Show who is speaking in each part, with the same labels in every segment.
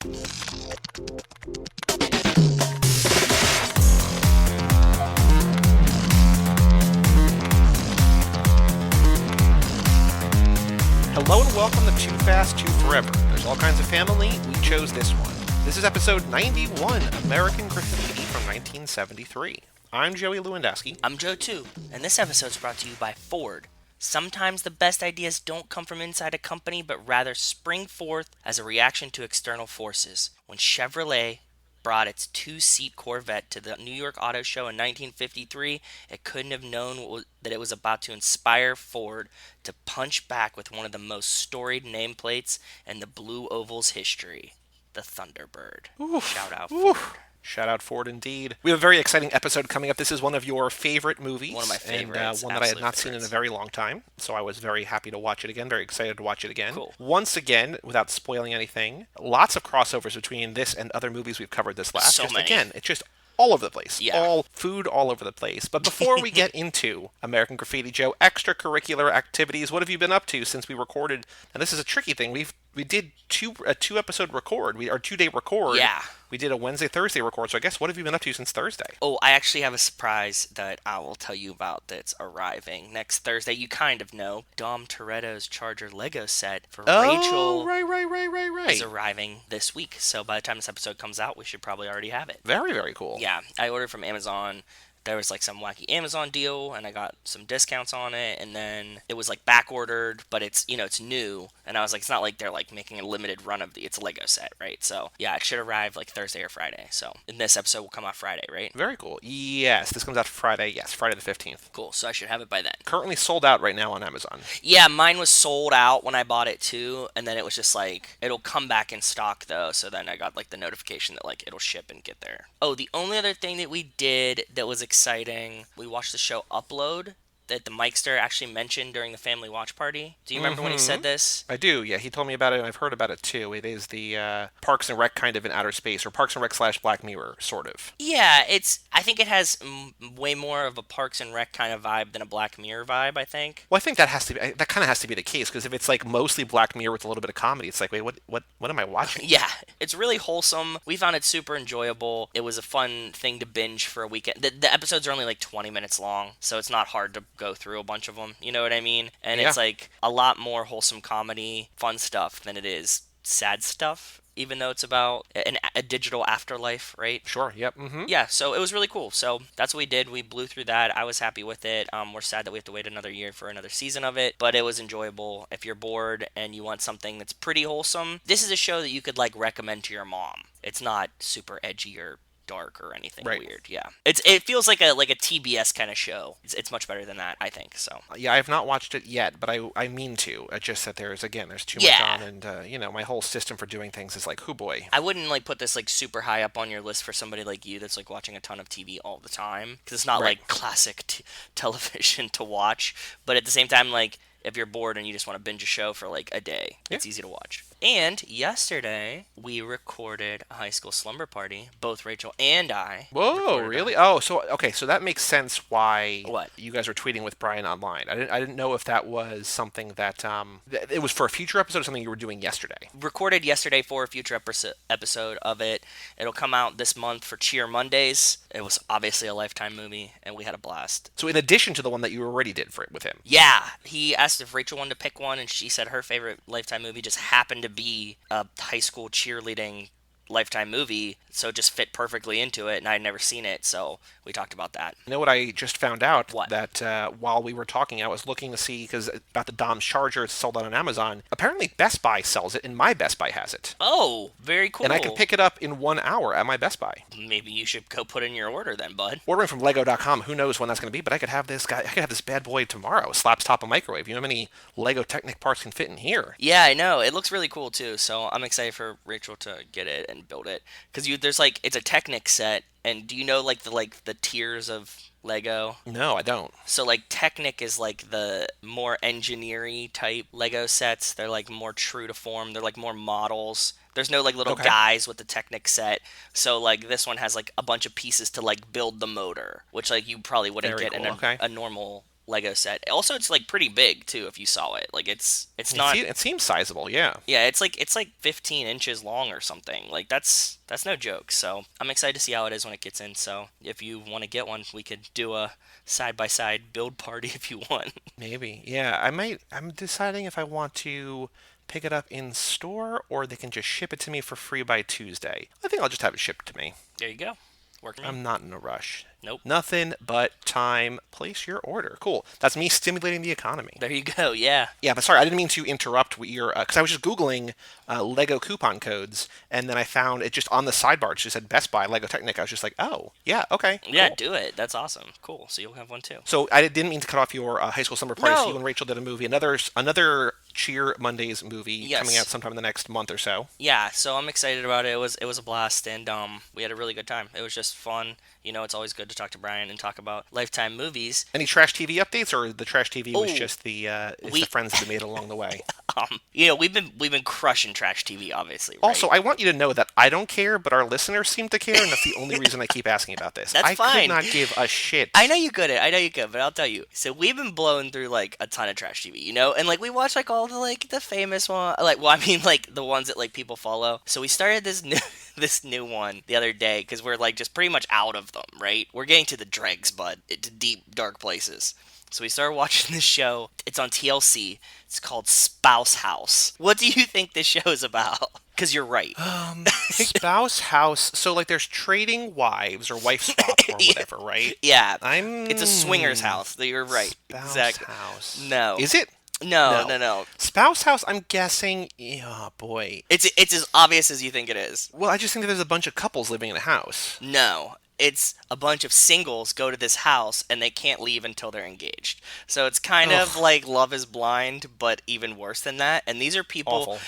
Speaker 1: Hello and welcome to Too Fast, Too Forever. There's all kinds of family. We chose this one. This is episode 91, American Graffiti from 1973. I'm Joey Lewandowski.
Speaker 2: I'm Joe too, and this episode's brought to you by Ford. Sometimes the best ideas don't come from inside a company, but rather spring forth as a reaction to external forces. When Chevrolet brought its two-seat Corvette to the New York Auto Show in 1953, it couldn't have known that it was about to inspire Ford to punch back with one of the most storied nameplates in the Blue Oval's history, the Thunderbird.
Speaker 1: Oof.
Speaker 2: Shout out Ford.
Speaker 1: Shout out Ford indeed. We have a very exciting episode coming up. This is one of your favorite movies.
Speaker 2: One of my favorites.
Speaker 1: And one that I had not seen in a very long time. So I was very happy to watch it again, very excited to watch it again.
Speaker 2: Cool.
Speaker 1: Once again, without spoiling anything, lots of crossovers between this and other movies we've covered this last.
Speaker 2: So many.
Speaker 1: Again, it's just all over the place.
Speaker 2: Yeah.
Speaker 1: All food all over the place. But before we get into American Graffiti, Joe, extracurricular activities, what have you been up to since we recorded? And this is a tricky thing. We did a two-episode record, our 2-day record.
Speaker 2: Yeah.
Speaker 1: We did a Wednesday-Thursday record, so I guess what have you been up to since Thursday?
Speaker 2: Oh, I actually have a surprise that I will tell you about that's arriving next Thursday. You kind of know. Dom Toretto's Charger Lego set for Rachel
Speaker 1: right.
Speaker 2: is arriving this week. So by the time this episode comes out, we should probably already have it.
Speaker 1: Very, very cool.
Speaker 2: Yeah, I ordered from Amazon. There was like some wacky Amazon deal, and I got some discounts on it, and then it was like back ordered, but it's new, and I was like, it's not like they're like making a limited run of it's a Lego set, right? So yeah, it should arrive like Thursday or Friday. So and this episode will come out Friday, right?
Speaker 1: Very cool. Yes, this comes out Friday. Yes, Friday the 15th.
Speaker 2: Cool. So I should have it by then.
Speaker 1: Currently sold out right now on Amazon.
Speaker 2: Yeah, mine was sold out when I bought it too, and then it was just like, it'll come back in stock though, so then I got like the notification that like it'll ship and get there. Oh, the only other thing that we did that was exciting, we watched the show Upload that the Mikester actually mentioned during the family watch party. Do you remember when he said this?
Speaker 1: I do, yeah. He told me about it, and I've heard about it too. It is the Parks and Rec kind of in outer space, or Parks and Rec / Black Mirror, sort of.
Speaker 2: Yeah, I think it has way more of a Parks and Rec kind of vibe than a Black Mirror vibe, I think.
Speaker 1: Well, I think that kind of has to be the case, because if it's like mostly Black Mirror with a little bit of comedy, it's like, wait, what am I watching?
Speaker 2: Yeah, it's really wholesome. We found it super enjoyable. It was a fun thing to binge for a weekend. The episodes are only like 20 minutes long, so it's not hard to go through a bunch of them. You know what I mean? And It's like a lot more wholesome comedy, fun stuff than it is sad stuff, even though it's about a digital afterlife, right?
Speaker 1: Sure, yep. Mm-hmm.
Speaker 2: Yeah, so it was really cool. So that's what we did. We blew through that. I was happy with it. We're sad that we have to wait another year for another season of it, but it was enjoyable. If you're bored and you want something that's pretty wholesome, this is a show that you could like recommend to your mom. It's not super edgy or dark or anything weird. Yeah, it feels like a TBS kind of show. It's much better than that, I think. So
Speaker 1: yeah, I have not watched it yet, but I mean to. It's just that there's too much on, and my whole system for doing things is like, oh boy.
Speaker 2: I wouldn't like put this like super high up on your list for somebody like you that's like watching a ton of TV all the time, because it's not like classic television to watch. But at the same time, like, if you're bored and you just want to binge a show for like a day, it's easy to watch. And yesterday, we recorded a high school slumber party. Both Rachel and I.
Speaker 1: Whoa, really? Oh, so that makes sense why you guys were tweeting with Brian online. I didn't know if that was something that it was for a future episode or something you were doing yesterday.
Speaker 2: Recorded yesterday for a future episode of it. It'll come out this month for Cheer Mondays. It was obviously a Lifetime movie, and we had a blast.
Speaker 1: So in addition to the one that you already did for it with him.
Speaker 2: Yeah, he asked if Rachel wanted to pick one, and she said her favorite Lifetime movie just happened to be a high school cheerleading Lifetime movie, so it just fit perfectly into it, and I'd never seen it, so we talked about that.
Speaker 1: You know what I just found out?
Speaker 2: What?
Speaker 1: That while we were talking, I was looking to see, because about the Dom's Charger, it's sold out on Amazon. Apparently Best Buy sells it, and my Best Buy has it.
Speaker 2: Oh, very cool.
Speaker 1: And I could pick it up in 1 hour at my Best Buy.
Speaker 2: Maybe you should go put in your order then, bud.
Speaker 1: Ordering from Lego.com, who knows when that's going to be, but I could have this bad boy tomorrow. Slaps top a microwave. You know how many Lego Technic parts can fit in here?
Speaker 2: Yeah, I know. It looks really cool, too, so I'm excited for Rachel to get it and build it. Because there's like, it's a Technic set, and do you know like the tiers of Lego?
Speaker 1: No, I don't.
Speaker 2: So like Technic is like the more engineering type Lego sets. They're like more true to form. They're like more models. There's no like little guys with the Technic set. So like this one has like a bunch of pieces to like build the motor, which like you probably wouldn't get in a normal Lego set. Also, it's like pretty big too. If you saw it, like it's
Speaker 1: You
Speaker 2: not.
Speaker 1: see, it seems sizable, yeah.
Speaker 2: Yeah, it's like 15 inches long or something. Like that's no joke. So I'm excited to see how it is when it gets in. So if you want to get one, we could do a side by side build party if you want.
Speaker 1: Maybe. Yeah, I might. I'm deciding if I want to pick it up in store or they can just ship it to me for free by Tuesday. I think I'll just have it shipped to me.
Speaker 2: There you go. Working me.
Speaker 1: I'm not in a rush.
Speaker 2: Nope.
Speaker 1: Nothing but time. Place your order. Cool. That's me stimulating the economy.
Speaker 2: There you go. Yeah.
Speaker 1: Yeah, but sorry, I didn't mean to interrupt what your because I was just googling Lego coupon codes, and then I found it just on the sidebar. It just said Best Buy Lego Technic. I was just like, oh, yeah, okay,
Speaker 2: Yeah,
Speaker 1: cool.
Speaker 2: do it. That's awesome. Cool. So you'll have one too.
Speaker 1: So I didn't mean to cut off your high school summer party. So you
Speaker 2: No.
Speaker 1: and Rachel did a movie, another Cheer Mondays movie coming out
Speaker 2: Yes.
Speaker 1: sometime in the next month or so.
Speaker 2: Yeah, so I'm excited about it. It was a blast, and we had a really good time. It was just fun. It's always good to talk to Brian and talk about Lifetime movies.
Speaker 1: Any trash TV updates, or the trash TV was
Speaker 2: Oh,
Speaker 1: just it's the
Speaker 2: we
Speaker 1: friends that we made along the way?
Speaker 2: we've been crushing trash TV, obviously, right?
Speaker 1: Also, I want you to know that I don't care, but our listeners seem to care, and that's the only reason I keep asking about this.
Speaker 2: That's
Speaker 1: I
Speaker 2: fine.
Speaker 1: could not give a shit.
Speaker 2: I know you couldn't. I know you could, but I'll tell you. So we've been blowing through like a ton of trash TV, and like we watch like all the famous one, like well, I mean like the ones that like people follow. So we started this new this new one the other day because we're like just pretty much out of them, right? We're getting to the dregs, bud, to deep dark places. So we started watching this show. It's on TLC. It's called Spouse House. What do you think this show is about? Because you're right.
Speaker 1: Spouse house. So like, there's trading wives or wife swap or whatever, right?
Speaker 2: Yeah,
Speaker 1: I'm.
Speaker 2: it's a swingers house. You're right.
Speaker 1: Spouse
Speaker 2: Exactly.
Speaker 1: house.
Speaker 2: No.
Speaker 1: Is it?
Speaker 2: No,
Speaker 1: No.
Speaker 2: no, no.
Speaker 1: Spouse house. I'm guessing. Oh boy.
Speaker 2: It's as obvious as you think it is.
Speaker 1: Well, I just think that there's a bunch of couples living in a house.
Speaker 2: No, it's a bunch of singles go to this house and they can't leave until they're engaged. So it's kind of
Speaker 1: Ugh.
Speaker 2: like Love is Blind, but even worse than that. And these are people,
Speaker 1: Awful.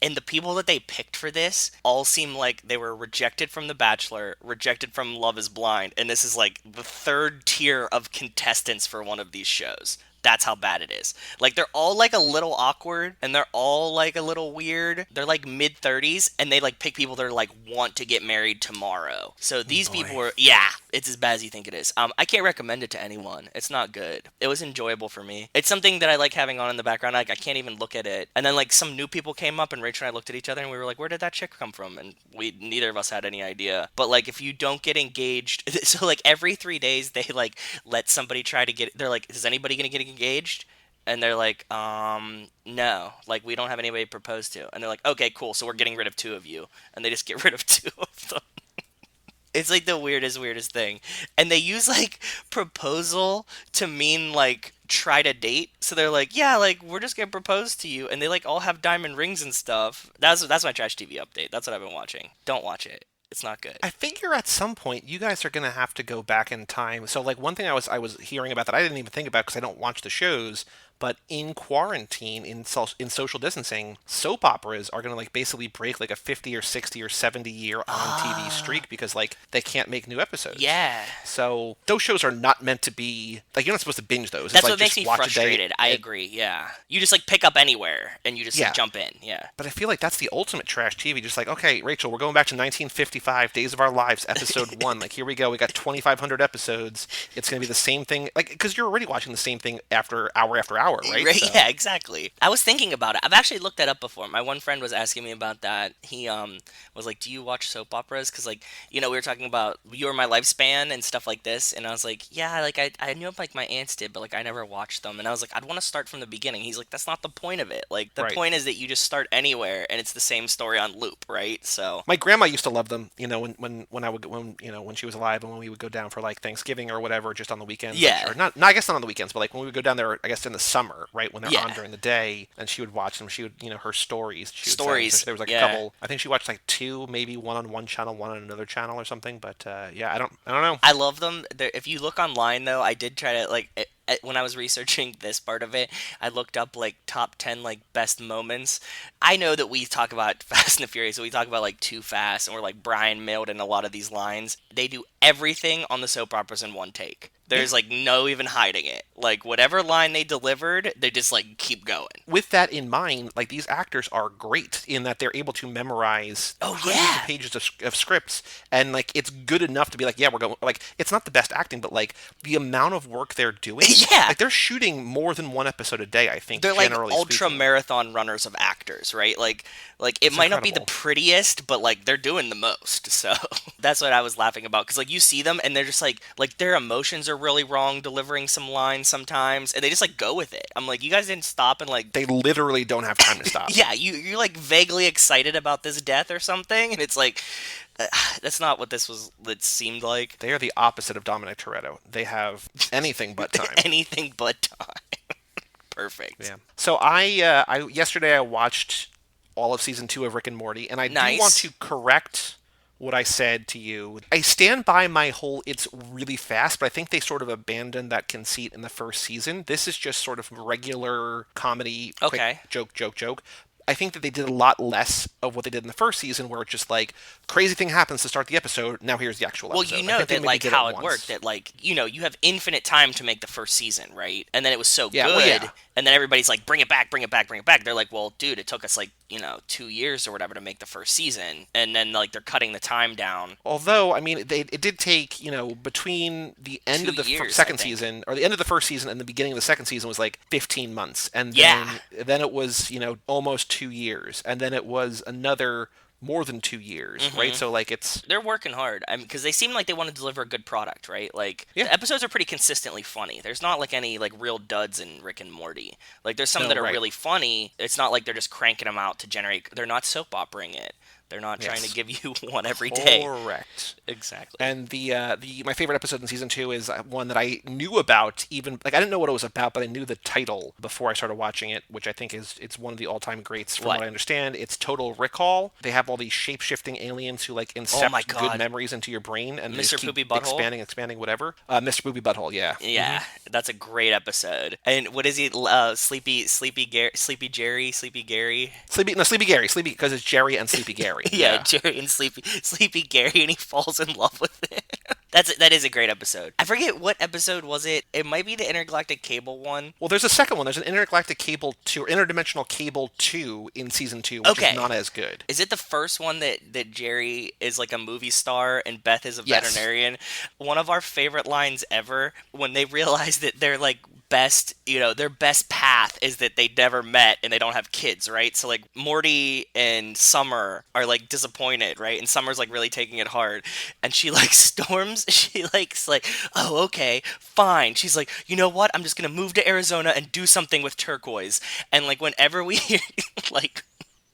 Speaker 2: and the people that they picked for this all seem like they were rejected from The Bachelor, rejected from Love is Blind, and this is like the third tier of contestants for one of these shows. That's how bad it is. Like they're all like a little awkward and they're all like a little weird. They're like mid 30s and they like pick people that are like want to get married tomorrow. So these
Speaker 1: boy.
Speaker 2: people are yeah, it's as bad as you think it is. I can't recommend it to anyone. It's not good. It was enjoyable for me. It's something that I like having on in the background. Like I can't even look at it. And then like some new people came up and Rachel and I looked at each other and we were like, where did that chick come from? And we neither of us had any idea. But like if you don't get engaged, so like every 3 days they like let somebody try to get. They're like, is anybody gonna get engaged? And they're like, no, like we don't have anybody to propose to. And they're like, okay, cool, so we're getting rid of two of you, and they just get rid of two of them. It's like the weirdest thing, and they use like proposal to mean like try to date. So they're like, yeah, like we're just gonna propose to you, and they like all have diamond rings and stuff. That's my trash TV update. That's what I've been watching. Don't watch it. It's not good.
Speaker 1: I figure at some point you guys are gonna have to go back in time. So like, one thing I was hearing about that I didn't even think about because I don't watch the shows, but in quarantine, in social distancing, soap operas are gonna like basically break like a 50 or 60 or 70 year on TV streak because like they can't make new episodes.
Speaker 2: Yeah.
Speaker 1: So those shows are not meant to be like, you're not supposed to binge those.
Speaker 2: That's
Speaker 1: It's like
Speaker 2: what makes
Speaker 1: just
Speaker 2: me
Speaker 1: watch a day.
Speaker 2: frustrated. I agree. Yeah, you just like pick up anywhere and you just
Speaker 1: Yeah.
Speaker 2: like, jump in. Yeah,
Speaker 1: But I feel like that's the ultimate trash TV. Just like, okay, Rachel, we're going back to 1955, Days of Our Lives, episode one. Like, here we go. We got 2,500 episodes. It's going to be the same thing. Like, because you're already watching the same thing after hour, right? So,
Speaker 2: Yeah, exactly. I was thinking about it. I've actually looked that up before. My one friend was asking me about that. He was like, "Do you watch soap operas?" Because like we were talking about You Are My Lifespan and stuff like this, and I was like, "Yeah, like I knew like my aunts did, but like I never watched them." And I was like, "I'd want to start from the beginning." He's like, "That's not the point of it. Like the
Speaker 1: Right.
Speaker 2: point is that you just start anywhere, and it's the same story on loop, right?" So
Speaker 1: My grandma used to love them, when she was alive and when we would go down for like Thanksgiving or whatever, just on the weekends.
Speaker 2: Yeah.
Speaker 1: Or not, no, I guess not on the weekends, but like when we would go down there, I guess in the summer, right, when they're
Speaker 2: Yeah.
Speaker 1: on during the day, and she would watch them. She would, her stories. She would say.
Speaker 2: Stories,
Speaker 1: So there was like
Speaker 2: yeah.
Speaker 1: a couple. I think she watched like two, maybe one on one channel, one on another channel or something. But yeah, I don't know.
Speaker 2: I love them. If you look online, though, I did try to when I was researching this part of it, I looked up like top 10 like best moments. I know that we talk about Fast and the Furious, so we talk about like Too Fast, and we're like Brian mailed in a lot of these lines. They do everything on the soap operas in one take. There's like no even hiding it. Like whatever line they delivered, they just like keep going.
Speaker 1: With that in mind, like, these actors are great in that they're able to memorize
Speaker 2: Oh,
Speaker 1: hundreds
Speaker 2: yeah.
Speaker 1: of pages of scripts, and like it's good enough to be like, yeah, we're going. Like, it's not the best acting, but like the amount of work they're doing
Speaker 2: Yeah.
Speaker 1: Like they're shooting more than one episode a day, I think,
Speaker 2: They're like
Speaker 1: generally
Speaker 2: ultra
Speaker 1: speaking.
Speaker 2: marathon runners of actors, right? Like it
Speaker 1: It's
Speaker 2: might not be the
Speaker 1: incredible.
Speaker 2: prettiest, but like they're doing the most. So that's what I was laughing about because like you see them and they're just like their emotions are really wrong delivering some lines sometimes, and they just like go with it. I'm like, you guys didn't stop and like
Speaker 1: They literally don't have time to stop.
Speaker 2: yeah, you're like vaguely excited about this death or something, and it's like that's not what this was. It seemed like
Speaker 1: They are the opposite of Dominic Toretto. They have anything but time.
Speaker 2: anything but time. Perfect.
Speaker 1: Yeah. So I yesterday I watched all of season 2 of Rick and Morty, and I do want
Speaker 2: Nice.
Speaker 1: to correct what I said to you. I stand by my whole it's really fast, but I think they sort of abandoned that conceit in the first season. This is just sort of regular comedy, quick
Speaker 2: Okay.
Speaker 1: joke, joke, joke. I think that they did a lot less of what they did in the first season, where it's just like crazy thing happens to start the episode. Now here's the actual
Speaker 2: Well,
Speaker 1: episode.
Speaker 2: you
Speaker 1: I
Speaker 2: know
Speaker 1: think they
Speaker 2: that
Speaker 1: maybe
Speaker 2: like
Speaker 1: did
Speaker 2: how
Speaker 1: it
Speaker 2: it worked.
Speaker 1: once.
Speaker 2: That like you have infinite time to make the first season, right? And then it was so
Speaker 1: Yeah,
Speaker 2: good,
Speaker 1: well, yeah.
Speaker 2: and then everybody's like, bring it back, bring it back, bring it back. They're like, well, dude, it took us like 2 years or whatever to make the first season, and then like they're cutting the time down.
Speaker 1: Although, I mean, it did take, between the end
Speaker 2: two
Speaker 1: of the
Speaker 2: years, I
Speaker 1: second
Speaker 2: think.
Speaker 1: season, or the end of the first season and the beginning of the second season was like 15 months. And
Speaker 2: Yeah,
Speaker 1: then it was, almost 2 years. And then it was another more than 2 years, right?
Speaker 2: hmm
Speaker 1: So, like, it's,
Speaker 2: they're working hard. I mean, because they seem like they want to deliver a good product, right? Like
Speaker 1: yeah,
Speaker 2: the episodes are pretty consistently funny. There's not like any like real duds in Rick and Morty. Like there's some
Speaker 1: no,
Speaker 2: that are
Speaker 1: right.
Speaker 2: really funny. It's not like they're just cranking them out to generate. They're not soap operaing it. They're not trying to
Speaker 1: Yes.
Speaker 2: give you one every day.
Speaker 1: Correct.
Speaker 2: Exactly.
Speaker 1: And the my favorite episode in season 2 is one that I knew about, even like I didn't know what it was about, but I knew the title before I started watching it, which I think it's one of the all-time greats from
Speaker 2: What?
Speaker 1: what I understand. It's Total Recall. They have all these shape-shifting aliens who like
Speaker 2: Oh my
Speaker 1: incept good
Speaker 2: God.
Speaker 1: memories into your brain, and they just
Speaker 2: Mr.
Speaker 1: keep
Speaker 2: Poopy Butthole?
Speaker 1: expanding, whatever. Mr. Poopy Butthole, yeah.
Speaker 2: Yeah, that's a great episode. And what is he? Sleepy Jerry, Sleepy Gary.
Speaker 1: Sleepy Gary, Sleepy because it's Jerry and Sleepy Gary.
Speaker 2: Yeah,
Speaker 1: Yeah.
Speaker 2: Jerry and Sleepy Gary, and he falls in love with it. That is a great episode. I forget what episode was it. It might be the intergalactic cable one.
Speaker 1: Well, there's a second one. There's an intergalactic cable 2 or interdimensional cable 2 in season 2, which
Speaker 2: Okay.
Speaker 1: is not as good.
Speaker 2: Is it the first one that Jerry is like a movie star and Beth is a
Speaker 1: Yes.
Speaker 2: veterinarian? One of our favorite lines ever when they realize that they're like their best path is that they never met and they don't have kids, right? So like Morty and Summer are like disappointed, right? And Summer's like really taking it hard. And she like storms, like, oh, okay, fine. She's like, you know what? I'm just gonna move to Arizona and do something with turquoise. And like whenever we hear like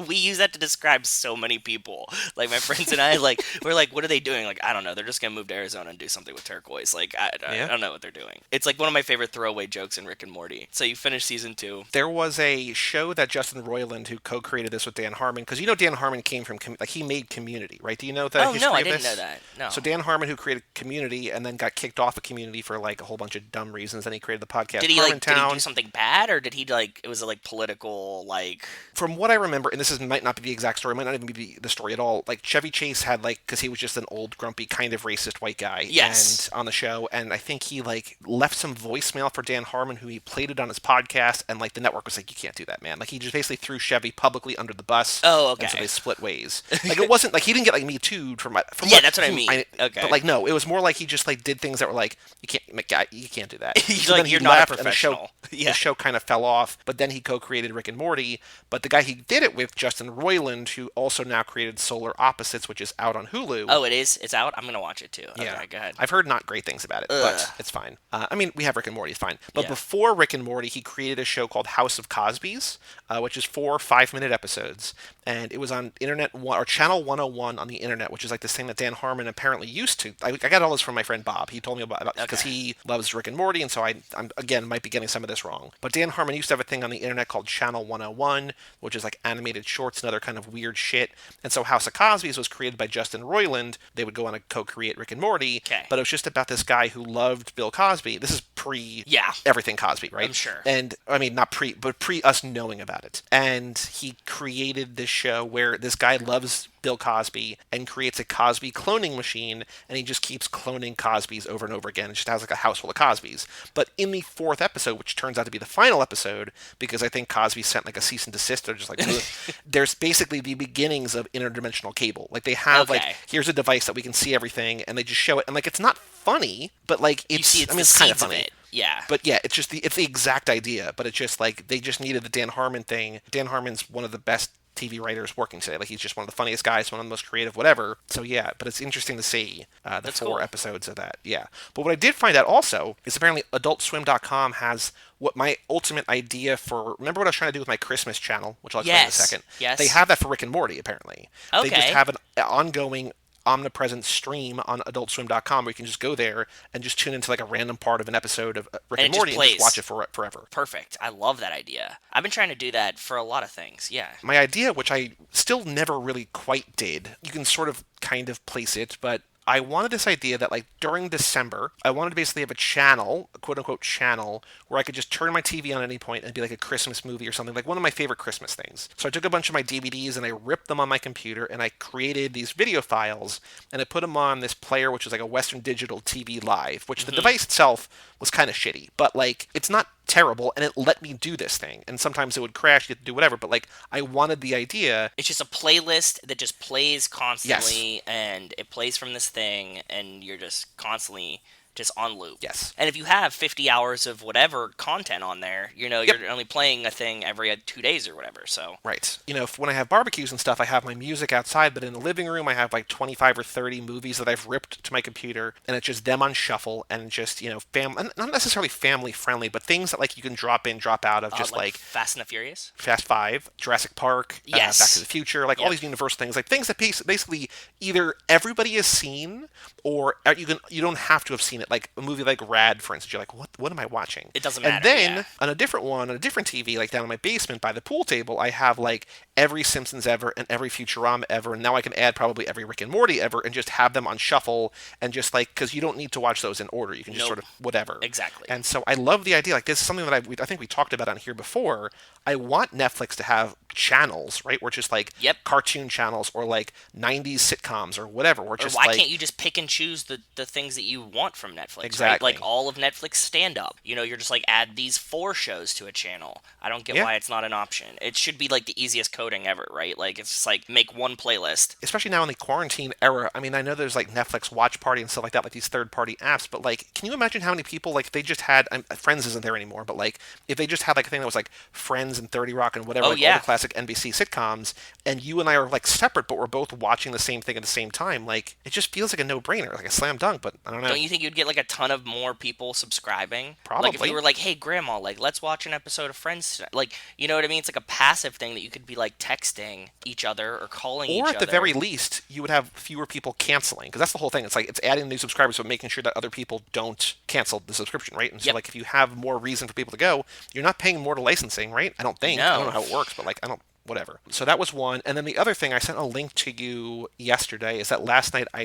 Speaker 2: we use that to describe so many people. Like my friends and I, like we're like, what are they doing? Like I don't know. They're just gonna move to Arizona and do something with turquoise. Like I
Speaker 1: Yeah.
Speaker 2: don't know what they're doing. It's like one of my favorite throwaway jokes in Rick and Morty. So you finish season 2.
Speaker 1: There was a show that Justin Roiland, who co-created this with Dan Harmon, because Dan Harmon came from like he made Community, right? Do you know the
Speaker 2: Oh
Speaker 1: history
Speaker 2: no, I
Speaker 1: of
Speaker 2: didn't
Speaker 1: this?
Speaker 2: know that. No.
Speaker 1: So Dan Harmon, who created Community, and then got kicked off of Community for like a whole bunch of dumb reasons, then he created the podcast
Speaker 2: Did he
Speaker 1: Harmontown.
Speaker 2: do something bad, or did he like it was a like political like?
Speaker 1: From what I remember, and might not be the exact story, might not even be the story at all. Like Chevy Chase had like because he was just an old, grumpy, kind of racist white guy,
Speaker 2: Yes.
Speaker 1: and on the show, and I think he like left some voicemail for Dan Harmon, who he played it on his podcast, and like the network was like, you can't do that, man. Like he just basically threw Chevy publicly under the bus.
Speaker 2: Oh,
Speaker 1: And so
Speaker 2: okay.
Speaker 1: they split ways. Like it wasn't like he didn't get like Me Too'd from
Speaker 2: Yeah, that's what I mean. Okay.
Speaker 1: But like no, it was more like he just like did things that were like you can't do that.
Speaker 2: He's
Speaker 1: So
Speaker 2: like,
Speaker 1: then he
Speaker 2: "You're not a
Speaker 1: left, and
Speaker 2: professional." Yeah.
Speaker 1: the show kind of fell off. But then he co-created Rick and Morty. But the guy he did it with, Justin Roiland, who also now created Solar Opposites, which is out on Hulu.
Speaker 2: Oh, it is. It's out. I'm gonna watch it too.
Speaker 1: Yeah,
Speaker 2: Okay, go ahead.
Speaker 1: I've heard not great things about it,
Speaker 2: Ugh.
Speaker 1: but it's fine. I mean, we have Rick and Morty, it's fine. But
Speaker 2: Yeah.
Speaker 1: before Rick and Morty, he created a show called House of Cosby's, which is 4 5-minute episodes, and it was on Internet One or Channel 101 on the internet, which is like this thing that Dan Harmon apparently used to. I got all this from my friend Bob. He told me about because
Speaker 2: Okay.
Speaker 1: he loves Rick and Morty, and so I'm again might be getting some of this wrong. But Dan Harmon used to have a thing on the internet called Channel 101, which is like animated shorts and other kind of weird shit. And so House of Cosby's was created by Justin Roiland. They would go on to co-create Rick and Morty.
Speaker 2: Okay.
Speaker 1: But it was just about this guy who loved Bill Cosby. This is pre
Speaker 2: Yeah.
Speaker 1: everything Cosby, right?
Speaker 2: I'm sure.
Speaker 1: And I mean, not pre, but pre us knowing about it. And he created this show where this guy loves Bill Cosby and creates a Cosby cloning machine, and he just keeps cloning Cosbys over and over again. It just has like a house full of Cosbys. But in the 4th episode, which turns out to be the final episode, because I think Cosby sent like a cease and desist, they're just like, "Ugh," there's basically the beginnings of interdimensional cable. Like they have like,
Speaker 2: Okay.
Speaker 1: here's a device that we can see everything, and they just show it, and like it's not funny, but like it's,
Speaker 2: see it's
Speaker 1: I mean,
Speaker 2: the
Speaker 1: it's kind of
Speaker 2: seeds of
Speaker 1: funny.
Speaker 2: it. Yeah.
Speaker 1: But yeah, it's the exact idea, but it's just like they just needed the Dan Harmon thing. Dan Harmon's one of the best TV writers working today. Like he's just one of the funniest guys, one of the most creative, whatever. So yeah, but it's interesting to see the
Speaker 2: That's
Speaker 1: four
Speaker 2: cool.
Speaker 1: episodes of that. Yeah, but what I did find out also is apparently AdultSwim.com has what my ultimate idea for. Remember what I was trying to do with my Christmas channel, which I'll explain in a
Speaker 2: Yes.
Speaker 1: second. They
Speaker 2: Yes.
Speaker 1: have that for Rick and Morty. Apparently, they just
Speaker 2: Okay.
Speaker 1: have an ongoing omnipresent stream on adultswim.com where you can just go there and just tune into like a random part of an episode of Rick
Speaker 2: And
Speaker 1: and
Speaker 2: it just
Speaker 1: Morty and just watch
Speaker 2: plays.
Speaker 1: it forever.
Speaker 2: Perfect. I love that idea. I've been trying to do that for a lot of things. Yeah.
Speaker 1: My idea, which I still never really quite did, you can sort of kind of place it, but I wanted this idea that like during December, I wanted to basically have a channel, a quote unquote channel, where I could just turn my TV on at any point and be like a Christmas movie or something, like one of my favorite Christmas things. So I took a bunch of my DVDs and I ripped them on my computer and I created these video files and I put them on this player, which is like a Western Digital TV Live, which the device itself was kind of shitty, but like it's not terrible and it let me do this thing. And sometimes it would crash, you had to do whatever, but like I wanted the idea.
Speaker 2: It's just a playlist that just plays
Speaker 1: Yes.
Speaker 2: constantly, and it plays from this thing, and you're just constantly just on loop.
Speaker 1: Yes.
Speaker 2: And if you have 50 hours of whatever content on there,
Speaker 1: Yep.
Speaker 2: you're only playing a thing every 2 days or whatever. So
Speaker 1: Right. When I have barbecues and stuff, I have my music outside, but in the living room, I have like 25 or 30 movies that I've ripped to my computer, and it's just them on shuffle, and just, not necessarily family friendly, but things that like you can drop in, drop out of, just
Speaker 2: like
Speaker 1: like
Speaker 2: Fast and the Furious.
Speaker 1: Fast Five, Jurassic Park, Back to
Speaker 2: Yes.
Speaker 1: the Future, like all
Speaker 2: Yep.
Speaker 1: these universal things, like things that basically either everybody has seen or you don't have to have seen it. Like a movie like Rad, for instance, you're like, what am I watching?
Speaker 2: It doesn't
Speaker 1: And
Speaker 2: matter.
Speaker 1: then
Speaker 2: Yeah.
Speaker 1: on a different one, on a different TV, like down in my basement by the pool table, I have like every Simpsons ever and every Futurama ever, and now I can add probably every Rick and Morty ever, and just have them on shuffle, and just like because you don't need to watch those in order, you can just
Speaker 2: Nope.
Speaker 1: sort of whatever.
Speaker 2: Exactly.
Speaker 1: And so I love the idea. Like this is something that I think we talked about on here before. I want Netflix to have channels, right? Where it's just like
Speaker 2: Yep.
Speaker 1: cartoon channels or like 90s sitcoms or whatever. Where it's
Speaker 2: Or
Speaker 1: just
Speaker 2: why
Speaker 1: like
Speaker 2: can't you just pick and choose the things that you want from Netflix, right?
Speaker 1: exactly.
Speaker 2: Like all of Netflix stand up. You're just like add these 4 shows to a channel. I don't get
Speaker 1: Yeah.
Speaker 2: why it's not an option. It should be like the easiest coding ever, right? Like it's just like make one playlist.
Speaker 1: Especially now in the quarantine era. I mean, I know there's like Netflix Watch Party and stuff like that, like these third-party apps. But like, can you imagine how many people like they just had? Friends isn't there anymore, but like if they just had like a thing that was like Friends and 30 Rock and whatever,
Speaker 2: Oh
Speaker 1: like all the
Speaker 2: yeah.
Speaker 1: classic NBC sitcoms, and you and I are like separate, but we're both watching the same thing at the same time. Like it just feels like a no-brainer, like a slam dunk. But I don't know.
Speaker 2: Don't you think you'd get like a ton of more people subscribing? Like if
Speaker 1: Probably.
Speaker 2: you were like, "Hey grandma, like let's watch an episode of Friends." Like, you know what I mean? It's like a passive thing that you could be like texting each other or calling
Speaker 1: Or
Speaker 2: each
Speaker 1: at the
Speaker 2: other.
Speaker 1: very least, you would have fewer people canceling because that's the whole thing. It's like it's adding new subscribers, but making sure that other people don't cancel the subscription, right? And so,
Speaker 2: Yep.
Speaker 1: like, if you have more reason for people to go, you're not paying more to licensing, right? I don't think. I don't know
Speaker 2: No.
Speaker 1: how it works, but like, I don't. Whatever. So that was one, and then the other thing I sent a link to you yesterday is that last night I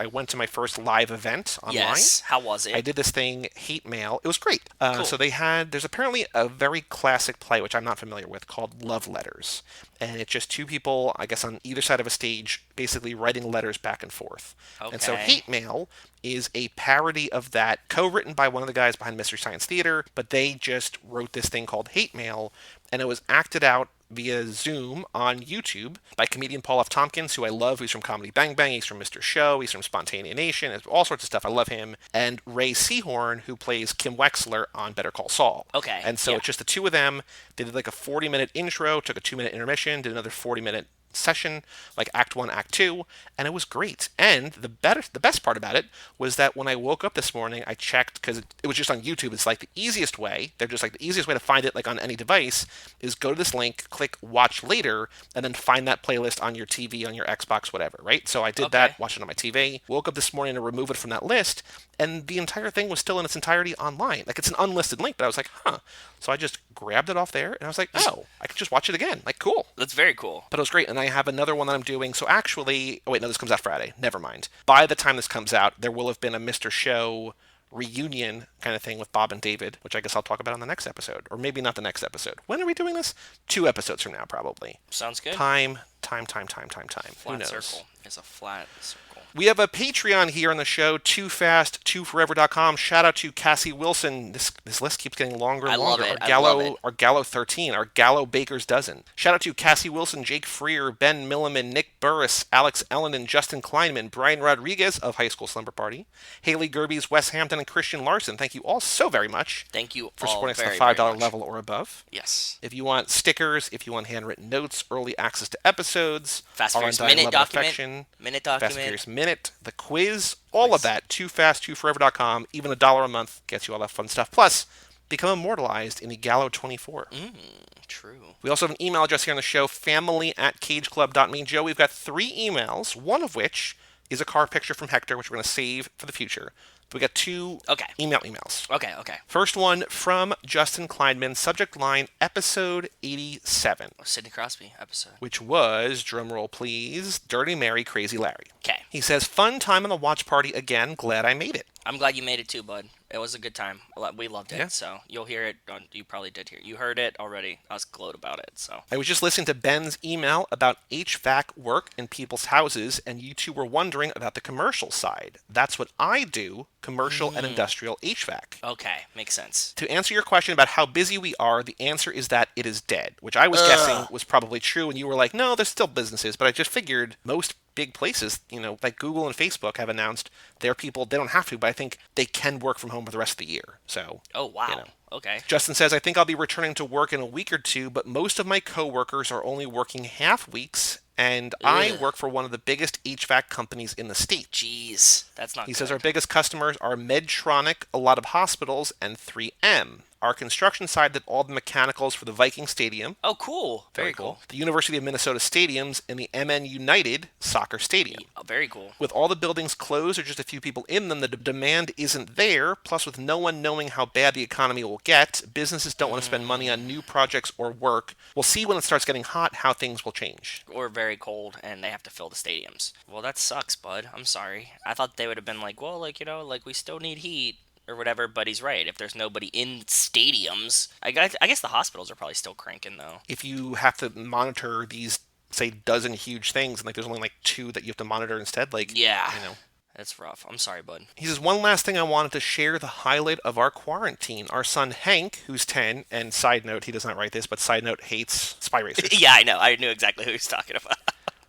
Speaker 1: went to my first live event online.
Speaker 2: Yes. How was
Speaker 1: I
Speaker 2: it?
Speaker 1: did this thing, Hate Mail. It was great.
Speaker 2: Cool.
Speaker 1: So there's apparently a very classic play, which I'm not familiar with, called Love Letters. And it's just two people, I guess, on either side of a stage, basically writing letters back and forth. And so
Speaker 2: Okay.
Speaker 1: Hate Mail is a parody of that, co-written by one of the guys behind Mystery Science Theater, but they just wrote this thing called Hate Mail, and it was acted out via Zoom on YouTube by comedian Paul F. Tompkins, who I love, who's from Comedy Bang Bang, he's from Mr. Show, he's from Spontanea Nation, all sorts of stuff. I love him. And Ray Seahorn, who plays Kim Wexler on Better Call Saul.
Speaker 2: Okay.
Speaker 1: And so
Speaker 2: Yeah.
Speaker 1: it's just the two of them. They did like a 40-minute intro, took a 2-minute intermission, did another 40-minute session, like Act One, Act Two, and it was great. And the best part about it was that when I woke up this morning, I checked because it was just on YouTube. It's like the easiest way. They're just like the easiest way to find it, like on any device, is go to this link, click Watch Later, and then find that playlist on your TV, on your Xbox, whatever. Right. So I did
Speaker 2: Okay.
Speaker 1: that, watched it on my TV. Woke up this morning to remove it from that list, and the entire thing was still in its entirety online. Like it's an unlisted link, but I was like, huh. So I just grabbed it off there, and I was like, oh, I could just watch it again. Like, cool.
Speaker 2: That's very cool.
Speaker 1: But it was great, and I have another one that I'm doing. So actually, oh wait, no, this comes out Friday. Never mind. By the time this comes out, there will have been a Mr. Show reunion kind of thing with Bob and David, which I guess I'll talk about on the next episode, or maybe not the next episode. When are we doing this? 2 episodes from now, probably.
Speaker 2: Sounds good.
Speaker 1: Time. Who
Speaker 2: Flat
Speaker 1: knows?
Speaker 2: circle is a flat circle.
Speaker 1: We have a Patreon here on the show, toofast2forever.com. Shout out to Cassie Wilson. This list keeps getting longer and
Speaker 2: I love
Speaker 1: longer.
Speaker 2: it. I love it.
Speaker 1: Our Gallo 13, our Gallo Baker's Dozen. Shout out to Cassie Wilson, Jake Freer, Ben Milliman, Nick Burris, Alex Ellen, and Justin Kleinman, Brian Rodriguez of High School Slumber Party, Haley Gerbies, Wes Hampton, and Christian Larson. Thank you all so very much.
Speaker 2: Thank you
Speaker 1: for
Speaker 2: all
Speaker 1: supporting us at
Speaker 2: very,
Speaker 1: the $5
Speaker 2: very much.
Speaker 1: level or above.
Speaker 2: Yes.
Speaker 1: If you want stickers, if you want handwritten notes, early access to episodes,
Speaker 2: Fast
Speaker 1: our
Speaker 2: Furious
Speaker 1: undying
Speaker 2: Minute
Speaker 1: level of
Speaker 2: document.
Speaker 1: affection,
Speaker 2: Minute
Speaker 1: Fast
Speaker 2: document.
Speaker 1: Furious Minute, the quiz, all of that, toofast2forever.com. Even $1 a month gets you all that fun stuff. Plus, become immortalized in the Gallo 24.
Speaker 2: True.
Speaker 1: We also have an email address here on the show, family@cageclub.me. Joe, we've got 3 emails, one of which is a car picture from Hector, which we're going to save for the future. But we got 2 emails.
Speaker 2: Okay.
Speaker 1: First one from Justin Kleinman, subject line episode 87.
Speaker 2: Sidney Crosby episode.
Speaker 1: Which was, drumroll please, Dirty Mary, Crazy Larry.
Speaker 2: Okay.
Speaker 1: He says, fun time on the watch party again, glad I made it.
Speaker 2: I'm glad you made it too, bud. It was a good time. We loved it.
Speaker 1: Yeah.
Speaker 2: So you'll hear it. You probably did hear it. You heard it already. I was glowed about it. So
Speaker 1: I was just listening to Ben's email about HVAC work in people's houses, and you two were wondering about the commercial side. That's what I do, commercial and industrial HVAC.
Speaker 2: Okay, makes sense.
Speaker 1: To answer your question about how busy we are, the answer is that it is dead, which I was guessing was probably true, and you were like, no, there's still businesses, but I just figured most big places, like Google and Facebook have announced their people, they don't have to, but I think they can work from home for the rest of the year. So,
Speaker 2: oh, wow. Okay.
Speaker 1: Justin says, I think I'll be returning to work in a week or 2, but most of my coworkers are only working half weeks, and I work for one of the biggest HVAC companies in the state.
Speaker 2: Jeez, that's not
Speaker 1: He
Speaker 2: good.
Speaker 1: says our biggest customers are Medtronic, a lot of hospitals, and 3M. Our construction side did all the mechanicals for the Viking Stadium.
Speaker 2: Oh, cool. Very cool.
Speaker 1: The University of Minnesota Stadiums and the MN United Soccer Stadium.
Speaker 2: Oh, very cool.
Speaker 1: With all the buildings closed or just a few people in them, the demand isn't there. Plus, with no one knowing how bad the economy will get, businesses don't want to spend money on new projects or work. We'll see when it starts getting hot how things will change.
Speaker 2: Or very cold, and they have to fill the stadiums. Well, that sucks, bud. I'm sorry. I thought they would have been like, well, we still need heat or whatever, but he's right. If there's nobody in stadiums, I guess the hospitals are probably still cranking, though.
Speaker 1: If you have to monitor these, say, dozen huge things, and there's only 2 that you have to monitor instead,
Speaker 2: yeah. That's rough. I'm sorry, bud.
Speaker 1: He says, one last thing I wanted to share, the highlight of our quarantine. Our son Hank, who's 10, and side note, he does not write this, but side note, hates Spy Racers.
Speaker 2: Yeah, I know. I knew exactly who he was talking about.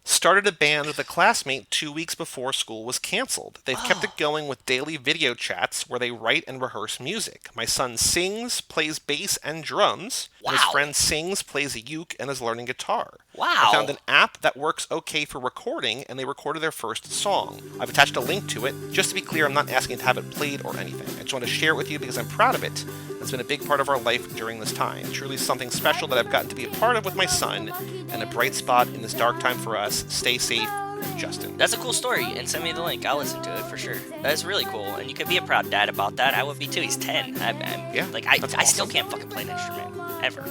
Speaker 1: Started a band with a classmate 2 weeks before school was canceled. They've kept it going with daily video chats where they write and rehearse music. My son sings, plays bass and drums. And his
Speaker 2: Wow.
Speaker 1: friend sings, plays a uke, and is learning guitar.
Speaker 2: Wow.
Speaker 1: I found an app that works okay for recording, and they recorded their first song. I've attached a link to it. Just to be clear, I'm not asking to have it played or anything. I just want to share it with you because I'm proud of it. It's been a big part of our life during this time. Truly something special that I've gotten to be a part of with my son, and a bright spot in this dark time for us. Stay safe, Justin.
Speaker 2: That's a cool story, and send me the link. I'll listen to it for sure. That's really cool, and you could be a proud dad about that. I would be too. He's 10.
Speaker 1: Yeah,
Speaker 2: I
Speaker 1: that's
Speaker 2: still
Speaker 1: awesome.
Speaker 2: can't fucking play an instrument ever.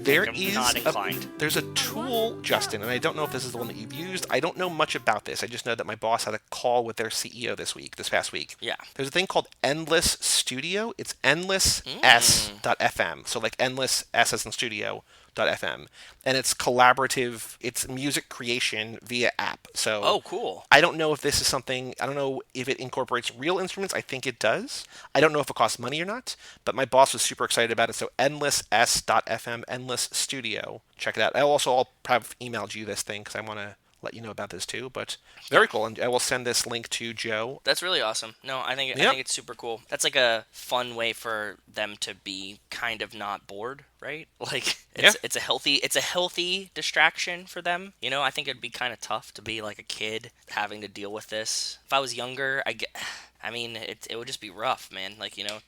Speaker 1: I'm
Speaker 2: not inclined.
Speaker 1: There's a tool, Justin, and I don't know if this is the one that you've used. I don't know much about this. I just know that my boss had a call with their CEO this past week.
Speaker 2: Yeah.
Speaker 1: There's a thing called Endless Studio. It's endless.fm. So like endless S as in studio.fm. And it's collaborative, it's music creation via app. So
Speaker 2: Oh, cool.
Speaker 1: I don't know if this is something, I don't know if it incorporates real instruments. I think it does. I don't know if it costs money or not, but my boss was super excited about it. So endless.s.fm, Endless Studio. Check it out. I'll have emailed you this thing because I want to let you know about this too, but very cool. And I will send this link to Joe.
Speaker 2: That's really awesome. No, I think it's super cool. That's like a fun way for them to be kind of not bored, right? Like it's a healthy distraction for them. I think it'd be kind of tough to be like a kid having to deal with this. If I was younger, it would just be rough, man.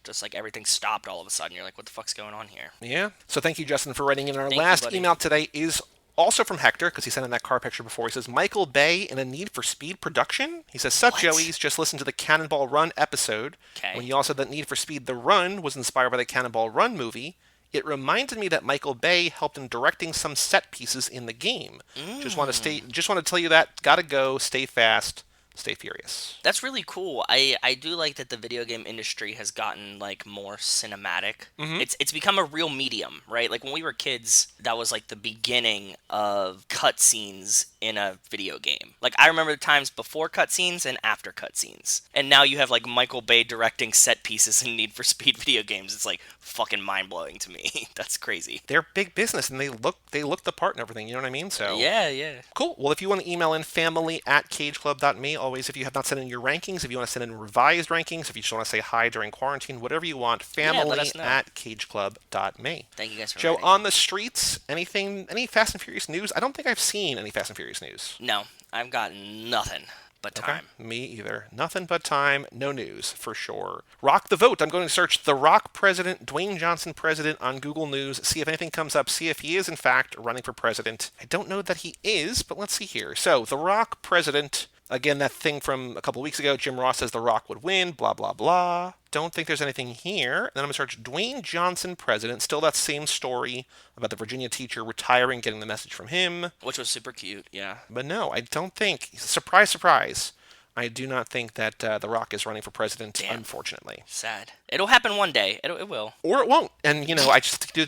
Speaker 2: Just like everything stopped all of a sudden. You're like, what the fuck's going on here?
Speaker 1: Yeah. So thank you, Justin, for writing in. Our
Speaker 2: Thank you,
Speaker 1: last
Speaker 2: buddy.
Speaker 1: email today is also from Hector, because he sent in that car picture before. He says, Michael Bay in a Need for Speed production? He says, sup,
Speaker 2: What?
Speaker 1: Joey's, just listened to the Cannonball Run episode.
Speaker 2: Okay.
Speaker 1: When you all said that Need for Speed The Run was inspired by the Cannonball Run movie, it reminded me that Michael Bay helped in directing some set pieces in the game. Just want to tell you that. Gotta go. Stay fast. stay furious.
Speaker 2: That's really cool. I do like that the video game industry has gotten like more cinematic.
Speaker 1: Mm-hmm.
Speaker 2: It's become a real medium, right? Like when we were kids, that was like the beginning of cutscenes in a video game. Like I remember the times before cutscenes and after cutscenes. And now you have like Michael Bay directing set pieces in Need for Speed video games. It's like fucking mind-blowing to me. That's crazy.
Speaker 1: They're big business and they look the part and everything, you know what I mean? So
Speaker 2: Yeah, yeah.
Speaker 1: cool. Well, if you want to email in family@cageclub.me, always if you have not sent in your rankings, if you want to send in revised rankings, if you just want to say hi during quarantine, whatever you want,
Speaker 2: Yeah, let us know.
Speaker 1: family@cageclub.me.
Speaker 2: Thank you guys for
Speaker 1: Joe,
Speaker 2: writing.
Speaker 1: on the streets, any Fast and Furious news? I don't think I've seen any Fast and Furious news.
Speaker 2: No, I've got nothing but
Speaker 1: Okay.
Speaker 2: time.
Speaker 1: Me either. Nothing but time, no news, for sure. Rock the vote. I'm going to search The Rock president, Dwayne Johnson president on Google News, see if anything comes up, see if he is, in fact, running for president. I don't know that he is, but let's see here. So, The Rock president, again, that thing from a couple weeks ago, Jim Ross says The Rock would win, blah, blah, blah. Don't think there's anything here. Then I'm going to search Dwayne Johnson president, still that same story about the Virginia teacher retiring, getting the message from him.
Speaker 2: Which was super cute, yeah.
Speaker 1: But no, I don't think. Surprise, surprise. I do not think that The Rock is running for president,
Speaker 2: Damn.
Speaker 1: unfortunately.
Speaker 2: Sad. It'll happen one day. It will.
Speaker 1: Or it won't. And, I just do.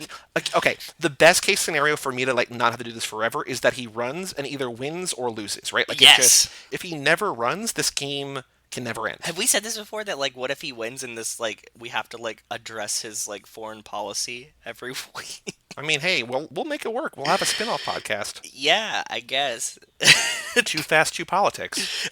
Speaker 1: Okay, the best case scenario for me to, not have to do this forever is that he runs and either wins or loses, right? Like,
Speaker 2: Yes.
Speaker 1: it's just, if he never runs, this game can never end.
Speaker 2: Have we said this before? That, like, what if he wins and this, like, we have to, like, address his, like, foreign policy every week?
Speaker 1: I mean, hey, we'll make it work. We'll have a spin-off podcast.
Speaker 2: Yeah, I guess.
Speaker 1: Too Fast, Too Politics.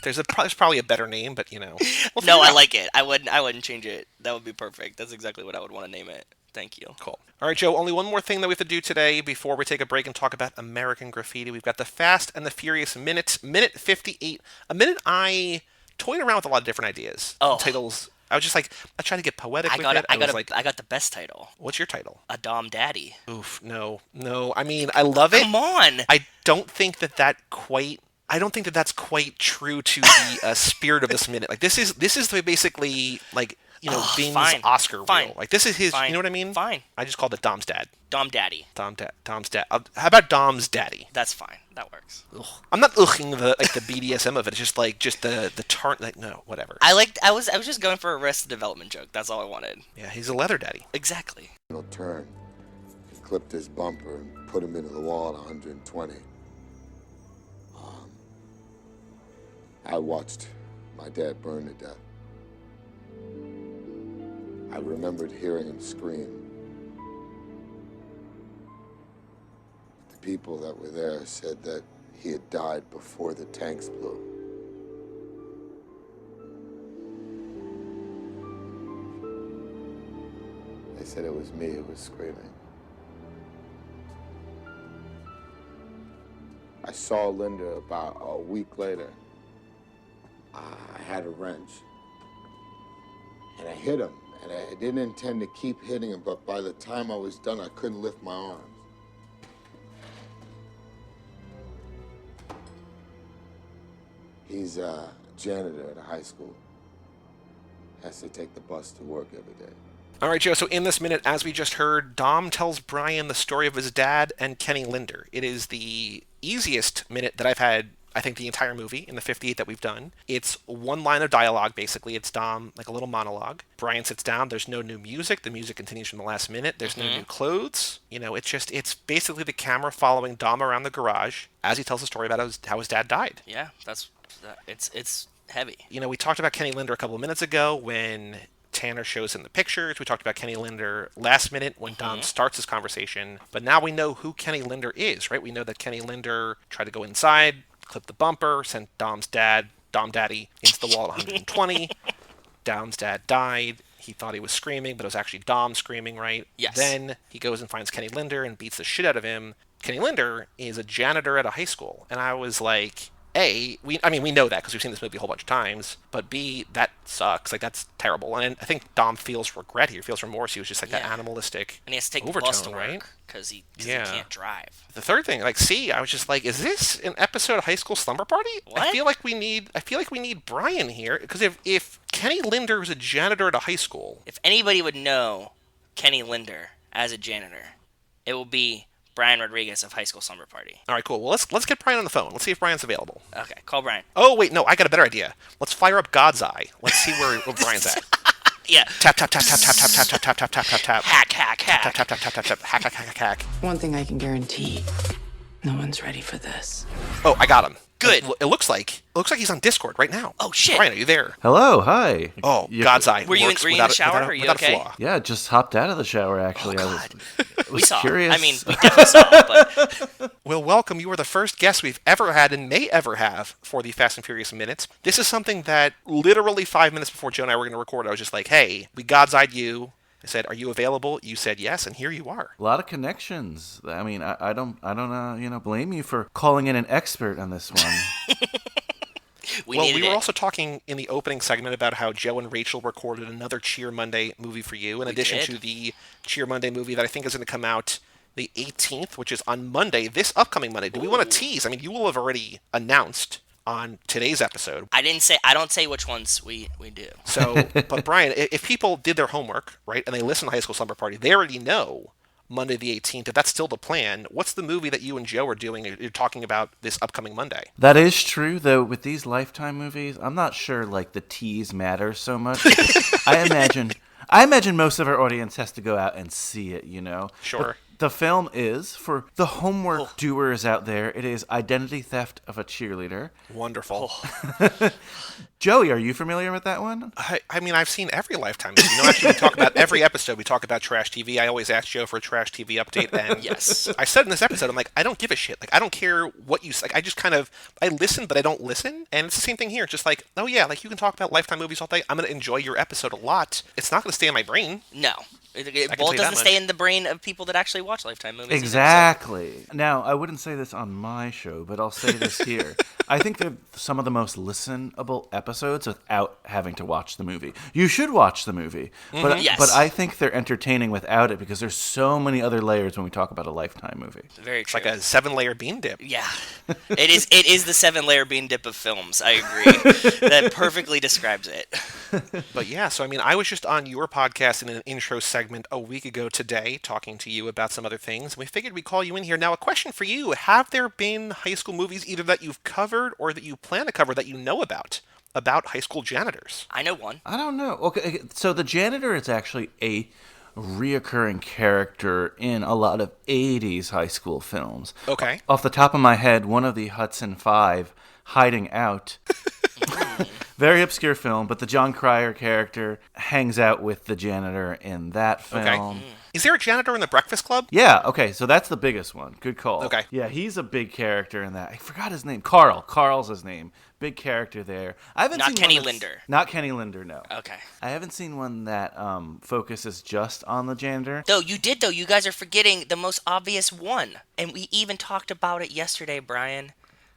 Speaker 1: There's probably a better name, but, we'll figure
Speaker 2: No,
Speaker 1: it
Speaker 2: I
Speaker 1: out.
Speaker 2: like it. I wouldn't change it. That would be perfect. That's exactly what I would want to name it. Thank you.
Speaker 1: Cool. All right, Joe, only one more thing that we have to do today before we take a break and talk about American Graffiti. We've got the Fast and the Furious minute 58. A minute I toyed around with a lot of different ideas.
Speaker 2: Oh.
Speaker 1: Titles. I was just like, I tried to get poetic
Speaker 2: I
Speaker 1: with
Speaker 2: got
Speaker 1: it.
Speaker 2: I
Speaker 1: was
Speaker 2: got
Speaker 1: like,
Speaker 2: I got the best title.
Speaker 1: what's your title?
Speaker 2: A Dom Daddy.
Speaker 1: Oof, no. I mean, I love it.
Speaker 2: Come on.
Speaker 1: I don't think that's quite true to the spirit of this minute. Like this is basically like Bing's
Speaker 2: fine.
Speaker 1: Oscar
Speaker 2: Fine.
Speaker 1: reel. Like this is his.
Speaker 2: Fine.
Speaker 1: You know what I mean?
Speaker 2: Fine.
Speaker 1: I just called it Dom's dad.
Speaker 2: Dom Daddy.
Speaker 1: Dom's dad. How about Dom's daddy?
Speaker 2: That's fine. That works.
Speaker 1: Ugh. I'm not ughing the BDSM of it. It's just the turn. Like no, whatever.
Speaker 2: I was just going for a Arrested Development joke. That's all I wanted.
Speaker 1: Yeah, he's a leather daddy.
Speaker 2: Exactly.
Speaker 3: Turn. He clipped his bumper and put him into the wall at 120. I watched my dad burn to death. I remembered hearing him scream. The people that were there said that he had died before the tanks blew. They said it was me who was screaming. I saw Linder about a week later. I had a wrench. And I hit him. And I didn't intend to keep hitting him, but by the time I was done, I couldn't lift my arms. He's a janitor at a high school. Has to take the bus to work every day.
Speaker 1: All right, Joe. So in this minute, as we just heard, Dom tells Brian the story of his dad and Kenny Linder. It is the easiest minute that I've had, I think, the entire movie in the 58 that we've done. It's one line of dialogue, basically. It's Dom, like a little monologue. Brian sits down. There's no new music. The music continues from the last minute. There's no new clothes. It's basically the camera following Dom around the garage as he tells the story about how his dad died.
Speaker 2: Yeah, it's heavy.
Speaker 1: We talked about Kenny Linder a couple of minutes ago when Tanner shows in the pictures. We talked about Kenny Linder last minute when Dom starts his conversation. But now we know who Kenny Linder is, right? We know that Kenny Linder tried to go inside, clip the bumper, sent Dom Daddy, into the wall at 120. Dom's dad died. He thought he was screaming, but it was actually Dom screaming, right?
Speaker 2: Yes.
Speaker 1: Then he goes and finds Kenny Linder and beats the shit out of him. Kenny Linder is a janitor at a high school. And I was like, A, we know that because we've seen this movie a whole bunch of times, but B, that sucks. Like, that's terrible. And I think Dom feels regret here, feels remorse. He was just like that animalistic
Speaker 2: And he has to take the
Speaker 1: overtone,
Speaker 2: bus to
Speaker 1: right?
Speaker 2: work because he
Speaker 1: Yeah.
Speaker 2: can't drive.
Speaker 1: The third thing, like, C, I was just like, is this an episode of High School Slumber Party?
Speaker 2: What?
Speaker 1: I feel like we need Brian here because if Kenny Linder is a janitor at a high school,
Speaker 2: If anybody would know Kenny Linder as a janitor, it will be Brian Rodriguez of High School Slumber Party.
Speaker 1: All right, cool. Well, let's get Brian on the phone. Let's see if Brian's available.
Speaker 2: Okay, call Brian.
Speaker 1: Oh, wait, no, I got a better idea. Let's fire up God's Eye. Let's see where Brian's at.
Speaker 2: Yeah.
Speaker 1: Tap, tap, tap, tap, tap, tap, tap, tap, tap, tap, tap, tap, tap.
Speaker 2: Hack, hack,
Speaker 1: Tap,
Speaker 2: hack.
Speaker 1: tap, tap, tap, tap, tap, hack, hack, hack, hack.
Speaker 4: One thing I can guarantee, no one's ready for this.
Speaker 1: Oh, I got him.
Speaker 2: Good.
Speaker 1: It looks like he's on Discord right now.
Speaker 2: Oh, shit.
Speaker 1: Brian, are you there?
Speaker 5: Hello, hi.
Speaker 1: Oh, God's Eye.
Speaker 2: Were you
Speaker 1: works
Speaker 2: in the
Speaker 1: without
Speaker 2: shower?
Speaker 1: without
Speaker 2: Are you
Speaker 1: without a
Speaker 2: okay?
Speaker 1: flaw.
Speaker 5: Yeah, just hopped out of the shower, actually.
Speaker 2: Oh,
Speaker 5: I
Speaker 2: God.
Speaker 5: was
Speaker 2: We saw.
Speaker 5: curious.
Speaker 2: I mean, we definitely saw, but
Speaker 1: Well, welcome. You are the first guest we've ever had and may ever have for the Fast and Furious Minutes. This is something that literally 5 minutes before Joe and I were going to record, I was just like, hey, we God's Eyed you. I said, are you available? You said yes, and here you are.
Speaker 5: A lot of connections. I mean, I don't blame you for calling in an expert on this one.
Speaker 2: we
Speaker 1: Well,
Speaker 2: needed
Speaker 1: we were
Speaker 2: it.
Speaker 1: also talking in the opening segment about how Joe and Rachel recorded another Cheer Monday movie for you, in addition
Speaker 2: did.
Speaker 1: to the Cheer Monday movie that I think is going to come out the 18th, which is on Monday, this upcoming Monday. Do we want to tease? I mean, you will have already announced on today's episode.
Speaker 2: I don't say which ones we do.
Speaker 1: So, but Brian, if people did their homework, right, and they listen to High School Slumber Party, they already know Monday the 18th. If that's still the plan, what's the movie that you and Joe are doing? You're talking about this upcoming Monday.
Speaker 5: That is true, though. With these Lifetime movies, I'm not sure like the tease matters so much. I imagine most of our audience has to go out and see it.
Speaker 1: Sure.
Speaker 5: But the film is, for the homework doers out there, it is Identity Theft of a Cheerleader.
Speaker 1: Wonderful.
Speaker 5: Joey, are you familiar with that one?
Speaker 1: I mean, I've seen every Lifetime movie. Actually, we talk about every episode. We talk about trash TV. I always ask Joe for a trash TV update, and
Speaker 2: Yes.
Speaker 1: I said in this episode, I'm like, I don't give a shit. Like, I don't care what you like. I just I listen, but I don't listen. And it's the same thing here. It's just like, oh yeah, like you can talk about Lifetime movies all day. I'm gonna enjoy your episode a lot. It's not gonna stay in my brain.
Speaker 2: No.
Speaker 1: tell
Speaker 2: Bolt
Speaker 1: you that
Speaker 2: doesn't stay
Speaker 1: much.
Speaker 2: in the brain of people that actually watch Lifetime movies. either, so-
Speaker 5: Exactly. Now, I wouldn't say this on my show, but I'll say this here. I think they're some of the most listenable episodes without having to watch the movie. You should watch the movie, but
Speaker 2: Yes.
Speaker 5: but I think they're entertaining without it because there's so many other layers when we talk about a Lifetime movie.
Speaker 2: Very
Speaker 1: It's
Speaker 2: true.
Speaker 1: like a 7-layer bean dip.
Speaker 2: Yeah, it is. It is the 7-layer bean dip of films. I agree. That perfectly describes it.
Speaker 1: But yeah, so I mean, I was just on your podcast in an intro segment a week ago today, talking to you about some other things. We figured we'd call you in here. Now, a question for you: have there been high school movies either that you've covered or that you plan to cover that you know about high school janitors?
Speaker 2: I know one.
Speaker 5: I don't know. Okay, so the janitor is actually a reoccurring character in a lot of 80s high school films.
Speaker 1: Okay.
Speaker 5: Off the top of my head, one of the Hudson Five, Hiding Out. Very obscure film, but the John Cryer character hangs out with the janitor in that film.
Speaker 1: Okay. Is there a janitor in the Breakfast Club?
Speaker 5: Yeah, okay, so that's the biggest one. Good call.
Speaker 1: Okay.
Speaker 5: Yeah, he's a big character in that. I forgot his name. Carl. Carl's his name. Big character there. I haven't
Speaker 2: Not
Speaker 5: seen
Speaker 2: Kenny
Speaker 5: one that's-
Speaker 2: Linder.
Speaker 5: Not Kenny Linder, no.
Speaker 2: Okay.
Speaker 5: I haven't seen one that focuses just on the janitor.
Speaker 2: Though you did, though. You guys are forgetting the most obvious one, and we even talked about it yesterday, Brian.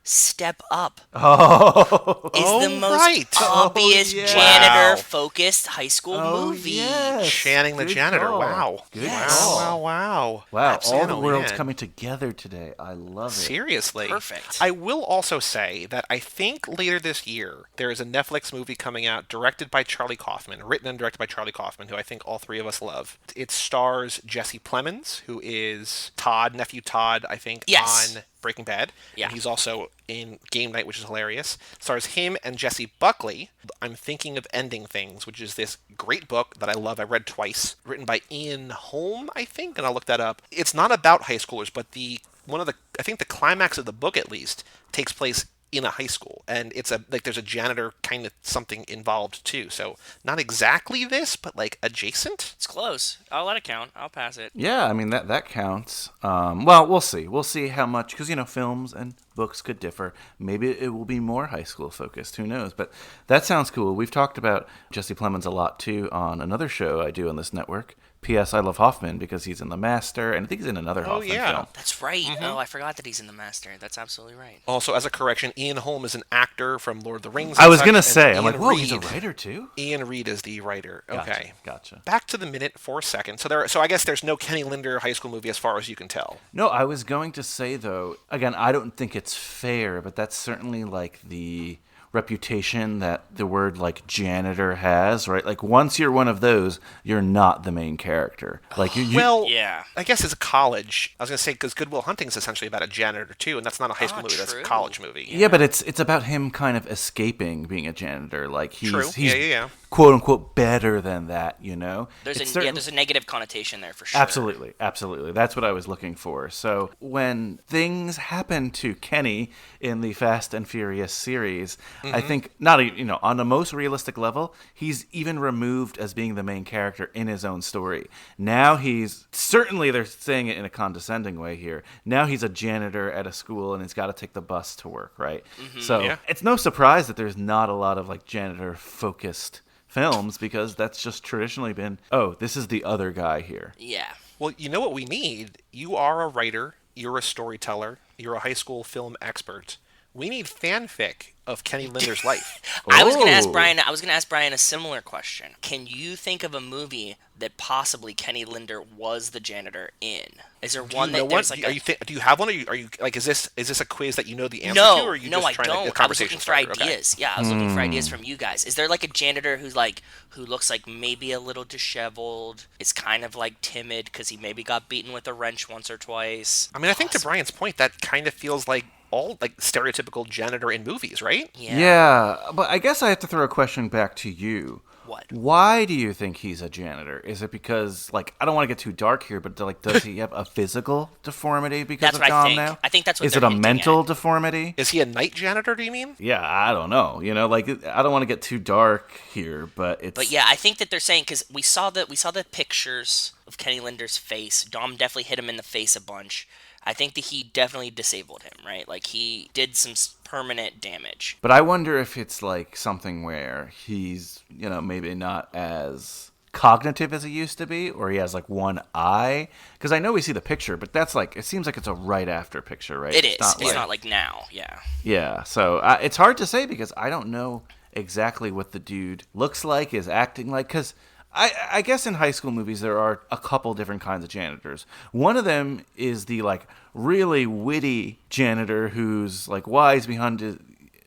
Speaker 2: Step Up
Speaker 5: Oh,
Speaker 2: is the most
Speaker 1: right.
Speaker 2: obvious
Speaker 5: Oh, yeah.
Speaker 2: janitor-focused high school
Speaker 5: oh
Speaker 2: movie.
Speaker 5: yes.
Speaker 1: Channing the
Speaker 5: Good
Speaker 1: janitor.
Speaker 5: call.
Speaker 1: Wow.
Speaker 5: Good
Speaker 2: Yes.
Speaker 5: call.
Speaker 1: Wow.
Speaker 5: Wow,
Speaker 1: Absolutely,
Speaker 5: all the world's
Speaker 1: man.
Speaker 5: coming together today. I love it.
Speaker 1: Seriously.
Speaker 2: Perfect.
Speaker 1: I will also say that I think later this year there is a Netflix movie coming out directed by Charlie Kaufman, written and directed by Charlie Kaufman, who I think all three of us love. It stars Jesse Plemons, who is nephew Todd, I think,
Speaker 2: Yes.
Speaker 1: on Breaking Bad.
Speaker 2: Yeah.
Speaker 1: And he's also in Game Night, which is hilarious. Stars him and Jesse Buckley. I'm Thinking of Ending Things, which is this great book that I love. I read twice, written by Ian Holm, I think, and I'll look that up. It's not about high schoolers, but I think the climax of the book at least takes place in a high school, and it's there's a janitor kind of something involved too. So not exactly this, but like adjacent.
Speaker 2: It's close. I'll let it count. I'll pass it.
Speaker 5: Yeah, I mean, that counts. Well, we'll see. We'll see how much, because, films and books could differ. Maybe it will be more high school focused. Who knows? But that sounds cool. We've talked about Jesse Plemons a lot, too, on another show I do on this network. P.S. I Love Hoffman, because he's in The Master, and I think he's in another Hoffman film.
Speaker 2: That's right. Oh, I forgot that he's in The Master. That's absolutely right.
Speaker 1: Also, as a correction, Ian Holm is an actor from Lord of the Rings.
Speaker 5: I
Speaker 1: and
Speaker 5: was
Speaker 1: such,
Speaker 5: going to
Speaker 1: and
Speaker 5: say, I'm
Speaker 1: Ian
Speaker 5: like, whoa, he's a
Speaker 1: Reed-
Speaker 5: writer, too?
Speaker 1: Ian Reed is the writer. Okay.
Speaker 5: Gotcha.
Speaker 1: Back to the minute for a second. So I guess there's no Kenny Linder high school movie as far as you can tell.
Speaker 5: No, I was going to say, though, again, I don't think it's fair, but that's certainly like the reputation that the word like janitor has, right? Like once you're one of those, you're not the main character. character. Like you
Speaker 1: Well,
Speaker 2: Yeah.
Speaker 1: I guess it's a college. I was going to say, because Good Will Hunting is essentially about a janitor, too, and that's not a high school movie. That's a
Speaker 2: true.
Speaker 1: college movie.
Speaker 5: yeah, but it's about him kind of escaping being a janitor. Like
Speaker 1: True.
Speaker 5: he's
Speaker 1: Yeah.
Speaker 5: quote unquote better than that, you know.
Speaker 2: There's
Speaker 5: It's
Speaker 2: there's a negative connotation there for sure.
Speaker 5: Absolutely. That's what I was looking for. So when things happen to Kenny in the Fast and Furious series, I think on the most realistic level, he's even removed as being the main character in his own story. Now he's certainly, they're saying it in a condescending way here. Now he's a janitor at a school and he's got to take the bus to work, right? So it's no surprise that there's not a lot of like janitor focused films, because that's just traditionally been, oh, this is the other guy here.
Speaker 2: Yeah.
Speaker 1: Well, you know what we need? You are a writer. You're a storyteller. You're a high school film expert. We need fanfic of Kenny Linder's life.
Speaker 2: I was going to ask
Speaker 5: Oh.
Speaker 2: Brian. I was going to ask Brian a similar question. Can you think of a movie that possibly Kenny Linder was the janitor in? Is there one
Speaker 1: You know
Speaker 2: that there's
Speaker 1: what?
Speaker 2: like
Speaker 1: Do you have one? Are you like? Is this a quiz that you know the answer to?
Speaker 2: No,
Speaker 1: Or are you
Speaker 2: no,
Speaker 1: just
Speaker 2: I
Speaker 1: trying
Speaker 2: don't.
Speaker 1: To, a
Speaker 2: I was
Speaker 1: conversation
Speaker 2: looking for
Speaker 1: starter? Okay.
Speaker 2: ideas. Yeah, I was looking for ideas from you guys. Is there like a janitor who looks like maybe a little disheveled? Is kind of like timid because he maybe got beaten with a wrench once or twice.
Speaker 1: I mean, I think to Brian's point, that kind of feels like all like stereotypical janitor in movies, right?
Speaker 2: Yeah.
Speaker 5: But I guess I have to throw a question back to you.
Speaker 2: What?
Speaker 5: Why do you think he's a janitor? Is it because, like, I don't want to get too dark here, but like, does he have a physical deformity because
Speaker 2: That's
Speaker 5: of
Speaker 2: what I
Speaker 5: Dom
Speaker 2: think.
Speaker 5: now?
Speaker 2: I think that's what
Speaker 5: Is it
Speaker 2: they're
Speaker 5: a
Speaker 2: hinting
Speaker 5: mental
Speaker 2: at.
Speaker 5: deformity?
Speaker 1: Is he a night janitor? Do you mean?
Speaker 5: Yeah, I don't know. You know, like, I don't want to get too dark here, but it's.
Speaker 2: But yeah, I think that they're saying because we saw the pictures of Kenny Linder's face. Dom definitely hit him in the face a bunch. I think that he definitely disabled him, right? Like he did some permanent damage.
Speaker 5: But I wonder if it's like something where he's, maybe not as cognitive as he used to be, or he has like one eye. Because I know we see the picture, but that's like, it seems like it's a right after picture, right?
Speaker 2: It is. It's not like now. Yeah.
Speaker 5: Yeah, so it's hard to say because I don't know exactly what the dude looks like, is acting like, because I guess in high school movies there are a couple different kinds of janitors. One of them is the like really witty janitor who's like wise behind his,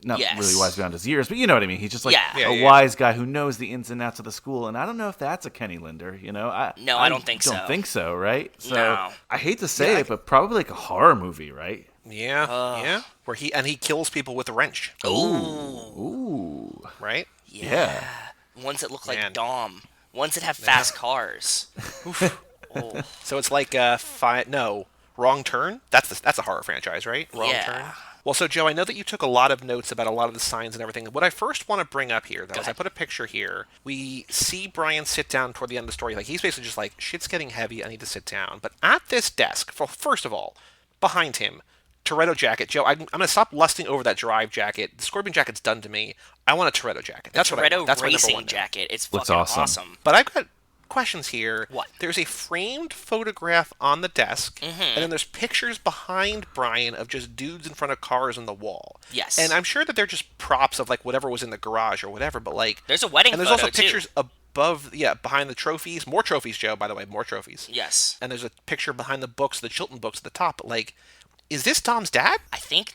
Speaker 5: not
Speaker 2: Yes.
Speaker 5: really wise behind his years, but you know what I mean. He's just like
Speaker 2: Yeah.
Speaker 5: a wise guy who knows the ins and outs of the school, and I don't know if that's a Kenny Linder.
Speaker 2: No, I don't think so.
Speaker 5: Don't think so, right? So
Speaker 2: No.
Speaker 5: I hate to say it, but probably like a horror movie, right?
Speaker 1: Yeah. Where he kills people with a wrench,
Speaker 5: Ooh,
Speaker 1: right?
Speaker 5: yeah.
Speaker 2: Ones that look like
Speaker 1: Man.
Speaker 2: Dom. Ones that have fast cars. Oh.
Speaker 1: So it's like Wrong Turn. That's a horror franchise, right? Wrong
Speaker 2: Yeah.
Speaker 1: Turn. Well, so Joe, I know that you took a lot of notes about a lot of the signs and everything. What I first want to bring up here, though, is I put a picture here. We see Brian sit down toward the end of the story. Like he's basically just like, shit's getting heavy. I need to sit down. But at this desk, first of all, behind him, Toretto jacket. Joe, I'm going to stop lusting over that Drive jacket. The Scorpion jacket's done to me. I want a Toretto jacket. That's what
Speaker 2: Toretto
Speaker 1: that's my number
Speaker 2: racing
Speaker 1: one note.
Speaker 2: jacket. It's
Speaker 5: Looks
Speaker 2: fucking
Speaker 5: awesome.
Speaker 2: awesome.
Speaker 1: But I've got questions here.
Speaker 2: What?
Speaker 1: There's a framed photograph on the desk, and then there's pictures behind Brian of just dudes in front of cars on the wall.
Speaker 2: Yes.
Speaker 1: And I'm sure that they're just props of like whatever was in the garage or whatever, but like
Speaker 2: There's a wedding
Speaker 1: and there's
Speaker 2: photo,
Speaker 1: also pictures above, behind the trophies. More trophies, Joe, by the way, more trophies.
Speaker 2: Yes.
Speaker 1: And there's a picture behind the books, the Chilton books at the top. But like, is this Dom's dad?
Speaker 2: I think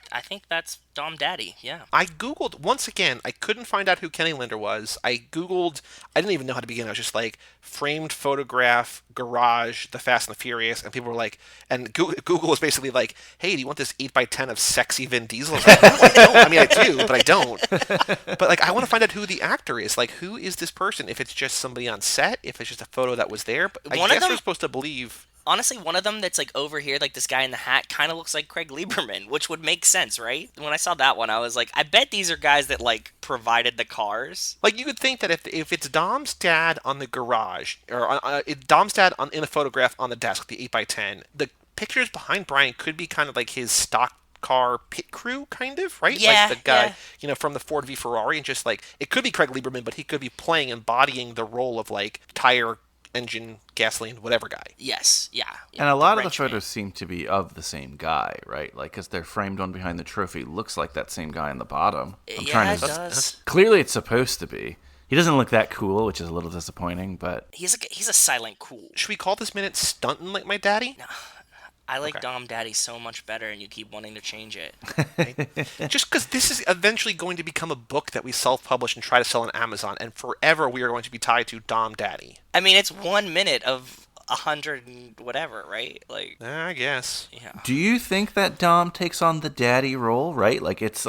Speaker 2: that's Dom Daddy. Yeah.
Speaker 1: I Googled, once again, I couldn't find out who Kenny Linder was. I didn't even know how to begin. I was just like, framed photograph, garage, The Fast and the Furious, and people were like, and Google was basically like, hey, do you want this 8x10 of sexy Vin Diesel? I was like, no, I don't. I mean, I do, but I don't. But like, I want to find out who the actor is. Like, who is this person? If it's just somebody on set, if it's just a photo that was there. But I guess we're supposed to believe...
Speaker 2: Honestly, one of them that's like over here, like this guy in the hat, kind of looks like Craig Lieberman, which would make sense, right? When I saw that one, I was like, I bet these are guys that like provided the cars.
Speaker 1: Like, you could think that if it's Dom's dad on the garage, or Dom's dad in a photograph on the desk, the 8x10, the pictures behind Brian could be kind of like his stock car pit crew, kind of, right?
Speaker 2: Yeah,
Speaker 1: like the guy, from the Ford v Ferrari, and just like, it could be Craig Lieberman, but he could be embodying the role of like tire, engine, gasoline, whatever guy.
Speaker 2: Yes, yeah.
Speaker 5: And a lot of the
Speaker 2: wrench man.
Speaker 5: photos seem to be of the same guy, right? Like, because they're framed one behind the trophy. Looks like that same guy in the bottom. I'm
Speaker 2: Yeah,
Speaker 5: trying
Speaker 2: it
Speaker 5: to.
Speaker 2: does.
Speaker 5: Clearly, it's supposed to be. He doesn't look that cool, which is a little disappointing, but
Speaker 2: He's a silent cool.
Speaker 1: Should we call this minute stunting like my daddy?
Speaker 2: I like
Speaker 1: Okay.
Speaker 2: Dom Daddy so much better, and you keep wanting to change it.
Speaker 1: Just because this is eventually going to become a book that we self-publish and try to sell on Amazon, and forever we are going to be tied to Dom Daddy.
Speaker 2: I mean, it's 1 minute of 100 and whatever, right? Like,
Speaker 1: I guess.
Speaker 2: yeah.
Speaker 5: Do you think that Dom takes on the daddy role, right? Like it's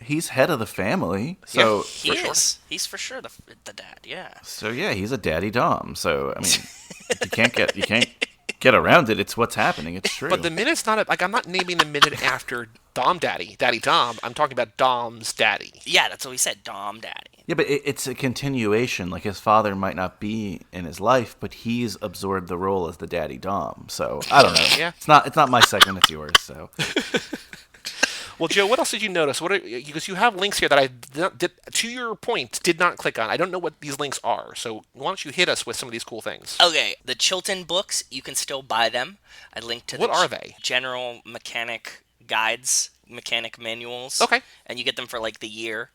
Speaker 5: he's head of the family. So
Speaker 2: He is. He's for sure the dad, yeah.
Speaker 5: so yeah, he's a daddy Dom. So I mean, you can't get around it. It's what's happening. It's true.
Speaker 1: But the minute's not like I'm not naming the minute after Dom Daddy, Daddy Dom. I'm talking about Dom's daddy.
Speaker 2: Yeah, that's what we said, Dom Daddy.
Speaker 5: Yeah, but it's a continuation. Like his father might not be in his life, but he's absorbed the role as the daddy Dom. So I don't know.
Speaker 1: Yeah.
Speaker 5: It's not my segment. It's yours. So
Speaker 1: Well, Joe, what else did you notice? Because you have links here that I did, to your point, did not click on. I don't know what these links are. So why don't you hit us with some of these cool things?
Speaker 2: Okay, the Chilton books, you can still buy them. I linked to
Speaker 1: What are they?
Speaker 2: General Mechanic Guides, mechanic manuals.
Speaker 1: Okay.
Speaker 2: And you get them for like the year.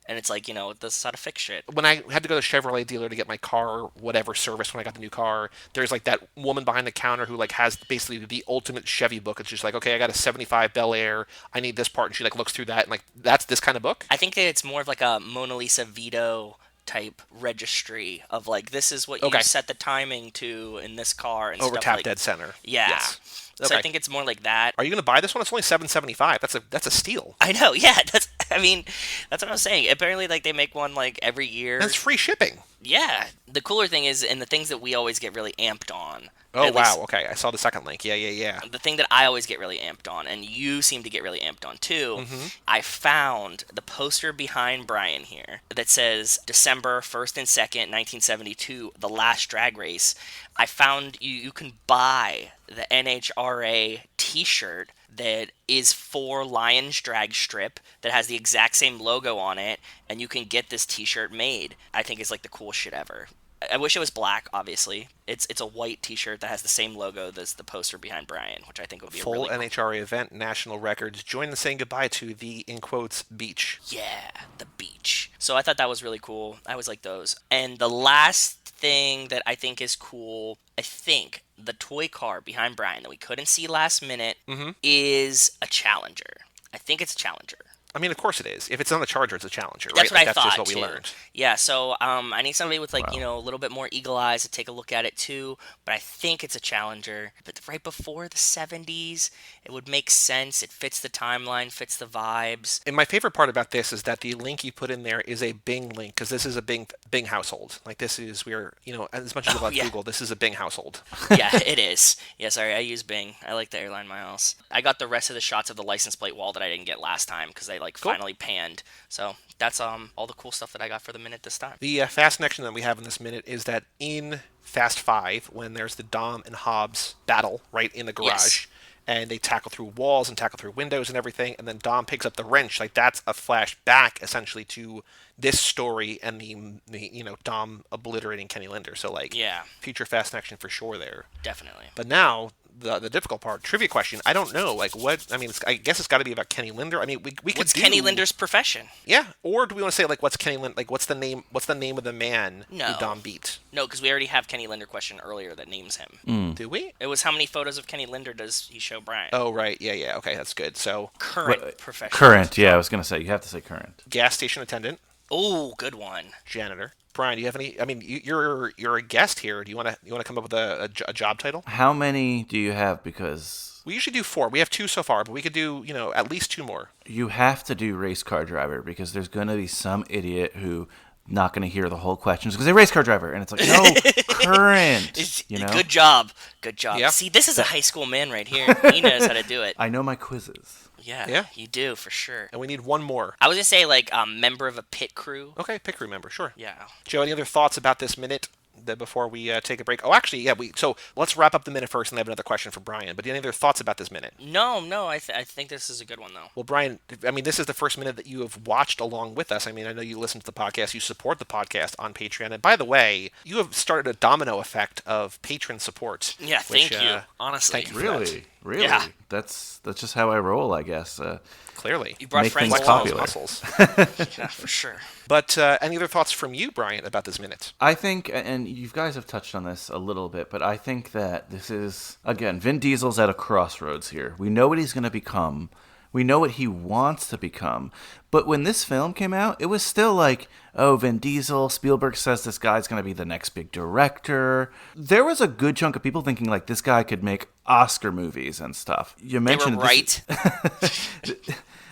Speaker 2: And it's like, this is how to fix shit.
Speaker 1: When I had to go to the Chevrolet dealer to get my car, whatever service when I got the new car, there's like that woman behind the counter who like has basically the ultimate Chevy book. It's just like, okay, I got a 75 Bel Air. I need this part. And she like looks through that and like, that's this kind of book?
Speaker 2: I think that it's more of like a Mona Lisa Vito type registry of like, this is what you
Speaker 1: Okay.
Speaker 2: set the timing to in this car and
Speaker 1: Over
Speaker 2: stuff
Speaker 1: Tap
Speaker 2: like
Speaker 1: Dead Center.
Speaker 2: Yeah.
Speaker 1: Yes.
Speaker 2: So
Speaker 1: Okay.
Speaker 2: I think it's more like that.
Speaker 1: Are you going to buy this one? It's only $7.75. That's a steal.
Speaker 2: I know, yeah. That's what I was saying. Apparently, like, they make one, like, every year.
Speaker 1: And it's free shipping.
Speaker 2: Yeah. The cooler thing is, and the things that we always get really amped on.
Speaker 1: Oh,
Speaker 2: at
Speaker 1: wow.
Speaker 2: least
Speaker 1: Okay. I saw the second link. Yeah.
Speaker 2: the thing that I always get really amped on, and you seem to get really amped on too,
Speaker 1: Mm-hmm.
Speaker 2: I found the poster behind Brian here that says December 1st and 2nd, 1972, the last drag race. I found you can buy the NHRA t-shirt that is for Lion's Drag Strip that has the exact same logo on it, and you can get this t-shirt made. I think it's like the coolest shit ever. I wish it was black, obviously. It's a white t-shirt that has the same logo as the poster behind Brian, which I think would be
Speaker 1: Full
Speaker 2: a really cool.
Speaker 1: NHRA event, national records. Join in saying goodbye to the, in quotes, beach.
Speaker 2: Yeah, the beach. So I thought that was really cool. I always like those. And the last thing that I think is cool, I think the toy car behind Brian that we couldn't see last minute is a Challenger. I think it's a Challenger.
Speaker 1: I mean, of course it is. If it's on the Charger, it's a Challenger, right?
Speaker 2: That's what I
Speaker 1: That's
Speaker 2: thought,
Speaker 1: just what we
Speaker 2: too.
Speaker 1: learned.
Speaker 2: Yeah, so I need somebody with, like,
Speaker 5: Wow.
Speaker 2: a little bit more eagle eyes to take a look at it, too. But I think it's a Challenger. But right before the 70s, it would make sense. It fits the timeline, fits the vibes.
Speaker 1: And my favorite part about this is that the link you put in there is a Bing link, because this is a Bing household. Like, this is, as much as you love
Speaker 2: yeah.
Speaker 1: Google, this is a Bing household.
Speaker 2: Yeah, it is. Yeah, sorry, I use Bing. I like the airline miles. I got the rest of the shots of the license plate wall that I didn't get last time because they, like,
Speaker 1: Cool.
Speaker 2: finally panned. So that's all the cool stuff that I got for the minute this time.
Speaker 1: The fast connection that we have in this minute is that in Fast 5, when there's the Dom and Hobbs battle right in the garage,
Speaker 2: Yes.
Speaker 1: and they tackle through walls and tackle through windows and everything, and then Dom picks up the wrench, like that's a flashback essentially to this story and the Dom obliterating Kenny Linder. So like,
Speaker 2: Yeah.
Speaker 1: future fast connection for sure there.
Speaker 2: Definitely.
Speaker 1: But now the difficult part, trivia question. I don't know, like what? I mean, I guess it's got to be about Kenny Linder. I mean, we could
Speaker 2: What's
Speaker 1: do,
Speaker 2: Kenny Linder's profession?
Speaker 1: Yeah, or do we want to say like what's Kenny Linder? Like what's the name? What's the name of the man
Speaker 2: No.
Speaker 1: who Dom beat?
Speaker 2: No, because we already have Kenny Linder question earlier that names him.
Speaker 1: Do we?
Speaker 2: It was how many photos of Kenny Linder does he show Brian?
Speaker 1: Oh right, yeah. Okay, that's good. So
Speaker 2: Current profession.
Speaker 5: Current. Yeah, I was gonna say you have to say current.
Speaker 1: gas station attendant,
Speaker 2: Oh, good one.
Speaker 1: janitor. Brian, do you have any? I mean, you're a guest here. Do you want to come up with a job title?
Speaker 5: How many do you have? Because
Speaker 1: We usually do 4. We have 2 so far, but we could do at least 2 more.
Speaker 5: you have to do race car driver because there's gonna be some idiot who not gonna hear the whole questions because they race car driver and it's like no current. You know.
Speaker 2: Good job. Good job.
Speaker 1: Yeah.
Speaker 2: See, this is a high school man right here. He knows how to do it.
Speaker 5: I know my quizzes.
Speaker 2: Yeah, you do, for sure.
Speaker 1: And we need 1 more.
Speaker 2: I was going to say, like, member of a pit crew.
Speaker 1: Okay, pick remember, sure.
Speaker 2: Yeah.
Speaker 1: Joe, any other thoughts about this minute before we take a break? Oh, actually, yeah. So let's wrap up the minute first, and I have another question for Brian. But any other thoughts about this minute?
Speaker 2: No, I think this is a good one, though.
Speaker 1: Well, Brian, I mean, this is the first minute that you have watched along with us. I mean, I know you listen to the podcast, you support the podcast on Patreon, and by the way, you have started a domino effect of patron support.
Speaker 2: Yeah,
Speaker 1: which,
Speaker 2: thank you. Honestly.
Speaker 1: thank you for that.
Speaker 5: Really?
Speaker 2: Yeah.
Speaker 5: That's just how I roll, I guess.
Speaker 1: Clearly.
Speaker 2: You brought
Speaker 5: Make
Speaker 2: friends
Speaker 5: things
Speaker 2: along.
Speaker 1: Those
Speaker 5: popular.
Speaker 1: muscles.
Speaker 2: Yeah, for sure.
Speaker 1: But any other thoughts from you, Brian, about this minute?
Speaker 5: I think, and and you guys have touched on this a little bit, but I think that this is, again, Vin Diesel's at a crossroads here. We know what he's going to become. We know what he wants to become. But when this film came out, it was still like, oh, Vin Diesel, Spielberg says this guy's going to be the next big director. There was a good chunk of people thinking like this guy could make Oscar movies and stuff. You mentioned
Speaker 2: they were right.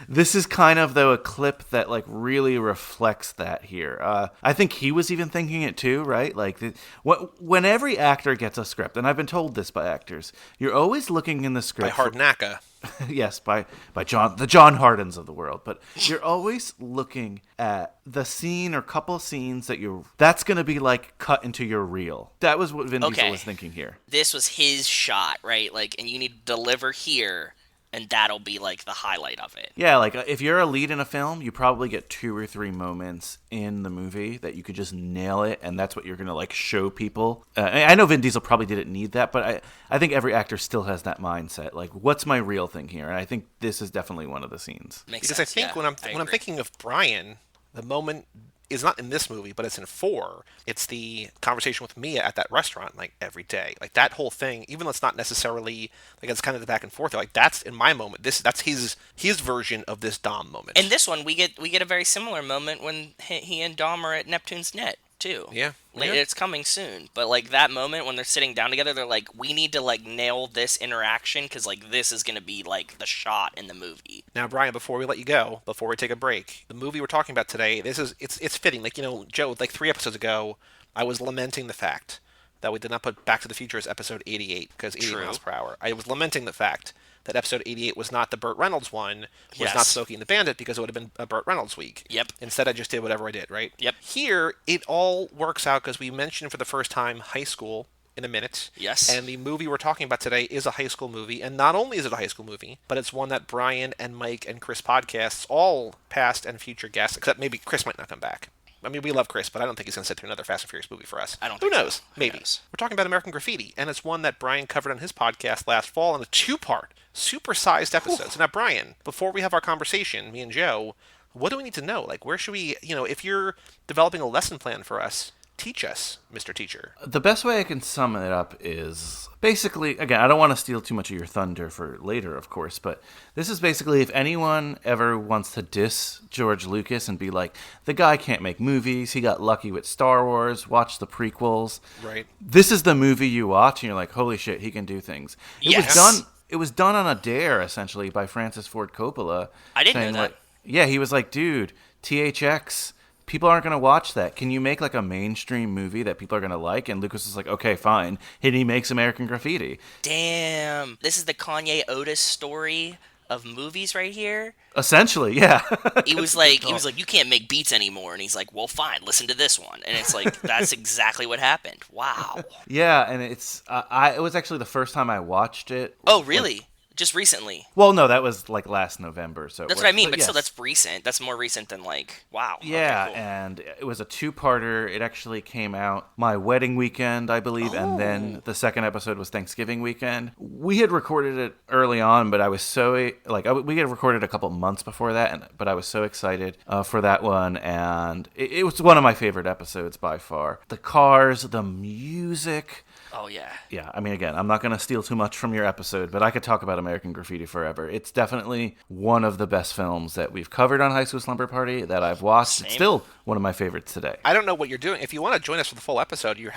Speaker 5: This is kind of, though, a clip that, like, really reflects that here. I think he was even thinking it, too, right? Like, when every actor gets a script, and I've been told this by actors, you're always looking in the script.
Speaker 1: By Hardnacka.
Speaker 5: Yes, by the John Hardens of the world. But you're always looking at the scene or couple scenes that's going to be, like, cut into your reel. That was what Vin Diesel was thinking here.
Speaker 2: This was his shot, right? Like, and you need to deliver here. And that'll be, like, the highlight of it.
Speaker 5: Yeah, like, if you're a lead in a film, you probably get 2 or 3 moments in the movie that you could just nail it, and that's what you're going to, like, show people. I know Vin Diesel probably didn't need that, but I think every actor still has that mindset. Like, what's my real thing here? And I think this is definitely one of the scenes.
Speaker 2: Makes
Speaker 1: because
Speaker 2: sense,
Speaker 1: I think when I'm thinking of Brian, the moment is not in this movie, but it's in 4. It's the conversation with Mia at that restaurant, like, every day. Like, that whole thing, even though it's not necessarily, like, it's kind of the back and forth, like, that's, in my moment, that's his version of this Dom moment.
Speaker 2: In this one, we get a very similar moment when he and Dom are at Neptune's Net, too.
Speaker 1: Yeah.
Speaker 2: It's coming soon. But, like, that moment when they're sitting down together, they're like, we need to, like, nail this interaction, because, like, this is going to be, like, the shot in the movie.
Speaker 1: Now, Brian, before we let you go, before we take a break, the movie we're talking about today, it's fitting. Like, you know, Joe, like 3 episodes ago, I was lamenting the fact that we did not put Back to the Future as episode 88, because 80 miles per hour. I was lamenting the fact that episode 88 was not the Burt Reynolds one, was not Smokey and the Bandit, because it would have been a Burt Reynolds week.
Speaker 2: Yep.
Speaker 1: Instead, I just did whatever I did, right?
Speaker 2: Yep.
Speaker 1: Here, it all works out, because we mentioned for the first time high school in a minute.
Speaker 2: Yes.
Speaker 1: And the movie we're talking about today is a high school movie, and not only is it a high school movie, but it's one that Brian and Mike and Chris podcasts, all past and future guests, except maybe Chris might not come back. I mean, we love Chris, but I don't think he's going to sit through another Fast and Furious movie for us.
Speaker 2: I don't
Speaker 1: Who
Speaker 2: think
Speaker 1: knows?
Speaker 2: so.
Speaker 1: Maybe. We're talking about American Graffiti, and it's one that Brian covered on his podcast last fall in a 2-part, super-sized episode. So now, Brian, before we have our conversation, me and Joe, what do we need to know? Like, where should we, if you're developing a lesson plan for us, teach us, Mr. Teacher.
Speaker 5: The best way I can sum it up is basically, again, I don't want to steal too much of your thunder for later, of course, but this is basically if anyone ever wants to diss George Lucas and be like, the guy can't make movies, he got lucky with Star Wars, watch the prequels.
Speaker 1: Right.
Speaker 5: This is the movie you watch and you're like, holy shit, he can do things. It was done on a dare, essentially, by Francis Ford Coppola.
Speaker 2: I didn't know that.
Speaker 5: Like, yeah, he was like, dude, THX, people aren't going to watch that. Can you make like a mainstream movie that people are going to like? And Lucas is like, okay, fine. And he makes American Graffiti.
Speaker 2: Damn. This is the Kanye Otis story of movies right here.
Speaker 5: Essentially, yeah.
Speaker 2: He was like, you can't make beats anymore. And he's like, well, fine, listen to this one. And it's like, that's exactly what happened. Wow.
Speaker 5: Yeah, and it was actually the first time I watched it.
Speaker 2: Oh, really? Just recently?
Speaker 5: Well, no, that was like last November. So
Speaker 2: that's what I mean, but
Speaker 5: yes.
Speaker 2: still, that's recent. That's more recent than like, wow.
Speaker 5: Yeah,
Speaker 2: okay, cool.
Speaker 5: And it was a 2-parter. It actually came out my wedding weekend, I believe, and then the second episode was Thanksgiving weekend. We had recorded it early on, but I was so, we had recorded a couple months before that, but I was so excited for that one, and it was one of my favorite episodes by far. The cars, the music.
Speaker 2: Oh, yeah.
Speaker 5: Yeah, I mean, again, I'm not going to steal too much from your episode, but I could talk about American Graffiti forever. It's definitely one of the best films that we've covered on High School Slumber Party that I've watched.
Speaker 2: Same.
Speaker 5: It's still one of my favorites today.
Speaker 1: I don't know what you're doing. If you want to join us for the full episode, you're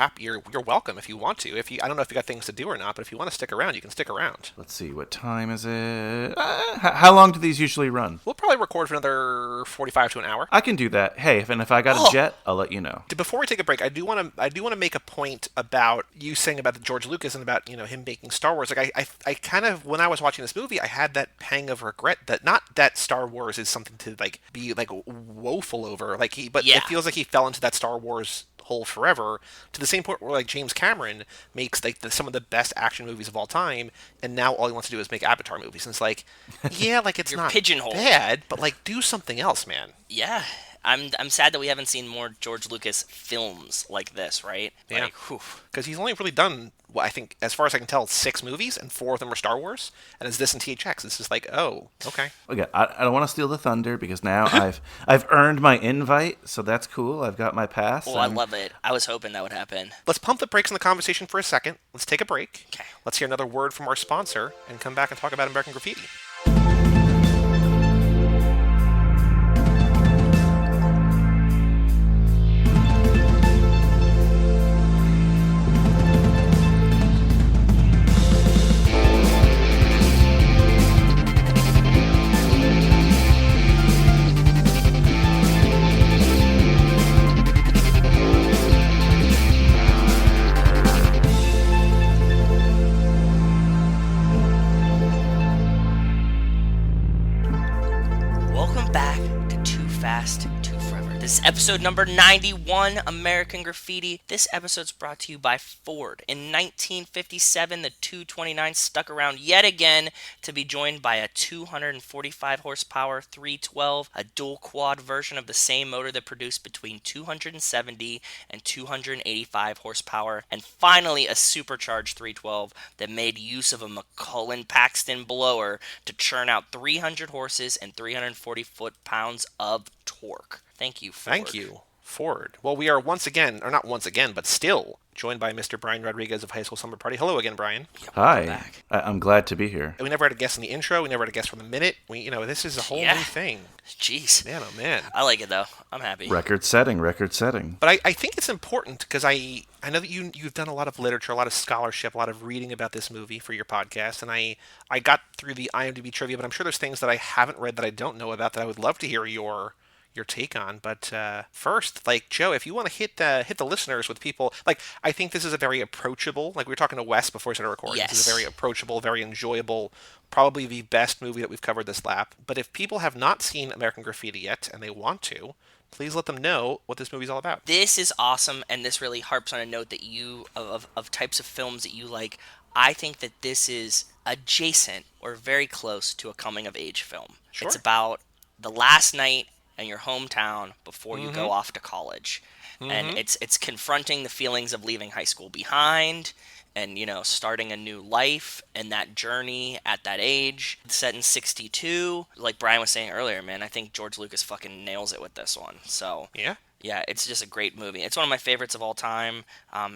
Speaker 1: welcome if you want to. I don't know if you got things to do or not, but if you want to stick around, you can stick around.
Speaker 5: Let's see, what time is it? How long do these usually run?
Speaker 1: We'll probably record for another 45 to an hour.
Speaker 5: I can do that. Hey, if I got a jet, I'll let you know.
Speaker 1: Before we take a break, I do want to make a point about you saying about the George Lucas and about him making Star Wars. Like I kind of, when I was watching this movie, I had that pang of regret that not that Star Wars is something to like be like woeful over, it feels like he fell into that Star Wars hole forever, to the same point where like James Cameron makes like some of the best action movies of all time, and now all he wants to do is make Avatar movies. And it's like, yeah, like it's
Speaker 2: You're
Speaker 1: not
Speaker 2: pigeonholed.
Speaker 1: bad, but like do something else, man.
Speaker 2: Yeah. I'm sad that we haven't seen more George Lucas films like this, right?
Speaker 1: Yeah.
Speaker 2: Like, whew.
Speaker 1: Because he's only really done, well, I think, as far as I can tell, 6 movies, and 4 of them are Star Wars. And it's this and THX. It's just like, oh, okay.
Speaker 5: Okay, I don't want to steal the thunder because now I've earned my invite, so that's cool. I've got my pass.
Speaker 2: Oh, I love it. I was hoping that would happen.
Speaker 1: Let's pump the brakes on the conversation for a second. Let's take a break.
Speaker 2: Okay.
Speaker 1: Let's hear another word from our sponsor and come back and talk about American Graffiti.
Speaker 2: Welcome back to Too Fast, Too Forever. This is episode number 91, American Graffiti. This episode's brought to you by Ford. In 1957, the 229 stuck around yet again to be joined by a 245 horsepower 312, a dual quad version of the same motor that produced between 270 and 285 horsepower, and finally a supercharged 312 that made use of a McCullen-Paxton blower to churn out 300 horses and 340 foot-pounds of torque. Thank you, Ford.
Speaker 1: Thank you, Ford. Well, we are once again, or not once again, but still joined by Mr. Brian Rodriguez of High School Summer Party. Hello again, Brian.
Speaker 5: Hi, I'm glad to be here.
Speaker 1: We never had a guest in the intro. We never had a guest from the minute. This is a whole new thing.
Speaker 2: Jeez.
Speaker 1: Man, oh man.
Speaker 2: I like it, though. I'm happy.
Speaker 5: Record setting.
Speaker 1: But I think it's important because I know that you've done a lot of literature, a lot of scholarship, a lot of reading about this movie for your podcast, and I got through the IMDb trivia, but I'm sure there's things that I haven't read that I don't know about that I would love to hear your take on. But first, like, Joe, if you want to hit the listeners with people, like, I think this is a very approachable, like we were talking to Wes before we started recording.
Speaker 2: Yes.
Speaker 1: This is a very approachable, very enjoyable, probably the best movie that we've covered this lap. But if people have not seen American Graffiti yet and they want to, please let them know what this movie's all about.
Speaker 2: This is awesome, and this really harps on a note that you, of types of films that you like. I think that this is adjacent or very close to a coming-of-age film.
Speaker 1: Sure.
Speaker 2: It's about the last night in your hometown before you go off to college. And it's confronting the feelings of leaving high school behind and, starting a new life and that journey at that age. It's set in 62. Like Brian was saying earlier, man, I think George Lucas fucking nails it with this one. So, yeah, it's just a great movie. It's one of my favorites of all time.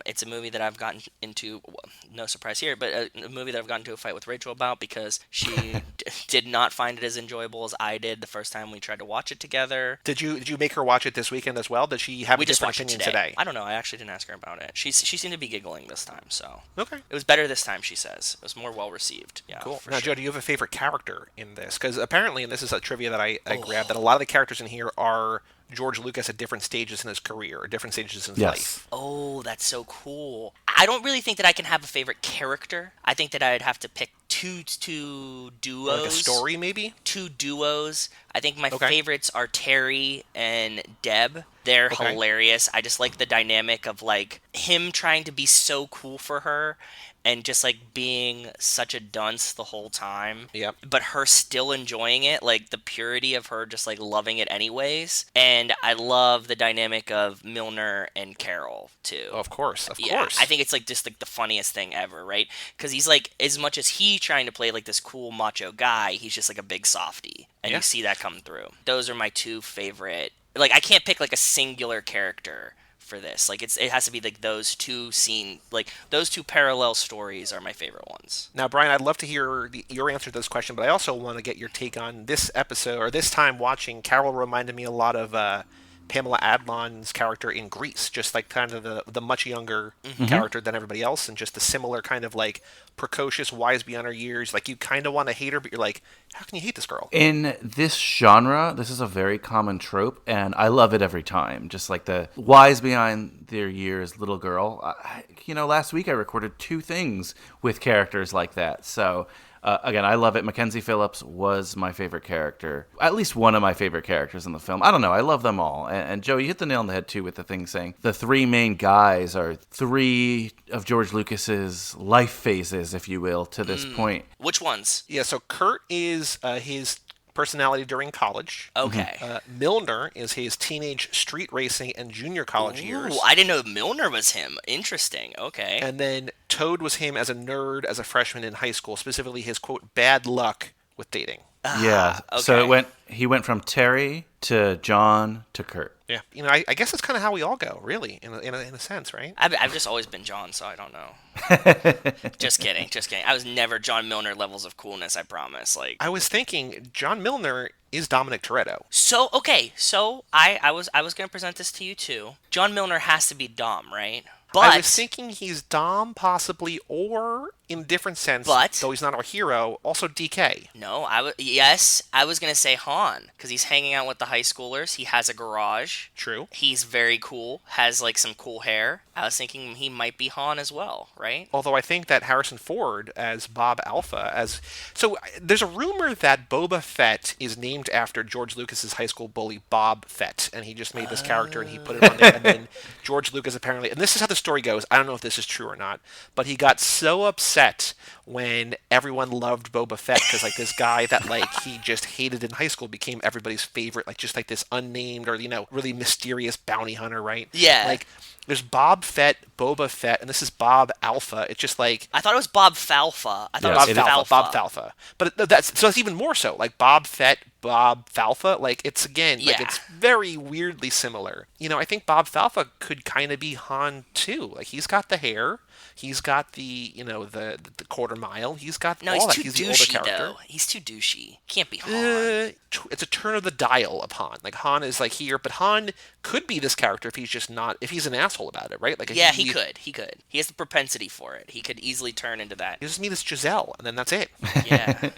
Speaker 2: It's a movie that I've gotten into, no surprise here, but a movie that I've gotten into a fight with Rachel about because she did not find it as enjoyable as I did the first time we tried to watch it together.
Speaker 1: Did you make her watch it this weekend as well? Did she have a different opinion today?
Speaker 2: I don't know. I actually didn't ask her about it. She seemed to be giggling this time, so.
Speaker 1: Okay.
Speaker 2: It was better this time, she says. It was more well received. Yeah,
Speaker 1: cool.
Speaker 2: for
Speaker 1: Now,
Speaker 2: sure.
Speaker 1: Joe, do you have a favorite character in this? Because apparently, and this is a trivia that I grabbed, that a lot of the characters in here are George Lucas at different stages in his career, or different stages in his life.
Speaker 2: Oh, that's so cool. I don't really think that I can have a favorite character. I think that I'd have to pick two duos.
Speaker 1: Like a story, maybe?
Speaker 2: 2 duos. I think my favorites are Terry and Deb. They're hilarious. I just like the dynamic of, like, him trying to be so cool for her and just, like, being such a dunce the whole time.
Speaker 1: Yep.
Speaker 2: But her still enjoying it, like, the purity of her just, like, loving it anyways. And I love the dynamic of Milner and Carol, too.
Speaker 1: Oh, of course.
Speaker 2: I think it's, like, just, like, the funniest thing ever, right? Because he's, like, as much as he trying to play, like, this cool macho guy, he's just, like, a big softie. And you see that come through. Those are my 2 favorite. Like, I can't pick, like, a singular character for this. Like, it has to be, like, those 2 those 2 parallel stories are my favorite ones.
Speaker 1: Now, Brian, I'd love to hear your answer to this question, but I also want to get your take on this episode, or this time watching. Carol reminded me a lot of Pamela Adlon's character in Grease, just like kind of the much younger character than everybody else, and just the similar kind of, like, precocious, wise beyond her years. Like, you kind of want to hate her, but you're like, how can you hate this girl?
Speaker 5: In this genre, this is a very common trope, and I love it every time. Just like the wise beyond their years little girl. Last week I recorded 2 things with characters like that. So, again, I love it. Mackenzie Phillips was my favorite character. At least one of my favorite characters in the film. I don't know. I love them all. And Joe, you hit the nail on the head, too, with the thing saying the 3 main guys are 3 of George Lucas's life phases, if you will, to this point.
Speaker 2: Which ones?
Speaker 1: Yeah, so Kurt is his personality during college.
Speaker 2: Okay.
Speaker 1: Milner is his teenage street racing and junior college years.
Speaker 2: Ooh, I didn't know Milner was him. Interesting. Okay.
Speaker 1: And then Toad was him as a nerd as a freshman in high school, specifically his, quote, bad luck with dating.
Speaker 5: Yeah. So
Speaker 2: okay.
Speaker 5: he went from Terry to John to Kurt.
Speaker 1: Yeah. I guess that's kind of how we all go, really, in a sense, right?
Speaker 2: I've just always been John, so I don't know. Just kidding. I was never John Milner levels of coolness, I promise. Like,
Speaker 1: I was thinking John Milner is Dominic Toretto.
Speaker 2: so okay, so I was gonna present this to you too. John Milner has to be Dom, right? But
Speaker 1: I was thinking he's Dom, possibly, or in a different sense,
Speaker 2: But-
Speaker 1: though he's not our hero, also DK.
Speaker 2: no, I was gonna say Han because he's hanging out with the high schoolers. He has a garage.
Speaker 1: True.
Speaker 2: He's very cool. Has like some cool hair. I was thinking he might be Han as well, right?
Speaker 1: Although I think that Harrison Ford as Bob Alpha there's a rumor that Boba Fett is named after George Lucas's high school bully Bob Fett, and he just made this character and he put it on there, and then George Lucas apparently, and this is how the story goes, I don't know if this is true or not, but he got so upset when everyone loved Boba Fett because like this guy that like he just hated in high school became everybody's favorite, like just like this unnamed or really mysterious bounty hunter, right?
Speaker 2: Yeah.
Speaker 1: Like there's Bob Fett, Boba Fett, and this is Bob Alpha. It's just like
Speaker 2: I thought it was Bob Falfa. I thought
Speaker 5: Yeah,
Speaker 2: it was Falfa.
Speaker 1: Bob Falfa. But that's even more so. Like Bob Fett, Bob Falfa. Like it's again, like
Speaker 2: Yeah.
Speaker 1: it's very weirdly similar. I think Bob Falfa could kind of be Han too. Like he's got the hair, he's got the the quarter mile, he's got
Speaker 2: No,
Speaker 1: all that.
Speaker 2: he's too
Speaker 1: He's the older
Speaker 2: douchey
Speaker 1: character.
Speaker 2: though. He's too douchey. Can't be Han.
Speaker 1: It's a turn of the dial of Han. Like Han is like here, but Han could be this character if he's an asshole about it, right? Like
Speaker 2: Yeah, he could. He could. He has the propensity for it. He could easily turn into that.
Speaker 1: You just meet this Giselle, and then that's it.
Speaker 2: Yeah.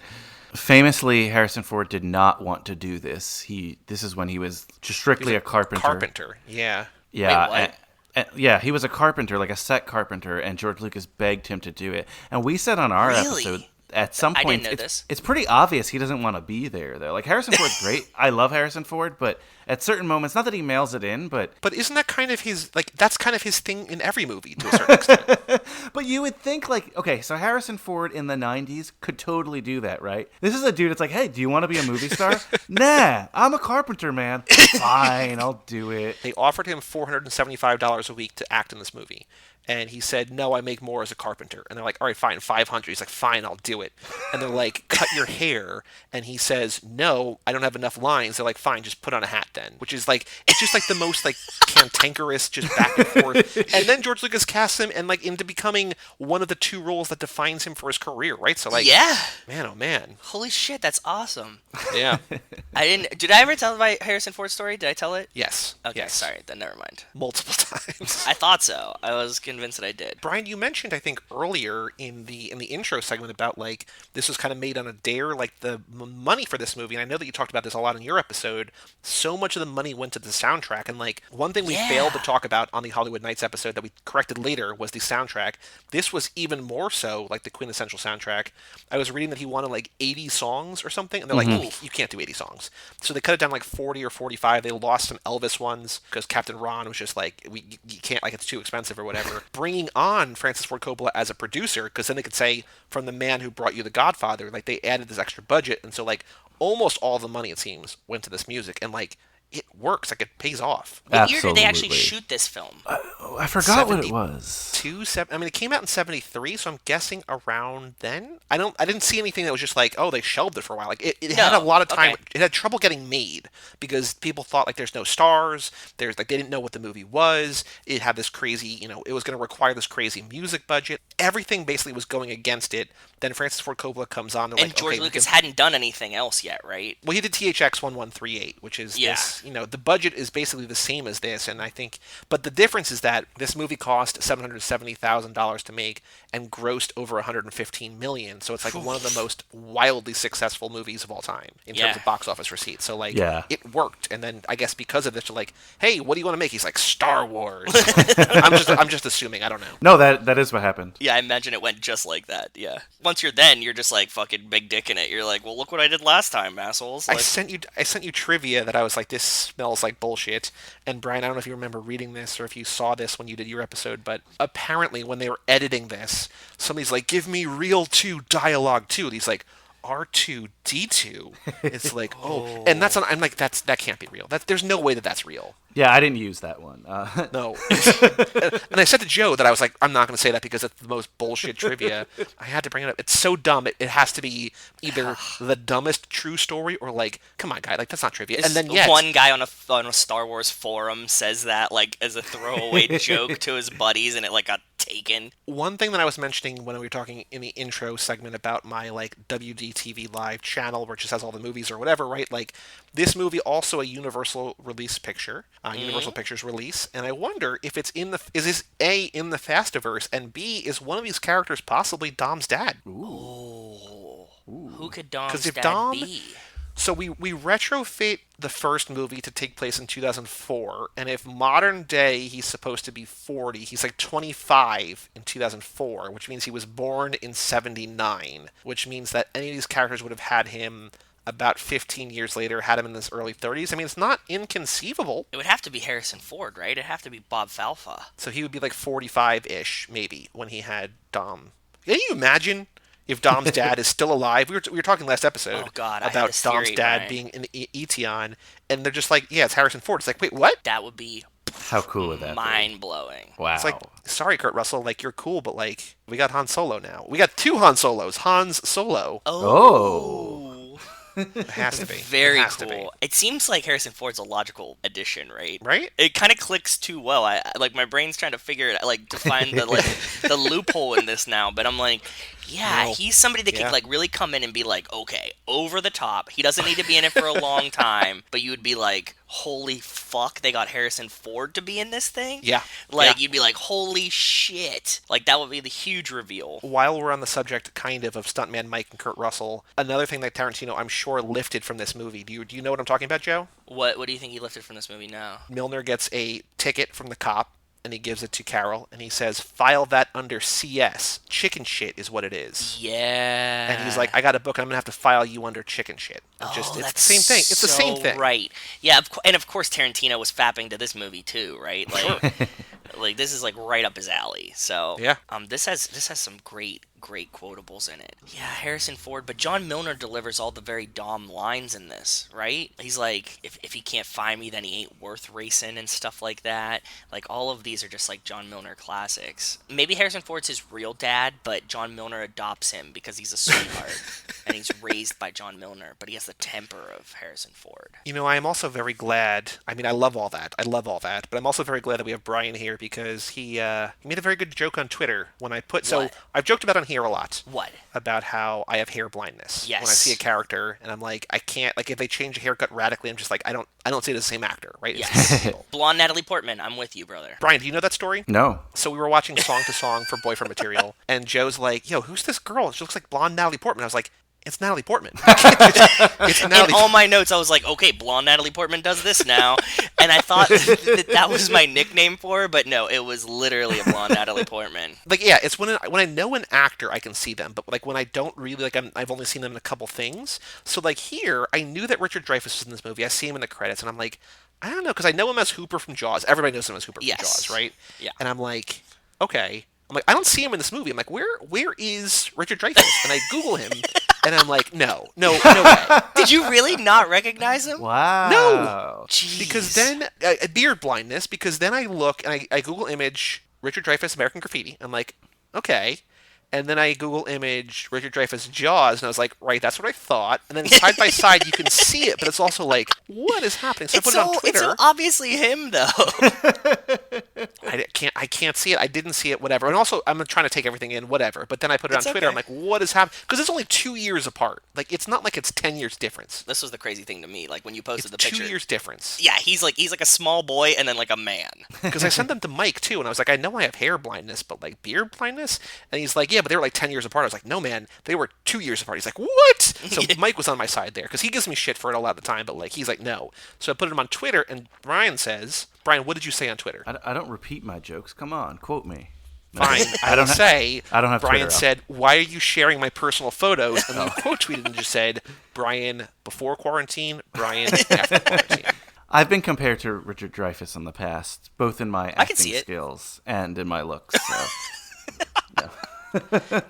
Speaker 5: Famously, Harrison Ford did not want to do this. This is when he was just strictly a carpenter.
Speaker 1: Carpenter, yeah.
Speaker 5: Yeah.
Speaker 2: Wait, what?
Speaker 5: Yeah, he was a carpenter, like a set carpenter, and George Lucas begged him to do it. And we said on our
Speaker 2: Really?
Speaker 5: episode at some
Speaker 2: I
Speaker 5: point
Speaker 2: didn't know this.
Speaker 5: it's pretty obvious he doesn't want to be there though. Like Harrison Ford's great. I love Harrison Ford, but at certain moments, not that he mails it in, but
Speaker 1: But isn't that kind of that's kind of his thing in every movie to a certain extent?
Speaker 5: but you would think like, okay, so Harrison Ford in the 90s could totally do that, right? This is a dude that's like, hey, do you want to be a movie star? Nah, I'm a carpenter, man. Fine, I'll do it.
Speaker 1: They offered him $475 a week to act in this movie. And he said, no, I make more as a carpenter. And they're like, all right, fine, 500. He's like, fine, I'll do it. And they're like, cut your hair. And he says, no, I don't have enough lines. They're like, fine, just put on a hat then. Which is like, it's just like the most like cantankerous, just back and forth. And then George Lucas casts him and like into becoming one of the two roles that defines him for his career, right? So like,
Speaker 2: Yeah.
Speaker 1: man, oh man.
Speaker 2: Holy shit, that's awesome.
Speaker 1: Yeah.
Speaker 2: Did I ever tell my Harrison Ford story? Did I tell it?
Speaker 1: Yes.
Speaker 2: Okay,
Speaker 1: Yes.
Speaker 2: sorry, then never mind.
Speaker 1: Multiple times.
Speaker 2: I thought so. I was convinced that I did.
Speaker 1: Brian, you mentioned I think earlier in the intro segment about like this was kind of made on a dare, like the money for this movie. And I know that you talked about this a lot in your episode. So much of the money went to the soundtrack, and like one thing we
Speaker 2: Yeah.
Speaker 1: failed to talk about on the Hollywood Nights episode that we corrected later was the soundtrack. This was even more so like the quintessential soundtrack. I was reading that he wanted like 80 songs or something, and they're like, you can't do 80 songs. So they cut it down like 40 or 45. They lost some Elvis ones because Captain Ron was just like, you can't, like it's too expensive or whatever. Bringing on Francis Ford Coppola as a producer, because then they could say, from the man who brought you The Godfather, like they added this extra budget, and so like almost all the money, it seems, went to this music, and like it works, like it pays off.
Speaker 2: What year did they actually
Speaker 5: Absolutely.
Speaker 2: shoot this film?
Speaker 5: I forgot what it was.
Speaker 1: I mean, it came out in 73, so I'm guessing around then. I didn't see anything that was just like, oh, they shelved it for a while. Like it had a
Speaker 2: No,
Speaker 1: lot of time.
Speaker 2: okay.
Speaker 1: It had trouble getting made because people thought like there's no stars. There's like they didn't know what the movie was. It had this crazy, it was going to require this crazy music budget. Everything basically was going against it. Then Francis Ford Coppola comes on.
Speaker 2: And
Speaker 1: Like,
Speaker 2: George
Speaker 1: okay,
Speaker 2: Lucas hadn't done anything else yet, right?
Speaker 1: well, he did THX 1138, which is
Speaker 2: Yeah.
Speaker 1: this, the budget is basically the same as this, and I think, but the difference is that this movie cost $770,000 to make and grossed over $115 million, so it's like one of the most wildly successful movies of all time in terms
Speaker 2: Yeah.
Speaker 1: of box office receipts. So like,
Speaker 5: Yeah.
Speaker 1: it worked, and then I guess because of this, you're like, hey, what do you want to make? He's like, Star Wars. I'm just assuming. I don't know.
Speaker 5: No, that is what happened.
Speaker 2: Yeah, I imagine it went just like that. Yeah. Once you're just like fucking big dick in it. You're like, well, look what I did last time, assholes.
Speaker 1: I
Speaker 2: Like,
Speaker 1: sent you trivia that I was like, this smells like bullshit. And Brian, I don't know if you remember reading this or if you saw this when you did your episode, but apparently when they were editing this, somebody's like, give me real 2 dialogue too. And he's like, R2D2. It's like, oh, and I'm like, that can't be real. There's no way that that's real.
Speaker 5: Yeah, I didn't use that one.
Speaker 1: No. And I said to Joe that I was like, I'm not going to say that because it's the most bullshit trivia. I had to bring it up. It's so dumb. It has to be either the dumbest true story or like, come on, guy, like that's not trivia. And then
Speaker 2: one guy on a Star Wars forum says that like as a throwaway joke to his buddies, and it like got taken.
Speaker 1: One thing that I was mentioning when we were talking in the intro segment about my like WDTV Live channel, where it just has all the movies or whatever, right? Like this movie also a Universal release picture, Universal Pictures release, and I wonder if it's is this A in the Fastiverse, and B is one of these characters possibly Dom's dad?
Speaker 2: Ooh. Who could Dom's
Speaker 1: if
Speaker 2: dad be?
Speaker 1: So we retrofit the first movie to take place in 2004, and if modern day he's supposed to be 40, he's like 25 in 2004, which means he was born in 79, which means that any of these characters would have had him about 15 years later, had him in his early 30s. I mean, it's not inconceivable.
Speaker 2: It would have to be Harrison Ford, right? It'd have to be Bob Falfa.
Speaker 1: So he would be like 45-ish, maybe, when he had Dom. Can you imagine if Dom's dad is still alive? We were talking last episode about Dom's dad being in Etion, and they're just like, yeah, it's Harrison Ford. It's like, wait, what?
Speaker 2: That would be
Speaker 5: how cool would that be?
Speaker 2: Mind-blowing.
Speaker 5: Wow.
Speaker 1: It's like, sorry, Kurt Russell, like, you're cool, but like, we got Han Solo now. We got 2 Han Solos. Han's Solo.
Speaker 2: Oh.
Speaker 1: It has to be.
Speaker 2: Very cool. It seems like Harrison Ford's a logical addition, right?
Speaker 1: Right?
Speaker 2: It kind of clicks too well. I like my brain's trying to figure it, like to find the like the loophole in this now. But I'm like, yeah, he's somebody that could like really come in and be like, okay, over the top. He doesn't need to be in it for a long time, but you would be like, holy fuck, they got Harrison Ford to be in this thing?
Speaker 1: Yeah.
Speaker 2: Like, you'd be like, holy shit. Like, that would be the huge reveal.
Speaker 1: While we're on the subject, kind of Stuntman Mike and Kurt Russell, another thing that Tarantino, I'm sure, lifted from this movie. Do you know what I'm talking about, Joe?
Speaker 2: What do you think he lifted from this movie now?
Speaker 1: Milner gets a ticket from the cop, and he gives it to Carol, and he says, file that under CS. Chicken shit is what it is.
Speaker 2: Yeah.
Speaker 1: And he's like, I got a book, and I'm going to have to file you under chicken shit. It's the same thing. It's the same thing.
Speaker 2: Right. Yeah, and of course Tarantino was fapping to this movie too, right? Like, like this is like right up his alley. So
Speaker 1: yeah.
Speaker 2: This has some great quotables in it. Yeah, Harrison Ford, but John Milner delivers all the very Dom lines in this, right? He's like, if he can't find me, then he ain't worth racing and stuff like that. Like, all of these are just like John Milner classics. Maybe Harrison Ford's his real dad, but John Milner adopts him because he's a sweetheart and he's raised by John Milner, but he has the temper of Harrison Ford.
Speaker 1: You know, I am also very glad. I mean, I love all that, but I'm also very glad that we have Brian here because he made a very good joke on Twitter when I put. So I've joked about on here a lot.
Speaker 2: What?
Speaker 1: About how I have hair blindness.
Speaker 2: Yes.
Speaker 1: When I see a character and I'm like, I can't, like, if they change a haircut radically, I'm just like, I don't see it as the same actor, right?
Speaker 2: Yes. Blonde Natalie Portman, I'm with you, brother.
Speaker 1: Brian, do you know that story?
Speaker 5: No.
Speaker 1: So we were watching Song to Song for Boyfriend Material, and Joe's like, yo, who's this girl? She looks like blonde Natalie Portman. I was like, it's Natalie Portman. It's Natalie.
Speaker 2: In all my notes, I was like, okay, blonde Natalie Portman does this now. And I thought that was my nickname for her, but no, it was literally a blonde Natalie Portman.
Speaker 1: Like, yeah, it's when I know an actor, I can see them, but like when I don't really, like, I've only seen them in a couple things. So like here, I knew that Richard Dreyfuss was in this movie. I see him in the credits, and I'm like, I don't know, because I know him as Hooper from Jaws. Everybody knows him as Hooper from Jaws, right?
Speaker 2: Yeah.
Speaker 1: And I'm like, okay. I'm like, I don't see him in this movie. I'm like, where is Richard Dreyfuss? And I Google him, and I'm like, no way.
Speaker 2: Did you really not recognize him?
Speaker 5: Wow.
Speaker 1: No.
Speaker 2: Jeez.
Speaker 1: Because then, beard blindness, because then I look, and I Google image Richard Dreyfuss, American Graffiti. I'm like, okay. And then I Google image Richard Dreyfuss Jaws, and I was like, right, that's what I thought. And then side by side, you can see it, but it's also like, what is happening? So I put it on Twitter.
Speaker 2: It's so obviously him, though.
Speaker 1: I can't see it. I didn't see it, whatever. And also, I'm trying to take everything in, whatever. But then I put it on Twitter. Okay. I'm like, what is happening? Because it's only 2 years apart. Like, it's not like it's 10 years difference.
Speaker 2: This was the crazy thing to me. Like, when you posted the picture.
Speaker 1: 2 years difference.
Speaker 2: Yeah, he's like a small boy and then like a man.
Speaker 1: Because I sent them to Mike, too. And I was like, I know I have hair blindness, but like beard blindness? And he's like, yeah, but they were like 10 years apart. I was like, no, man, they were 2 years apart. He's like, what? So Mike was on my side there. Because he gives me shit for it a lot of the time. But like, he's like, no. So I put him on Twitter. And Brian says, Brian, what did you say on Twitter?
Speaker 5: I don't repeat my jokes. Come on, quote me.
Speaker 1: Fine. I don't say.
Speaker 5: I don't have
Speaker 1: Brian
Speaker 5: Twitter
Speaker 1: said, "Why are you sharing my personal photos?" And then quote tweeted and just said, "Brian before quarantine, Brian after quarantine."
Speaker 5: I've been compared to Richard Dreyfuss in the past, both in my acting skills and in my looks. So. No.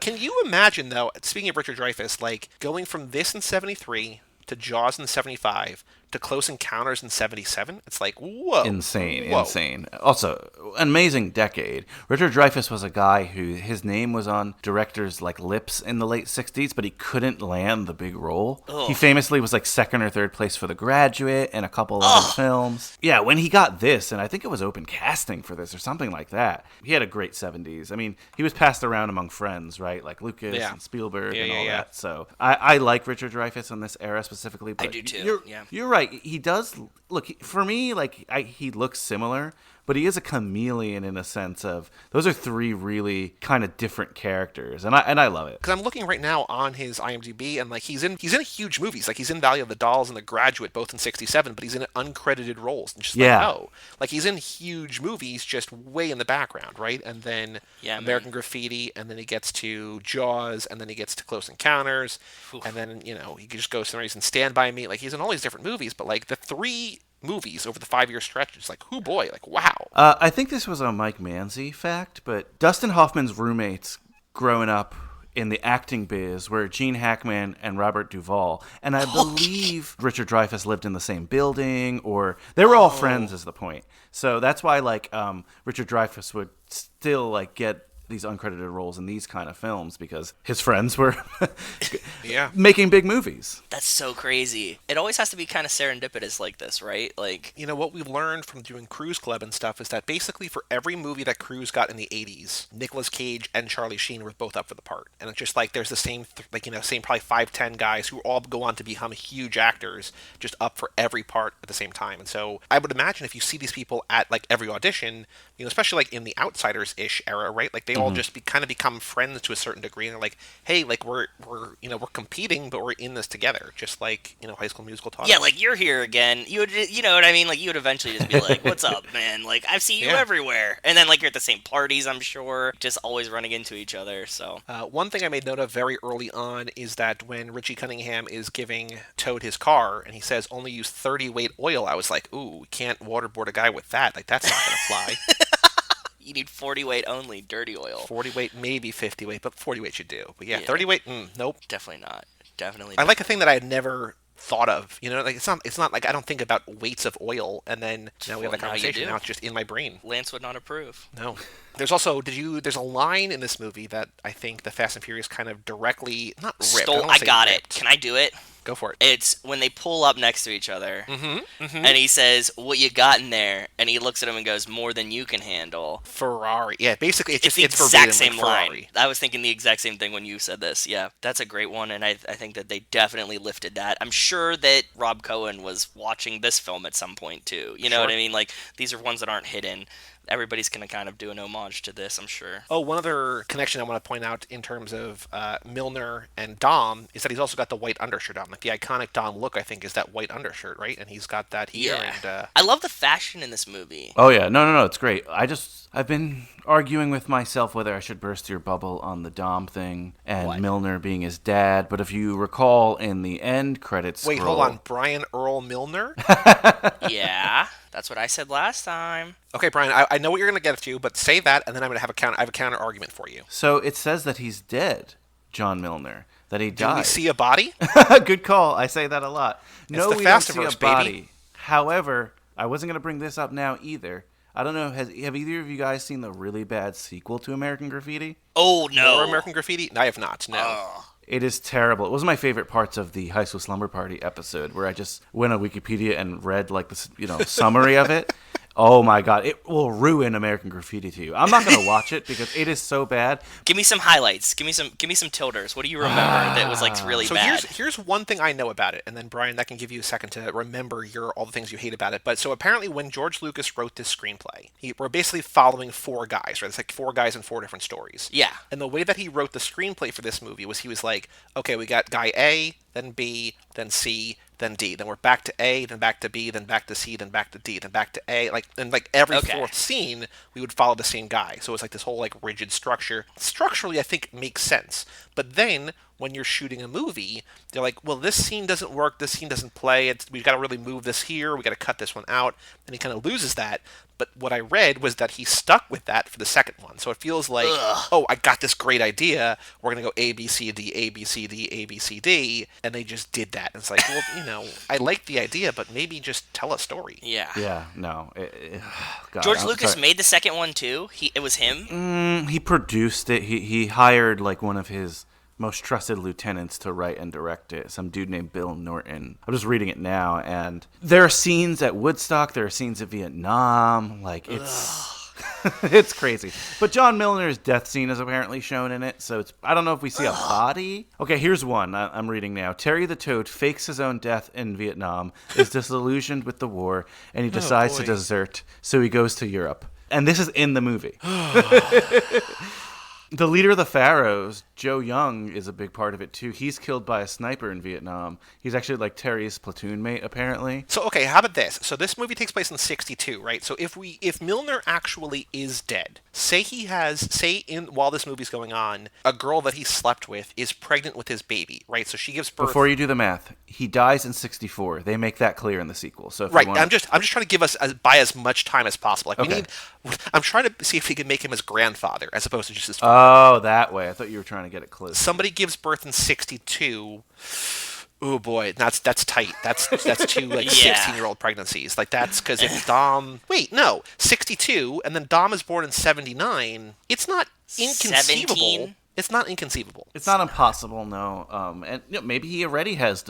Speaker 1: Can you imagine, though, speaking of Richard Dreyfuss, like going from this in 73 to Jaws in 75 to Close Encounters in 77? It's like, whoa.
Speaker 5: Insane,
Speaker 1: Whoa.
Speaker 5: insane. Also, amazing decade. Richard Dreyfuss was a guy who his name was on directors' like lips in the late 60s, but he couldn't land the big role.
Speaker 2: Ugh.
Speaker 5: He famously was like second or third place for The Graduate and a couple other films. Yeah, when he got this, and I think it was open casting for this or something like that, he had a great 70s. I mean, he was passed around among friends, right? Like Lucas
Speaker 1: Yeah.
Speaker 5: and Spielberg
Speaker 1: Yeah,
Speaker 5: and
Speaker 1: yeah,
Speaker 5: all
Speaker 1: yeah.
Speaker 5: that. So I like Richard Dreyfuss in this era specifically. But
Speaker 2: do too,
Speaker 5: You're,
Speaker 2: yeah.
Speaker 5: you're right. He does look, for me, like he looks similar, but he is a chameleon in a sense of those are three really kind of different characters, and I love it.
Speaker 1: Because I'm looking right now on his IMDb, and like he's in huge movies. Like he's in Valley of the Dolls and The Graduate, both in '67, but he's in uncredited roles. And just
Speaker 5: Yeah.
Speaker 1: like, oh, like he's in huge movies, just way in the background, right? And then
Speaker 2: Yeah,
Speaker 1: American
Speaker 2: man.
Speaker 1: Graffiti, and then he gets to Jaws, and then he gets to Close Encounters, and then he just goes somewhere. He's in Stand By Me. Like he's in all these different movies, but like the three movies over the 5-year stretch, it's like, whoo boy, like wow.
Speaker 5: I think this was a Mike Manzi fact, but Dustin Hoffman's roommates growing up in the acting biz were Gene Hackman and Robert Duvall, and I believe Richard Dreyfuss lived in the same building, or they were all friends is the point. So that's why like Richard Dreyfuss would still like get these uncredited roles in these kind of films because his friends were
Speaker 1: Yeah.
Speaker 5: making big movies.
Speaker 2: That's so crazy. It always has to be kind of serendipitous like this, right? Like,
Speaker 1: What we learned from doing Cruise Club and stuff is that basically for every movie that Cruise got in the 80s, Nicolas Cage and Charlie Sheen were both up for the part. And it's just like there's the same, same probably 5-10 guys who all go on to become huge actors, just up for every part at the same time. And so I would imagine if you see these people at like every audition, especially like in the Outsiders-ish era, right? Like they all just kind of become friends to a certain degree, and they're like, hey, like we're competing, but we're in this together, just like High School Musical taught
Speaker 2: yeah,
Speaker 1: us.
Speaker 2: like you're here again. You would, you know what I mean? Like you would eventually just be like, "What's up, man? Like I see you
Speaker 1: Yeah.
Speaker 2: everywhere." And then like you're at the same parties, I'm sure, just always running into each other. So
Speaker 1: One thing I made note of very early on is that when Richie Cunningham is giving Toad his car and he says only use 30 weight oil, I was like, ooh, we can't waterboard a guy with that. Like, that's not going to fly.
Speaker 2: you need 40 weight only, dirty oil.
Speaker 1: 40 weight, maybe 50 weight, but 40 weight should do. But yeah,
Speaker 2: Yeah.
Speaker 1: 30 weight, nope.
Speaker 2: Definitely not. Definitely.
Speaker 1: I like a thing that I had never thought of. Like it's not like I don't think about weights of oil, and then we have
Speaker 2: Well,
Speaker 1: that
Speaker 2: now you
Speaker 1: conversation.
Speaker 2: do.
Speaker 1: Now it's just in my brain.
Speaker 2: Lance would not approve.
Speaker 1: No. There's also there's a line in this movie that I think the Fast and Furious kind of directly not ripped.
Speaker 2: Stole.
Speaker 1: don't
Speaker 2: I
Speaker 1: say
Speaker 2: got it.
Speaker 1: ripped.
Speaker 2: Can I do it?
Speaker 1: Go for it.
Speaker 2: It's when they pull up next to each other, and he says, "What you got in there?" And he looks at him and goes, "More than you can handle."
Speaker 1: Ferrari. Yeah, basically it's
Speaker 2: It's
Speaker 1: just
Speaker 2: the
Speaker 1: it's
Speaker 2: exact
Speaker 1: verbatim
Speaker 2: same
Speaker 1: like Ferrari.
Speaker 2: line. I was thinking the exact same thing when you said this. Yeah, that's a great one, and I think that they definitely lifted that. I'm sure that Rob Cohen was watching this film at some point too. You know
Speaker 1: Sure.
Speaker 2: what I mean? Like these are ones that aren't hidden. Everybody's gonna kind of do an homage to this, I'm sure.
Speaker 1: Oh, one other connection I want to point out in terms of Milner and Dom is that he's also got the white undershirt on. Like the iconic Dom look, I think, is that white undershirt, right? And he's got that here.
Speaker 2: Yeah,
Speaker 1: And
Speaker 2: I love the fashion in this movie.
Speaker 5: Oh yeah, no, it's great. I've been arguing with myself whether I should burst your bubble on the Dom thing and
Speaker 2: What?
Speaker 5: Milner being his dad. But if you recall, in the end credits,
Speaker 1: wait, hold on, Brian Earl Milner.
Speaker 2: Yeah, that's what I said last time.
Speaker 1: Okay, Brian, I know what you're going to get to, but say that, and then I'm going to have I have a counter argument for you.
Speaker 5: So it says that he's dead, John Milner. That he
Speaker 1: Do we
Speaker 5: died.
Speaker 1: see a body?
Speaker 5: Good call. I say that a lot. No,
Speaker 1: the
Speaker 5: we don't see a
Speaker 1: Fastiverse,
Speaker 5: body.
Speaker 1: baby.
Speaker 5: However, I wasn't going to bring this up now either. I don't know. Have either of you guys seen the really bad sequel to American Graffiti?
Speaker 2: Oh no,
Speaker 1: Or American Graffiti? No, I have not. No.
Speaker 5: It is terrible. It was my favorite parts of the High School Slumber Party episode, where I just went on Wikipedia and read like the summary of it. Oh my god, it will ruin American Graffiti to you. I'm not going to watch it because it is so bad.
Speaker 2: Give me some highlights. Give me some tilters. What do you remember that was like really
Speaker 1: So
Speaker 2: bad?
Speaker 1: here's one thing I know about it, and then Brian, that can give you a second to remember all the things you hate about it. But so apparently, when George Lucas wrote this screenplay, we're basically following 4 guys, right? It's like 4 guys in 4 different stories.
Speaker 2: Yeah.
Speaker 1: And the way that he wrote the screenplay for this movie was he was like, okay, we got guy A, then B, then C, then D. Then we're back to A, then back to B, then back to C, then back to D, then back to A. And every
Speaker 2: Okay.
Speaker 1: 4th scene, we would follow the same guy. So it's like this whole like rigid structure. Structurally, I think makes sense. But then when you're shooting a movie, they're like, well, this scene doesn't work, this scene doesn't play, we've got to really move this here, we got to cut this one out, and he kind of loses that. But what I read was that he stuck with that for the second one. So it feels like, oh, I got this great idea. We're going to go A, B, C, D, A, B, C, D, A, B, C, D. And they just did that. And it's like, well, I like the idea, but maybe just tell a story.
Speaker 2: Yeah.
Speaker 5: Yeah, no. God,
Speaker 2: George
Speaker 5: I'm
Speaker 2: Lucas
Speaker 5: sorry.
Speaker 2: made the second one too. It was him.
Speaker 5: He produced it. He hired like one of his most trusted lieutenants to write and direct it, some dude named Bill Norton. I'm just reading it now, and there are scenes at Woodstock, there are scenes at Vietnam, like it's crazy. But John Milner's death scene is apparently shown in it, so I don't know if we see a body. Okay, here's one I'm reading now. Terry the Toad fakes his own death in Vietnam, is disillusioned with the war, and he decides to desert, so he goes to Europe. And this is in the movie. The leader of the Pharaohs, Joe Young, is a big part of it too. He's killed by a sniper in Vietnam. He's actually like Terry's platoon mate, apparently.
Speaker 1: So okay, how about this? So this movie takes place in '62, right? So if Milner actually is dead, say while this movie's going on, a girl that he slept with is pregnant with his baby, right? So she gives birth.
Speaker 5: Before you do the math, he dies in '64. They make that clear in the sequel. So if
Speaker 1: Right,
Speaker 5: you want...
Speaker 1: I'm just trying to give us buy as much time as possible. Like
Speaker 5: Okay.
Speaker 1: I'm trying to see if we can make him his grandfather as opposed to just his.
Speaker 5: Oh, that way. I thought you were trying to get it close.
Speaker 1: Somebody gives birth in '62. Oh boy, that's tight. That's two like
Speaker 2: Yeah.
Speaker 1: 16-year-old pregnancies. Like that's because if Dom 62 and then Dom is born in '79, it's not inconceivable.
Speaker 2: 17?
Speaker 1: It's not inconceivable.
Speaker 5: It's not impossible, no. And maybe he already has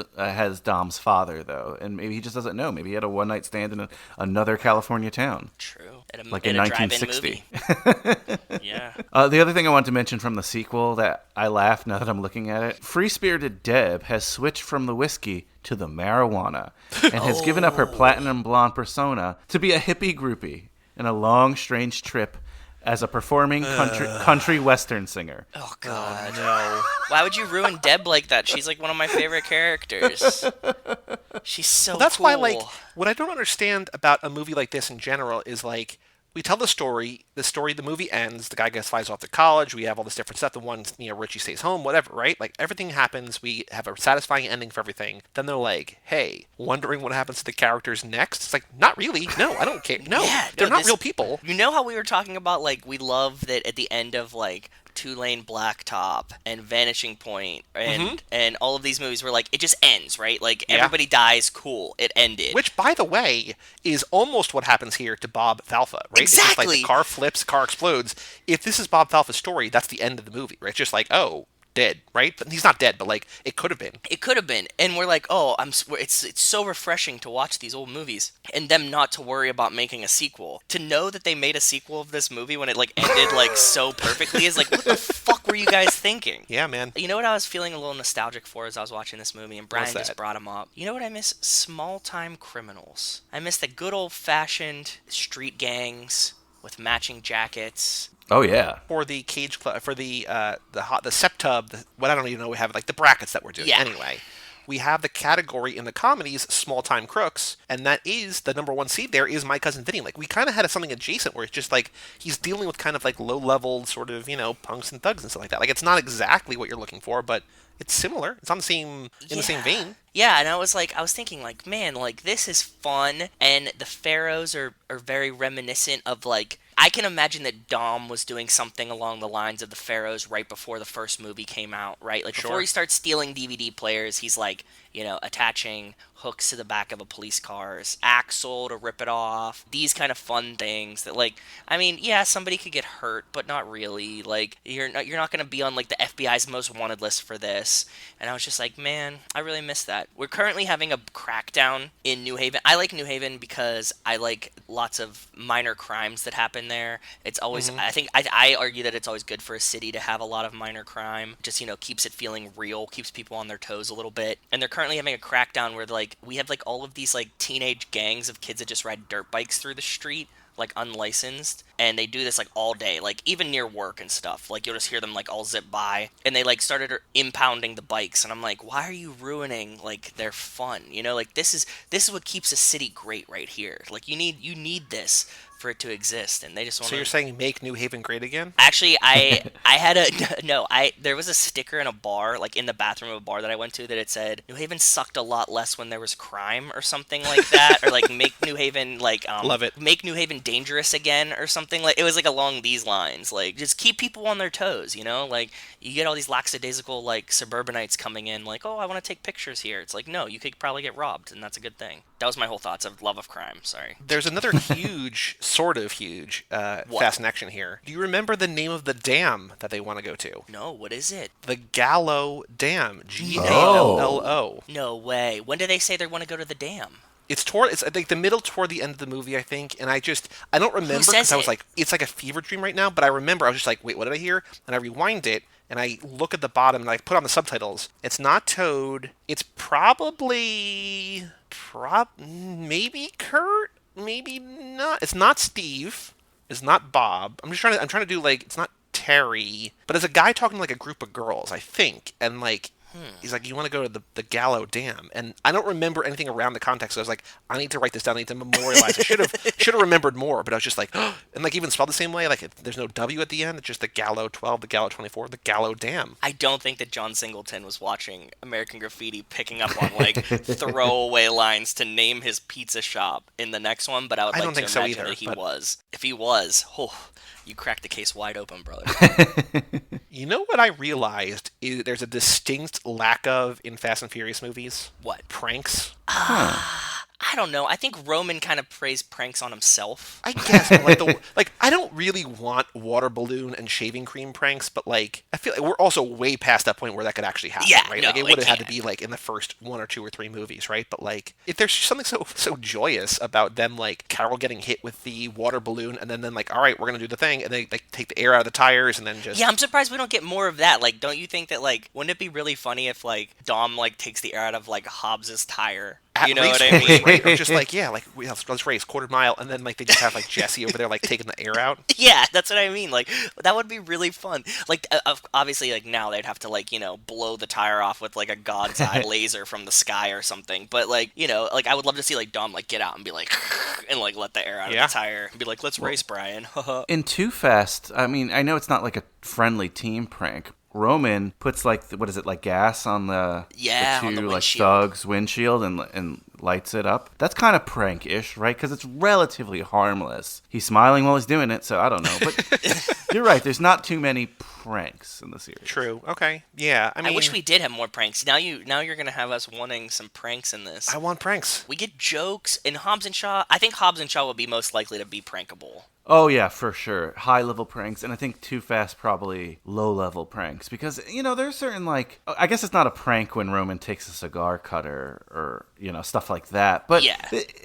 Speaker 5: Dom's father, though, and maybe he just doesn't know. Maybe he had a one-night stand in another California town.
Speaker 2: True.
Speaker 5: Like
Speaker 2: in
Speaker 5: in
Speaker 2: a drive-in
Speaker 5: 1960.
Speaker 2: movie. Yeah.
Speaker 5: The other thing I wanted to mention from the sequel that I laughed now that I'm looking at it, free-spirited Deb has switched from the whiskey to the marijuana and has given up her platinum blonde persona to be a hippie groupie in a long, strange trip as a performing country western singer.
Speaker 2: Oh God.
Speaker 1: No.
Speaker 2: Why would you ruin Deb like that? She's like one of my favorite characters. She's so
Speaker 1: Well, that's
Speaker 2: cool.
Speaker 1: why, like, what I don't understand about a movie like this in general is, like, we tell the movie ends, the guy flies off to college, we have all this different stuff, the one, Richie stays home, whatever, right? Like, everything happens, we have a satisfying ending for everything. Then they're like, hey, wondering what happens to the characters next? It's like, not really. No, I don't care. No,
Speaker 2: Yeah,
Speaker 1: they're
Speaker 2: no,
Speaker 1: not real people.
Speaker 2: You know how we were talking about, like, we love that at the end of, like, Two-Lane Blacktop and Vanishing Point and all of these movies where, like, it just ends, right? Like,
Speaker 1: Yeah.
Speaker 2: everybody dies, cool, it ended.
Speaker 1: Which, by the way, is almost what happens here to Bob Falfa, right? It's just like
Speaker 2: Exactly.
Speaker 1: the car flips, the car explodes. If this is Bob Falfa's story, that's the end of the movie, right? It's just like, oh, dead, right? But he's not dead, but like it could have been.
Speaker 2: It could have been, and we're like, oh, it's so refreshing to watch these old movies and them not to worry about making a sequel. To know that they made a sequel of this movie when it like ended like so perfectly is like, what the fuck were you guys thinking?
Speaker 1: Yeah, man.
Speaker 2: You know what I was feeling a little nostalgic for as I was watching this movie, and Brian
Speaker 1: What's that?
Speaker 2: just brought him up. You know what I miss? Small-time criminals. I miss the good old-fashioned street gangs with matching jackets.
Speaker 5: Oh, yeah.
Speaker 1: For the cage club, for the septub, what I don't even know we have, like the brackets that we're doing.
Speaker 2: Yeah.
Speaker 1: Anyway, we have the category in the comedies, small time crooks, and that is the number one seed. There is My Cousin Vinny. Like we kind of had something adjacent where it's just like he's dealing with kind of like low level sort of punks and thugs and stuff like that. Like it's not exactly what you're looking for, but it's similar. It's on the same the same vein.
Speaker 2: Yeah, and I was thinking like, man, like this is fun, and the Pharaohs are very reminiscent of like. I can imagine that Dom was doing something along the lines of the Pharaohs right before the first movie came out, right? Like before he starts stealing DVD players, he's like, attaching hooks to the back of a police car's axle to rip it off. These kind of fun things that like, I mean, yeah, somebody could get hurt, but not really. Like you're not going to be on like the FBI's most wanted list for this. And I was just like, man, I really miss that. We're currently having a crackdown in New Haven. I like New Haven because I like lots of minor crimes that happen there. It's always, I think, I argue that it's always good for a city to have a lot of minor crime. Just, keeps it feeling real, keeps people on their toes a little bit. And they're currently having a crackdown where, like, we have, like, all of these, like, teenage gangs of kids that just ride dirt bikes through the street, like, unlicensed. And they do this, like, all day, like, even near work and stuff. Like, you'll just hear them, like, all zip by. And they, like, started impounding the bikes. And I'm like, why are you ruining, like, their fun? Like, this is what keeps a city great right here. Like, you need this for it to exist, and they just want
Speaker 1: So you're saying make New Haven great again?
Speaker 2: Actually, I had a no. There was a sticker in a bar, like in the bathroom of a bar that I went to, that it said New Haven sucked a lot less when there was crime or something like that, or like make New Haven
Speaker 1: Love it.
Speaker 2: make New Haven dangerous again or something. Like it was like along these lines, like just keep people on their toes. Like you get all these lackadaisical like suburbanites coming in, like, oh, I want to take pictures here. It's like, no, you could probably get robbed, and that's a good thing. That was my whole thoughts of love of crime. Sorry.
Speaker 1: There's another huge, sort of huge, Fast in Action here. Do you remember the name of the dam that they want to go to?
Speaker 2: No, what is it?
Speaker 1: The Gallo Dam. Gallo.
Speaker 2: No way. When do they say they want to go to the dam?
Speaker 1: It's I think the middle toward the end of the movie, I think, and I don't remember
Speaker 2: says
Speaker 1: because I was
Speaker 2: it?
Speaker 1: like, it's like a fever dream right now, but I remember I was just like, wait, what did I hear? And I rewind it, and I look at the bottom, and I put on the subtitles. It's not Toad. It's probably, maybe Kurt, maybe not. It's not Steve. It's not Bob. I'm trying to do like, it's not Terry, but it's a guy talking to like a group of girls, I think, and like, he's like, you want to go to the Gallo Dam, and I don't remember anything around the context. So I was like, I need to write this down. I need to memorialize. I should have remembered more, but I was just like, and like even spelled the same way. Like there's no W at the end. It's just the Gallo 12, the Gallo 24, the Gallo Dam.
Speaker 2: I don't think that John Singleton was watching American Graffiti, picking up on like throwaway lines to name his pizza shop in the next one. But I would like to imagine that he was. If he was, you cracked the case wide open, brother.
Speaker 1: You know what I realized is there's a distinct lack of in Fast and Furious movies?
Speaker 2: What?
Speaker 1: Pranks.
Speaker 2: I don't know. I think Roman kind of praised pranks on himself.
Speaker 1: I guess, but like I don't really want water balloon and shaving cream pranks, but like I feel like we're also way past that point where that could actually happen,
Speaker 2: Yeah,
Speaker 1: right?
Speaker 2: no,
Speaker 1: Like it would have had to
Speaker 2: can't.
Speaker 1: be like in the first 1 or 2 or 3 movies, right? But like if there's something so joyous about them, like Carol getting hit with the water balloon, and then like, all right, we're gonna do the thing, and they like take the air out of the tires, and then just
Speaker 2: Yeah, I'm surprised we don't get more of that. Like, don't you think that, like, wouldn't it be really funny if, like, Dom, like, takes the air out of, like, Hobbs's tire? You know what I mean?
Speaker 1: Right? Or just like, yeah, like let's race quarter mile, and then like they just have like Jesse over there like taking the air out.
Speaker 2: Yeah, that's what I mean. Like, that would be really fun. Like, obviously, like, now they'd have to, like, blow the tire off with, like, a God's eye laser from the sky or something. But, like, like, I would love to see, like, Dom, like, get out and be like, and, like, let the air out of the tire. And be like, let's race, Brian.
Speaker 5: In Too Fast, I mean, I know it's not like a friendly team prank. Roman puts like what is it, like gas on the two
Speaker 2: on the
Speaker 5: like
Speaker 2: windshield.
Speaker 5: thugs' windshield and lights it up. That's kind of prank-ish, right? Because it's relatively harmless. He's smiling while he's doing it, so I don't know. But you're right. There's not too many pranks in the series.
Speaker 1: True. Okay. Yeah. I mean,
Speaker 2: I wish we did have more pranks. Now you're gonna have us wanting some pranks in this.
Speaker 1: I want pranks.
Speaker 2: We get jokes in Hobbs and Shaw. I think Hobbs and Shaw will be most likely to be prankable.
Speaker 5: Oh yeah, for sure. High level pranks, and I think Too Fast probably low level pranks because there's certain like I guess it's not a prank when Roman takes a cigar cutter or stuff like that, but
Speaker 2: Yeah.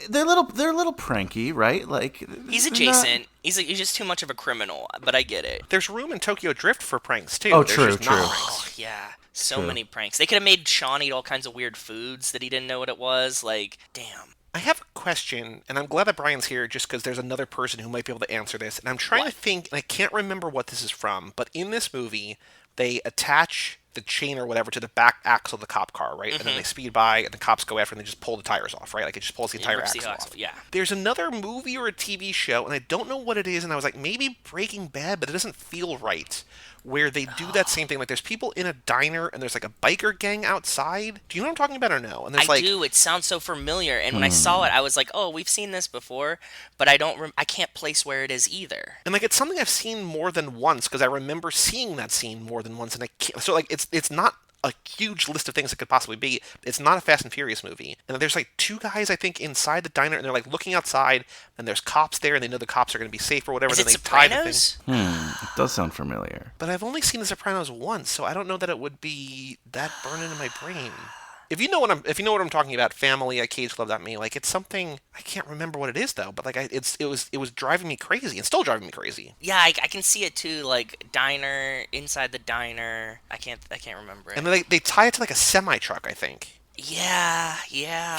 Speaker 5: they're little pranky, right? Like
Speaker 2: He's
Speaker 5: they're
Speaker 2: adjacent. He's just too much of a criminal, but I get it.
Speaker 1: There's room in Tokyo Drift for pranks too.
Speaker 5: Oh,
Speaker 1: There's
Speaker 5: true,
Speaker 1: just not
Speaker 5: true.
Speaker 1: pranks.
Speaker 2: Oh yeah, so
Speaker 5: True.
Speaker 2: many pranks. They could have made Sean eat all kinds of weird foods that he didn't know what it was. Like, damn.
Speaker 1: I have a question, and I'm glad that Brian's here just because there's another person who might be able to answer this. And I'm trying to think, and I can't remember what this is from, but in this movie, they attach the chain or whatever to the back axle of the cop car, right? And then they speed by, and the cops go after, and they just pull the tires off, right? Like it just pulls the entire
Speaker 2: rips the
Speaker 1: axle
Speaker 2: axle,
Speaker 1: off.
Speaker 2: yeah.
Speaker 1: There's another movie or a TV show, and I don't know what it is, and I was like, maybe Breaking Bad, but it doesn't feel right. Where they do that same thing. Like there's people in a diner, and there's like a biker gang outside. Do you know what I'm talking about or no? And there's
Speaker 2: I do. It sounds so familiar. And when I saw it, I was like, "Oh, we've seen this before," but I can't place where it is either.
Speaker 1: And like it's something I've seen more than once because I remember seeing that scene more than once, and I can't. So like it's not a huge list of things it could possibly be. It's not a Fast and Furious movie. And there's like 2 guys I think inside the diner, and they're like looking outside, and there's cops there, and they know the cops are going to be safe or whatever.
Speaker 2: Is
Speaker 1: Then
Speaker 2: it
Speaker 1: they tie the thing.
Speaker 2: Sopranos?
Speaker 5: It does sound familiar.
Speaker 1: But I've only seen The Sopranos once, so I don't know that it would be that burned into my brain. If you know what I'm talking about, Family, Club.me, like it's something I can't remember what it is though, but like it was driving me crazy and still driving me crazy.
Speaker 2: Yeah, I can see it too. Like diner, inside the diner. I can't remember it.
Speaker 1: And then they tie it to like a semi truck, I think.
Speaker 2: Yeah.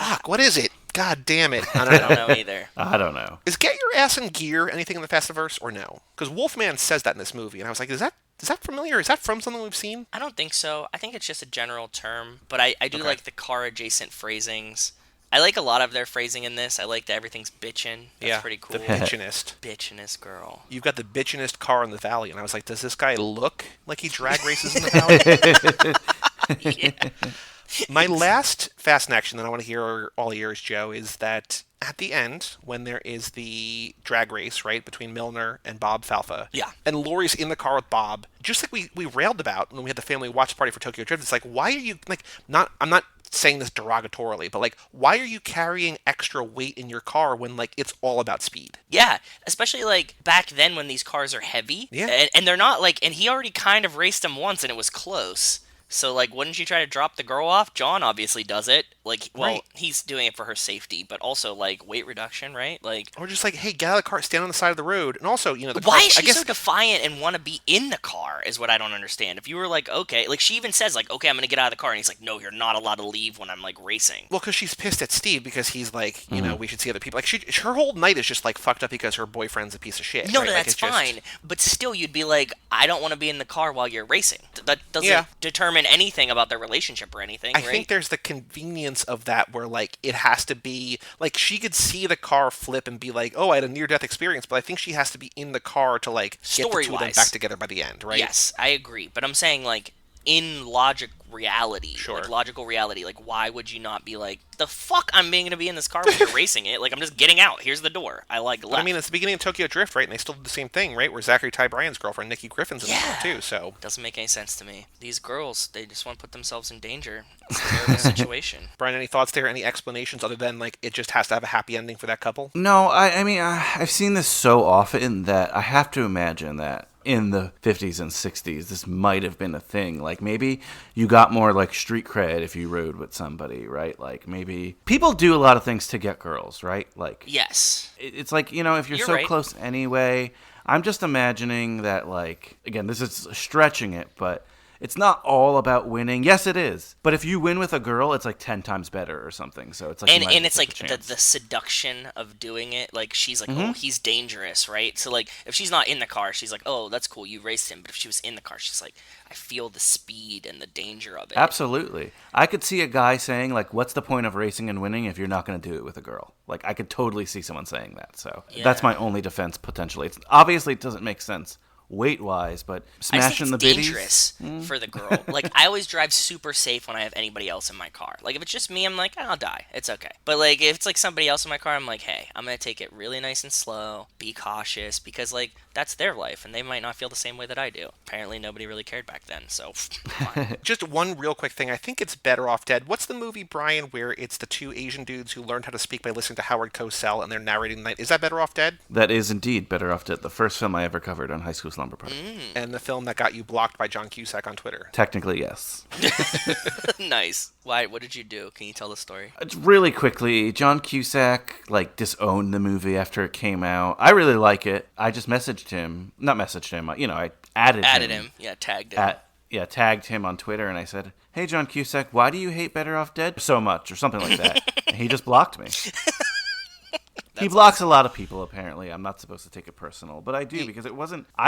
Speaker 1: Fuck, what is it? God damn it! I
Speaker 2: I
Speaker 1: don't know.
Speaker 2: don't know either.
Speaker 5: I don't know.
Speaker 1: Is Get Your Ass in Gear anything in the Fastiverse or no? Because Wolfman says that in this movie, and I was like, is that familiar? Is that from something we've seen?
Speaker 2: I don't think so. I think it's just a general term, but I do
Speaker 1: Okay.
Speaker 2: like the car adjacent phrasings. I like a lot of their phrasing in this. I like that everything's bitchin'. That's pretty cool.
Speaker 1: The bitchinest.
Speaker 2: Bitchinest girl.
Speaker 1: You've got the bitchinest car in the valley, and I was like, does this guy look like he drag races in the valley?
Speaker 2: Yeah.
Speaker 1: My last fast action that I want to hear all ears, Joe, is that at the end, when there is the drag race, right, between Milner and Bob Falfa,
Speaker 2: Yeah.
Speaker 1: and Lori's in the car with Bob, just like we railed about when we had the family watch party for Tokyo Drift, it's like, why are you, like, I'm not saying this derogatorily, but, like, why are you carrying extra weight in your car when, like, it's all about speed?
Speaker 2: Yeah, especially, like, back then when these cars are heavy.
Speaker 1: Yeah.
Speaker 2: And they're not, like, and he already kind of raced them once and it was close. So, like, wouldn't you try to drop the girl off? John obviously does it. Like, well,
Speaker 1: Right.
Speaker 2: he's doing it for her safety, but also, like, weight reduction, right? Like,
Speaker 1: Or just like, hey, get out of the car, stand on the side of the road. And also, you know, the
Speaker 2: why
Speaker 1: car,
Speaker 2: is she
Speaker 1: I guess,
Speaker 2: so defiant and want to be in the car is what I don't understand. If you were like, okay, like, she even says, like, okay, I'm going to get out of the car. And he's like, no, you're not allowed to leave when I'm, like, racing.
Speaker 1: well, because she's pissed at Steve because he's like, you know, we should see other people. Like, her whole night is just, like, fucked up because her boyfriend's a piece of shit.
Speaker 2: No,
Speaker 1: right?
Speaker 2: no,
Speaker 1: Like,
Speaker 2: that's
Speaker 1: it's just-
Speaker 2: fine. But still, you'd be like, I don't want to be in the car while you're racing. That doesn't
Speaker 1: Yeah.
Speaker 2: determine anything about their relationship or anything,
Speaker 1: I
Speaker 2: right?
Speaker 1: think there's the convenience of that where, like, it has to be, like, she could see the car flip and be like, oh, I had a near-death experience, but I think she has to be in the car to, like, get the two of them
Speaker 2: Story-wise.
Speaker 1: back together by the end, right?
Speaker 2: Yes, I agree. But I'm saying, like, in reality,
Speaker 1: Sure.
Speaker 2: like, logical reality, like, why would you not be like, the fuck I'm being going to be in this car when you're racing it? Like, I'm just getting out. Here's the door. I, like, left.
Speaker 1: But I mean, it's the beginning of Tokyo Drift, right? And they still did the same thing, right? Where Zachary Ty Bryan's girlfriend, Nikki Griffin's in the car, too, so...
Speaker 2: Doesn't make any sense to me. These girls, they just want to put themselves in danger. It's a terrible situation.
Speaker 1: Brian, any thoughts there? Any explanations other than, like, it just has to have a happy ending for that couple?
Speaker 5: No, I mean, I've seen this so often that I have to imagine that in the 50s and 60s, this might have been a thing. Like, maybe you got more, like, street cred if you rode with somebody, right? Like, maybe people do a lot of things to get girls, right? Like,
Speaker 2: Yes.
Speaker 5: it's like, you know, if you're so
Speaker 2: right.
Speaker 5: close anyway, I'm just imagining that, like, again, this is stretching it, but it's not all about winning. Yes, it is. But if you win with a girl, it's like 10 times better or something. So it's like, you might
Speaker 2: And
Speaker 5: as
Speaker 2: it's
Speaker 5: well
Speaker 2: like
Speaker 5: take a
Speaker 2: the
Speaker 5: chance.
Speaker 2: seduction of doing it. Like, she's like,
Speaker 5: Mm-hmm.
Speaker 2: oh, he's dangerous, right? So, like, if she's not in the car, she's like, oh, that's cool, you raced him. But if she was in the car, she's like, I feel the speed and the danger of it.
Speaker 5: Absolutely. I could see a guy saying, like, what's the point of racing and winning if you're not going to do it with a girl? Like, I could totally see someone saying that. So that's my only defense, potentially. It's obviously, it doesn't make sense weight-wise, but
Speaker 2: I just
Speaker 5: smashing
Speaker 2: think
Speaker 5: the
Speaker 2: it's
Speaker 5: biddies.
Speaker 2: dangerous for the girl. Like, I always drive super safe when I have anybody else in my car. Like, if it's just me, I'm like, I'll die. It's okay. But, like, if it's, like, somebody else in my car, I'm like, hey, I'm going to take it really nice and slow, be cautious, because, like, that's their life, and they might not feel the same way that I do. Apparently, nobody really cared back then, so fine.
Speaker 1: Just one real quick thing. I think it's Better Off Dead. What's the movie, Brian, where it's the two Asian dudes who learned how to speak by listening to Howard Cosell and they're narrating the night? Is that Better Off Dead?
Speaker 5: That is indeed Better Off Dead, the first film I ever covered on High School Slumber Party.
Speaker 1: And the film that got you blocked by John Cusack on Twitter?
Speaker 5: Technically, yes.
Speaker 2: Nice. Why? What did you do? Can you tell the story?
Speaker 5: Really quickly, John Cusack, like, disowned the movie after it came out. I really like it. I just messaged him. Not messaged him. You know, I added
Speaker 2: him. Yeah, tagged him.
Speaker 5: Tagged him on Twitter, and I said, hey, John Cusack, why do you hate Better Off Dead so much? Or something like that. And he just blocked me. He blocks a lot of people, apparently. I'm not supposed to take it personal, but I do, because I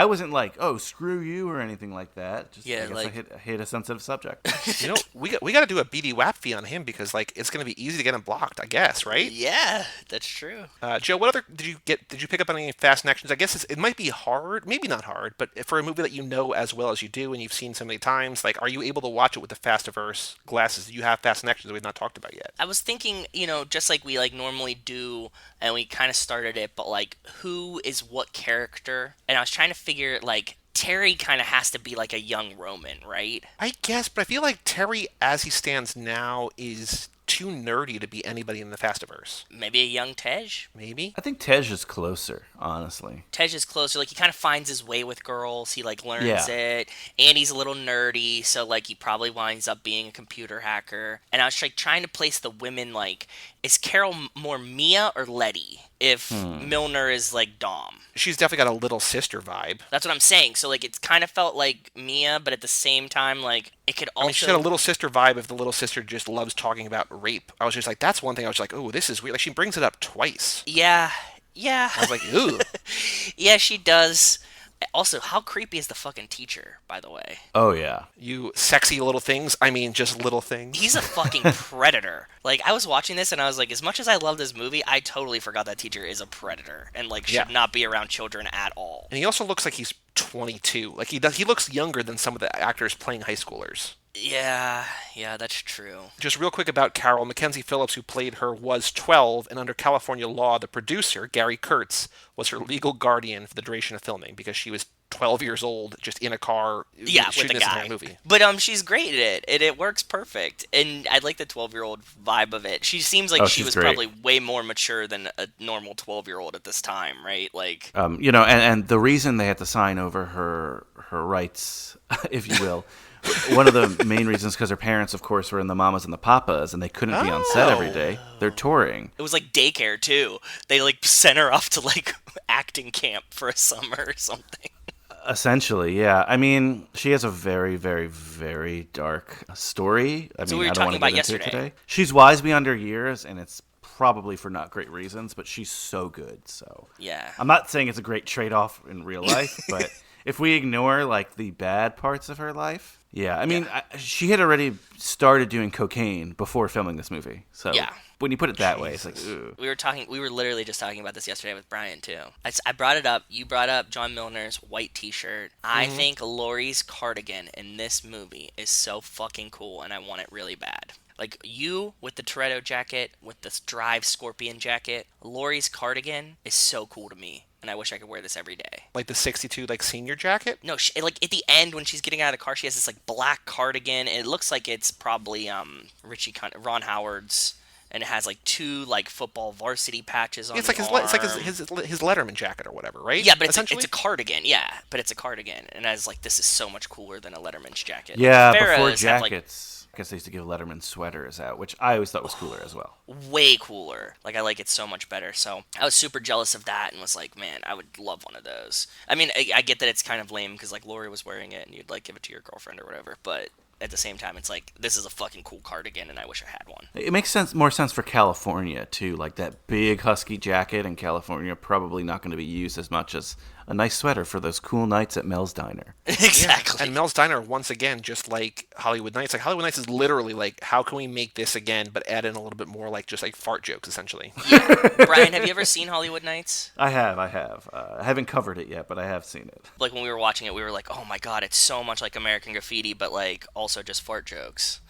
Speaker 5: wasn't like, oh, screw you or anything like that. Just,
Speaker 2: Yeah,
Speaker 5: I guess
Speaker 2: like-
Speaker 5: I hit a sensitive subject.
Speaker 1: You know, we got to do a BD WAP fee on him because, like, it's going to be easy to get him blocked, I guess, right?
Speaker 2: Yeah, that's true.
Speaker 1: Joe, what other did you get? Did you pick up on any fast actions? I guess it might be hard, maybe not hard, but for a movie that you know as well as you do and you've seen so many times, like, are you able to watch it with the Fastiverse glasses? Do you have fast actions that we've not talked about yet?
Speaker 2: I was thinking, you know, just like we like normally do, and we kind of started it, but like, who is what character? And I was trying to figure, like, Terry kind of has to be like a young Roman, right?
Speaker 1: I guess, but I feel like Terry, as he stands now, is too nerdy to be anybody in the Fastiverse.
Speaker 2: Maybe a young Tej?
Speaker 1: Maybe.
Speaker 5: I think Tej is closer, honestly.
Speaker 2: Tej is closer. Like, he kind of finds his way with girls. He, like, learns
Speaker 5: Yeah.
Speaker 2: it. And he's a little nerdy, so, like, he probably winds up being a computer hacker. And I was, like, trying to place the women, like, is Carol more Mia or Letty if Milner is, like, Dom?
Speaker 1: She's definitely got a little sister vibe.
Speaker 2: That's what I'm saying. So, like, it's kind of felt like Mia, but at the same time, like, it could also...
Speaker 1: I mean, she's got a little sister vibe if the little sister just loves talking about rape. I was just like, that's one thing I was like, oh, this is weird. Like, she brings it up twice.
Speaker 2: Yeah.
Speaker 1: I was like, ooh.
Speaker 2: Yeah, she does. Also, how creepy is the fucking teacher, by the way?
Speaker 5: Oh yeah.
Speaker 1: You sexy little things. I mean, just little things.
Speaker 2: He's a fucking predator. Like, I was watching this and I was like, as much as I love this movie, I totally forgot that teacher is a predator and like should
Speaker 1: Yeah.
Speaker 2: not be around children at all.
Speaker 1: And he also looks like he's 22. Like he looks younger than some of the actors playing high schoolers.
Speaker 2: Yeah, that's true.
Speaker 1: Just real quick about Carol, Mackenzie Phillips, who played her, was 12, and under California law, the producer, Gary Kurtz, was her legal guardian for the duration of filming because she was 12 years old, just in a car,
Speaker 2: Yeah, with
Speaker 1: shooting
Speaker 2: a
Speaker 1: this
Speaker 2: guy.
Speaker 1: entire movie.
Speaker 2: But she's great at it, and it works perfect. And I like the 12-year-old vibe of it. She seems like
Speaker 5: Oh,
Speaker 2: she
Speaker 5: she's
Speaker 2: was
Speaker 5: great.
Speaker 2: probably way more mature than a normal 12-year-old at this time, right? Like,
Speaker 5: And the reason they had to sign over her rights, if you will, one of the main reasons because her parents, of course, were in the Mamas and the Papas, and they couldn't be on set every day. They're touring.
Speaker 2: it was like daycare too. They like sent her off to like acting camp for a summer or something.
Speaker 5: Essentially, yeah. I mean, she has a very, very, very dark story. I
Speaker 2: So
Speaker 5: mean,
Speaker 2: we were
Speaker 5: I don't
Speaker 2: talking
Speaker 5: want to
Speaker 2: about
Speaker 5: get into it
Speaker 2: yesterday.
Speaker 5: today. She's wise beyond her years, and it's probably for not great reasons, but she's so good. So
Speaker 2: Yeah.
Speaker 5: I'm not saying it's a great trade-off in real life, but if we ignore like the bad parts of her life, yeah. I mean, she had already started doing cocaine before filming this movie. So
Speaker 2: Yeah.
Speaker 5: when you put it that way, it's like, ooh.
Speaker 2: We were literally just talking about this yesterday with Brian too. I brought it up. You brought up John Milner's white T-shirt. I think Laurie's cardigan in this movie is so fucking cool, and I want it really bad. Like you with the Toretto jacket, with this Drive Scorpion jacket, Laurie's cardigan is so cool to me, and I wish I could wear this every day.
Speaker 1: Like the 62, like, senior jacket?
Speaker 2: No, like at the end when she's getting out of the car, she has this like black cardigan, and it looks like it's probably Ron Howard's. And it has like two like football varsity patches on
Speaker 1: It's
Speaker 2: the
Speaker 1: like
Speaker 2: arm.
Speaker 1: his Letterman jacket or whatever, right?
Speaker 2: Yeah, but it's
Speaker 1: Essentially?
Speaker 2: a cardigan. Yeah, but it's a cardigan, and I was like, this is so much cooler than a Letterman's jacket.
Speaker 5: Yeah,
Speaker 2: Like,
Speaker 5: before
Speaker 2: Farrah's have, like,
Speaker 5: jackets, I guess they used to give Letterman sweaters out, which I always thought was cooler as well.
Speaker 2: way cooler. Like, I like it so much better. So I was super jealous of that, and was like, man, I would love one of those. I mean, I get that it's kind of lame because like Lori was wearing it, and you'd like give it to your girlfriend or whatever, but at the same time, it's like, this is a fucking cool cardigan, and I wish I had one.
Speaker 5: It makes more sense for California too. Like that big husky jacket in California, probably not going to be used as much as a nice sweater for those cool nights at Mel's Diner.
Speaker 2: Exactly.
Speaker 1: And Mel's Diner, once again, just like Hollywood Nights. Like, Hollywood Nights is literally like, how can we make this again, but add in a little bit more, like, just like fart jokes, essentially.
Speaker 2: Brian, have you ever seen Hollywood Nights?
Speaker 5: I have. I haven't covered it yet, but I have seen it.
Speaker 2: Like, when we were watching it, we were like, oh my god, it's so much like American Graffiti, but like also just fart jokes.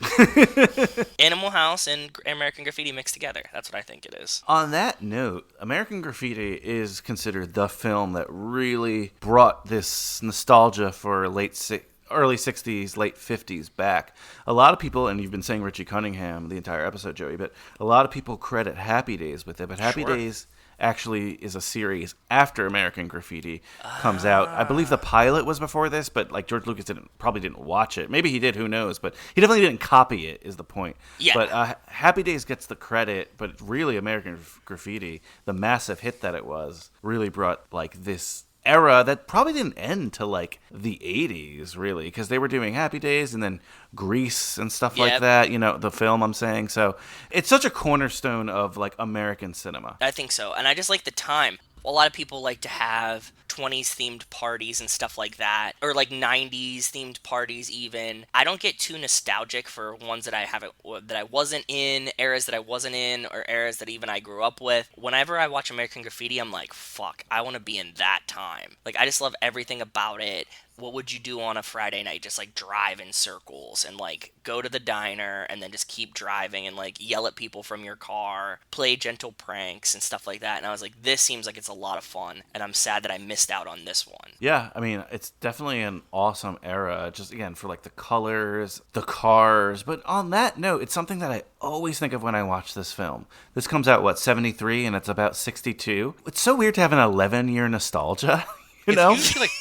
Speaker 2: Animal House and American Graffiti mixed together. That's what I think it is.
Speaker 5: On that note, American Graffiti is considered the film that really brought this nostalgia for early 60s, late 50s back. A lot of people, and you've been saying Richie Cunningham the entire episode, Joey, but a lot of people credit Happy Days with it. But Happy
Speaker 1: Sure.
Speaker 5: Days actually is a series after American Graffiti comes out. I believe the pilot was before this, but like George Lucas probably didn't watch it. Maybe he did, who knows? But he definitely didn't copy it, is the point.
Speaker 2: Yeah.
Speaker 5: But Happy Days gets the credit, but really American Graffiti, the massive hit that it was, really brought like this era that probably didn't end till like the 80s, really, because they were doing Happy Days and then Grease and stuff like
Speaker 2: Yep.
Speaker 5: that, you know, the film I'm saying. So it's such a cornerstone of like American cinema.
Speaker 2: I think so. And I just like the time. A lot of people like to have 20s themed parties and stuff like that, or like 90s themed parties even. I don't get too nostalgic for ones that I wasn't in, eras that I wasn't in, or eras that even I grew up with. Whenever I watch American Graffiti, I'm like, fuck, I want to be in that time. Like, I just love everything about it. What would you do on a Friday night? Just like drive in circles and like go to the diner and then just keep driving and like yell at people from your car, play gentle pranks and stuff like that. And I was like, this seems like it's a lot of fun, and I'm sad that I missed out on this one.
Speaker 5: Yeah, I mean, it's definitely an awesome era, just again, for like the colors, the cars. But on that note, it's something that I always think of when I watch this film. This comes out, 73, and it's about 62. It's so weird to have an 11-year nostalgia. You know?
Speaker 1: It's usually like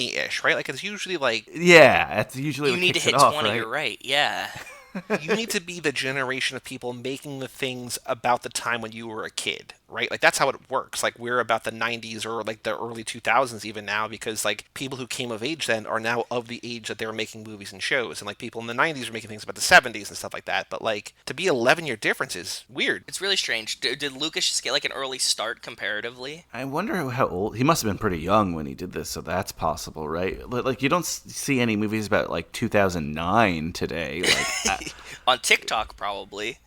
Speaker 1: 20-ish, right? Like, it's usually like,
Speaker 5: Yeah, that's usually
Speaker 2: You
Speaker 5: what
Speaker 2: need to
Speaker 5: kicks
Speaker 2: hit
Speaker 5: it off,
Speaker 2: 20,
Speaker 5: right?
Speaker 2: you're right. Yeah.
Speaker 1: you need to be the generation of people making the things about the time when you were a kid. right? Like that's how it works. Like we're about the 90s or like the early 2000s even now because like people who came of age then are now of the age that they were making movies and shows, and like people in the 90s were making things about the 70s and stuff like that. But like to be 11-year difference is weird.
Speaker 2: It's really strange. Did Lucas just get like an early start comparatively?
Speaker 5: I wonder how old he must have been. Pretty young when he did this, so that's possible, right? Like you don't see any movies about like 2009 today. Like
Speaker 2: On TikTok, probably.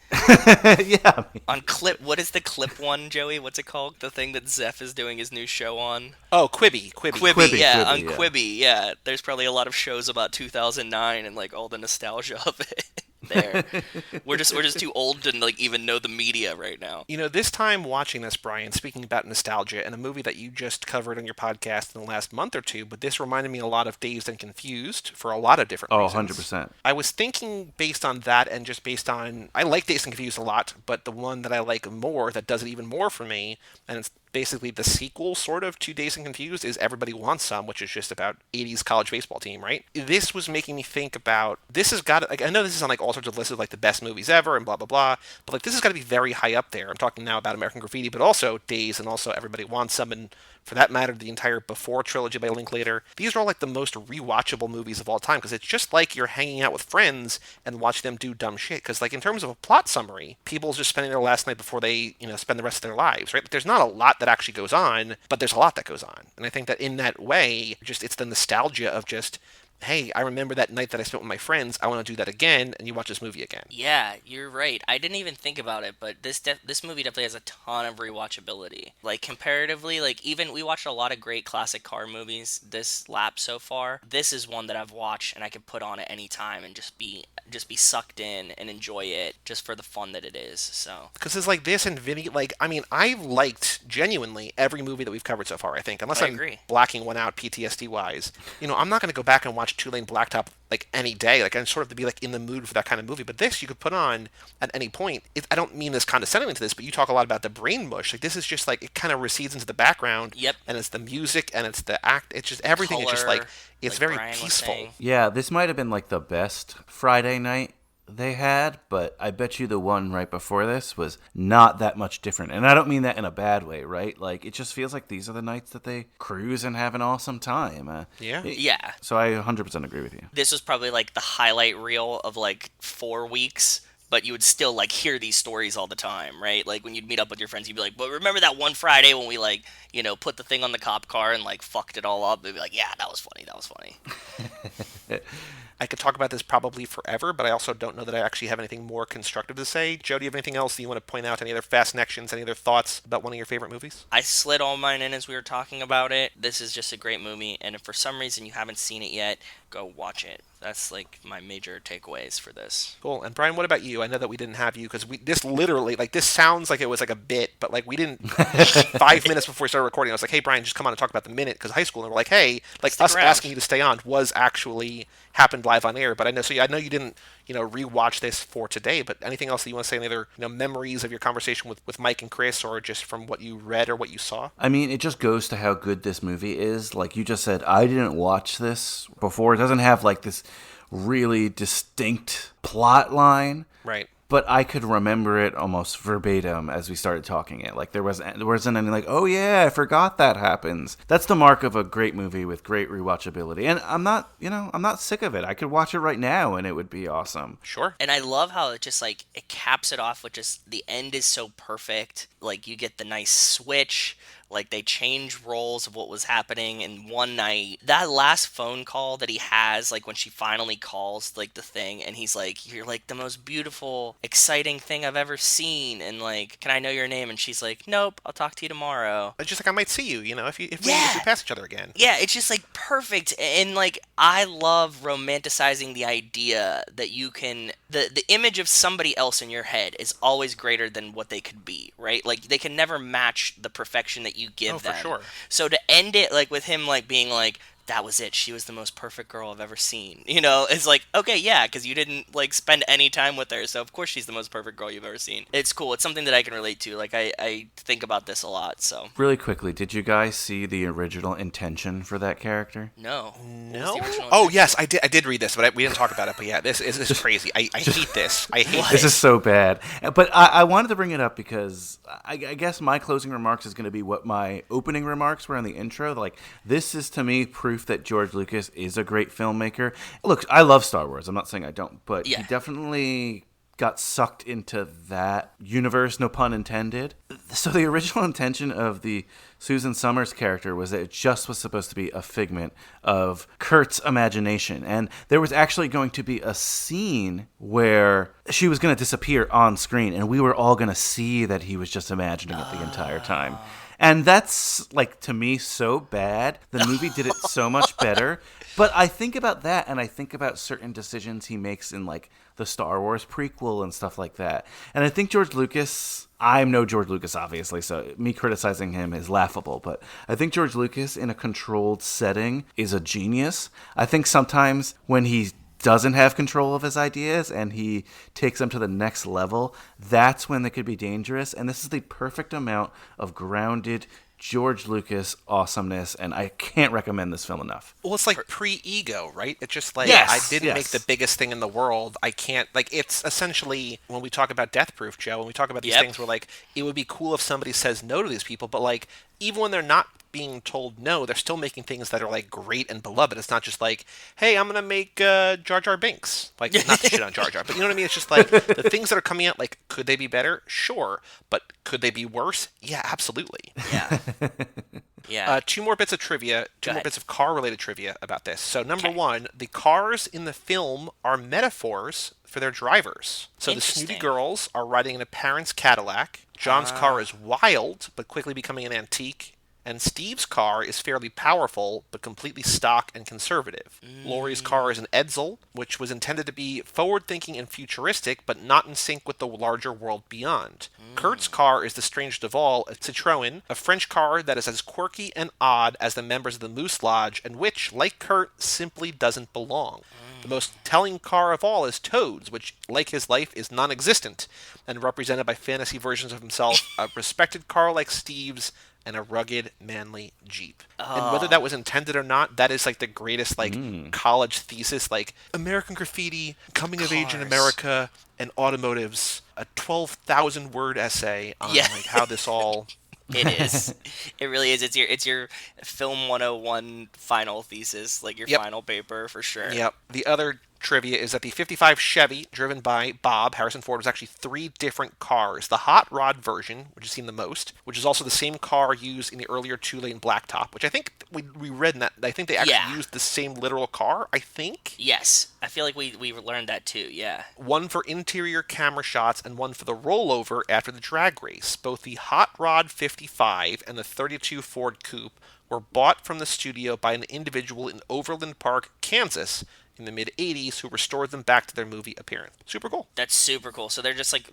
Speaker 5: yeah.
Speaker 2: On Clip, what is the Clip one, Joey? What's it called? The thing that Zeph is doing his new show on?
Speaker 1: Oh, Quibi.
Speaker 2: Quibi, yeah,
Speaker 5: Quibi,
Speaker 2: on
Speaker 5: yeah.
Speaker 2: Quibi, yeah. There's probably a lot of shows about 2009 and like all the nostalgia of it. There, we're just too old to like even know the media right now.
Speaker 1: You know, this time watching this, Brian, speaking about nostalgia and a movie that you just covered on your podcast in the last month or two, but this reminded me a lot of Dazed and Confused for a lot of different
Speaker 5: Oh,
Speaker 1: reasons.
Speaker 5: 100%.
Speaker 1: I was thinking based on that and just based on, I like Dazed and Confused a lot, but the one that I like more, that does it even more for me, and it's basically the sequel sort of to Dazed and Confused, is Everybody Wants Some, which is just about 80s college baseball team, right? This was making me think about, this has got, like, I know this is on like all sorts of lists of like the best movies ever and blah blah blah, but like this has got to be very high up there. I'm talking now about American Graffiti, but also Dazed and also Everybody Wants Some, and for that matter, the entire Before trilogy by Linklater. These are all like the most rewatchable movies of all time because it's just like you're hanging out with friends and watch them do dumb shit. Because like in terms of a plot summary, people's just spending their last night before they spend the rest of their lives, right? Like, there's not a lot that actually goes on, but there's a lot that goes on, and I think that in that way, just it's the nostalgia of just, hey, I remember that night that I spent with my friends. I want to do that again, and you watch this movie again.
Speaker 2: Yeah, you're right. I didn't even think about it, but this movie definitely has a ton of rewatchability. Like comparatively, like even we watched a lot of great classic car movies this lap so far. This is one that I've watched and I can put on at any time and just be sucked in and enjoy it just for the fun that it is. So
Speaker 1: Because it's like this and Vinny, like, I mean, I've liked genuinely every movie that we've covered so far, I think. Unless
Speaker 2: I
Speaker 1: I'm
Speaker 2: agree.
Speaker 1: blacking one out PTSD wise. I'm not going to go back and watch Two Lane Blacktop like any day. Like, I'm sort of to be like in the mood for that kind of movie. But this you could put on at any point. I don't mean this condescendingly to this, but you talk a lot about the brain mush. Like, this is just like, it kind of recedes into the background.
Speaker 2: Yep.
Speaker 1: And it's the music and it's the act. It's just everything is just
Speaker 2: Color,
Speaker 1: like, it's
Speaker 2: like
Speaker 1: very
Speaker 2: Brian was
Speaker 1: peaceful.
Speaker 2: saying.
Speaker 5: Yeah, this might have been like the best Friday night they had, but I bet you the one right before this was not that much different. And I don't mean that in a bad way, right? Like, it just feels like these are the nights that they cruise and have an awesome time.
Speaker 1: Yeah.
Speaker 2: Yeah.
Speaker 5: So I 100% agree with you.
Speaker 2: This was probably like the highlight reel of like 4 weeks, but you would still like hear these stories all the time, right? Like when you'd meet up with your friends, you'd be like, "But remember that one Friday when we like, put the thing on the cop car and like fucked it all up?" They'd be like, "Yeah, that was funny. That was funny."
Speaker 1: I could talk about this probably forever, but I also don't know that I actually have anything more constructive to say. Joe, do you have anything else that you want to point out? Any other fast connections? Any other thoughts about one of your favorite movies?
Speaker 2: I slid all mine in as we were talking about it. This is just a great movie, and if for some reason you haven't seen it yet, go watch it. That's like my major takeaways for this.
Speaker 1: Cool. And Brian, what about you? I know that we didn't have you because this literally, like, this sounds like it was like a bit, but like we didn't. 5 minutes before we started recording, I was like, "Hey, Brian, just come on and talk about the minute," because high school, and we're like, "Hey, like
Speaker 2: Stick
Speaker 1: us
Speaker 2: around.
Speaker 1: asking you to stay on was actually happened live on air." But I know, so I know you didn't, rewatch this for today. But anything else that you want to say? Any other, memories of your conversation with Mike and Chris, or just from what you read or what you saw?
Speaker 5: I mean, it just goes to how good this movie is. Like you just said, I didn't watch this before. It doesn't have like this really distinct plot line.
Speaker 1: Right.
Speaker 5: But I could remember it almost verbatim as we started talking it. Like there wasn't any like, oh yeah, I forgot that happens. That's the mark of a great movie with great rewatchability. And I'm not sick of it. I could watch it right now and it would be awesome.
Speaker 1: Sure.
Speaker 2: And I love how it just like it caps it off with just the end is so perfect. Like you get the nice switch. Like they change roles of what was happening in one night. That last phone call that he has, like when she finally calls like the thing, and he's like, "You're like the most beautiful, exciting thing I've ever seen," and like, "Can I know your name?" And she's like, "Nope, I'll talk to you tomorrow."
Speaker 1: It's just like I might see you, if we
Speaker 2: Yeah.
Speaker 1: pass each other again.
Speaker 2: Yeah, it's just like perfect, and like I love romanticizing the idea that you can the image of somebody else in your head is always greater than what they could be, right? Like they can never match the perfection that you give
Speaker 1: Oh, for
Speaker 2: them.
Speaker 1: sure.
Speaker 2: So to end it like with him like being like, that was it. She was the most perfect girl I've ever seen. You know, it's like, okay, yeah, because you didn't like spend any time with her, so of course she's the most perfect girl you've ever seen. It's cool. It's something that I can relate to. Like I think about this a lot. So
Speaker 5: Really quickly, did you guys see the original intention for that character?
Speaker 2: no, What was
Speaker 1: No.
Speaker 2: the original
Speaker 1: Oh
Speaker 2: intention?
Speaker 1: yes, I did read this, but we didn't talk about it. But yeah, this is crazy. I hate this. I hate
Speaker 2: What?
Speaker 5: This is so bad. But I wanted to bring it up because I guess my closing remarks is going to be what my opening remarks were in the intro. Like, this is to me proof that George Lucas is a great filmmaker. Look, I love Star Wars. I'm not saying I don't, but
Speaker 2: Yeah.
Speaker 5: he definitely got sucked into that universe, no pun intended. So the original intention of the Susan Summers character was that it just was supposed to be a figment of Kurt's imagination. And there was actually going to be a scene where she was going to disappear on screen, and we were all going to see that he was just imagining it the entire time. And that's, like, to me, so bad. The movie did it so much better. But I think about that, and I think about certain decisions he makes in, like, the Star Wars prequel and stuff like that. And I think George Lucas, I'm no George Lucas, obviously, so me criticizing him is laughable. But I think George Lucas, in a controlled setting, is a genius. I think sometimes when he doesn't have control of his ideas and he takes them to the next level, that's when they could be dangerous. And this is the perfect amount of grounded George Lucas awesomeness, and I can't recommend this film enough.
Speaker 1: Well, it's like pre-ego, right? It's just like,
Speaker 5: Yes,
Speaker 1: I didn't
Speaker 5: yes.
Speaker 1: make the biggest thing in the world. I can't, like, it's essentially, when we talk about Death Proof, Joe, when we talk about these
Speaker 2: Yep.
Speaker 1: things, we're like, it would be cool if somebody says no to these people, but, like, even when they're not being told no, they're still making things that are, like, great and beloved. It's not just like, hey, I'm going to make Jar Jar Binks. Like, not to shit on Jar Jar, but you know what I mean? It's just like, the things that are coming out, like, could they be better? Sure. But could they be worse? Yeah, absolutely.
Speaker 2: Yeah. Yeah.
Speaker 1: Two more bits of trivia, two
Speaker 2: Go
Speaker 1: more
Speaker 2: ahead.
Speaker 1: bits of car-related trivia about this. So, number
Speaker 2: Okay.
Speaker 1: one, the cars in the film are metaphors for their drivers. So the snooty
Speaker 2: Interesting.
Speaker 1: girls are riding in a parent's Cadillac. John's car is wild, but quickly becoming an antique. And Steve's car is fairly powerful, but completely stock and conservative. Laurie's car is an Edsel, which was intended to be forward-thinking and futuristic, but not in sync with the larger world beyond. Kurt's car is the strangest of all, a Citroën, a French car that is as quirky and odd as the members of the Moose Lodge, and which, like Kurt, simply doesn't belong. The most telling car of all is Toad's, which, like his life, is non-existent, and represented by fantasy versions of himself, a respected car like Steve's, and a rugged, manly Jeep. And whether that was intended or not, that is like the greatest like college thesis, like American Graffiti, coming of age in
Speaker 2: Cars.
Speaker 1: America, and automotives, a 12,000 word essay on
Speaker 2: Yeah.
Speaker 1: like how this all.
Speaker 2: It is. It really is. It's your film 101 final thesis, like your
Speaker 1: Yep.
Speaker 2: final paper for sure.
Speaker 1: Yep. The other trivia is that the 55 Chevy, driven by Bob Harrison Ford, was actually 3 different cars. The hot rod version, which is seen the most, which is also the same car used in the earlier 2-lane blacktop, which I think we read in that. I think they actually
Speaker 2: Yeah.
Speaker 1: used the same literal car, I think.
Speaker 2: Yes. I feel like we learned that too. Yeah.
Speaker 1: One for interior camera shots and one for the rollover after the drag race. Both the Hot Rod 55 and the 32 Ford Coupe were bought from the studio by an individual in Overland Park, Kansas, in the mid-'80s who restored them back to their movie appearance. Super cool.
Speaker 2: That's super cool. So they're just like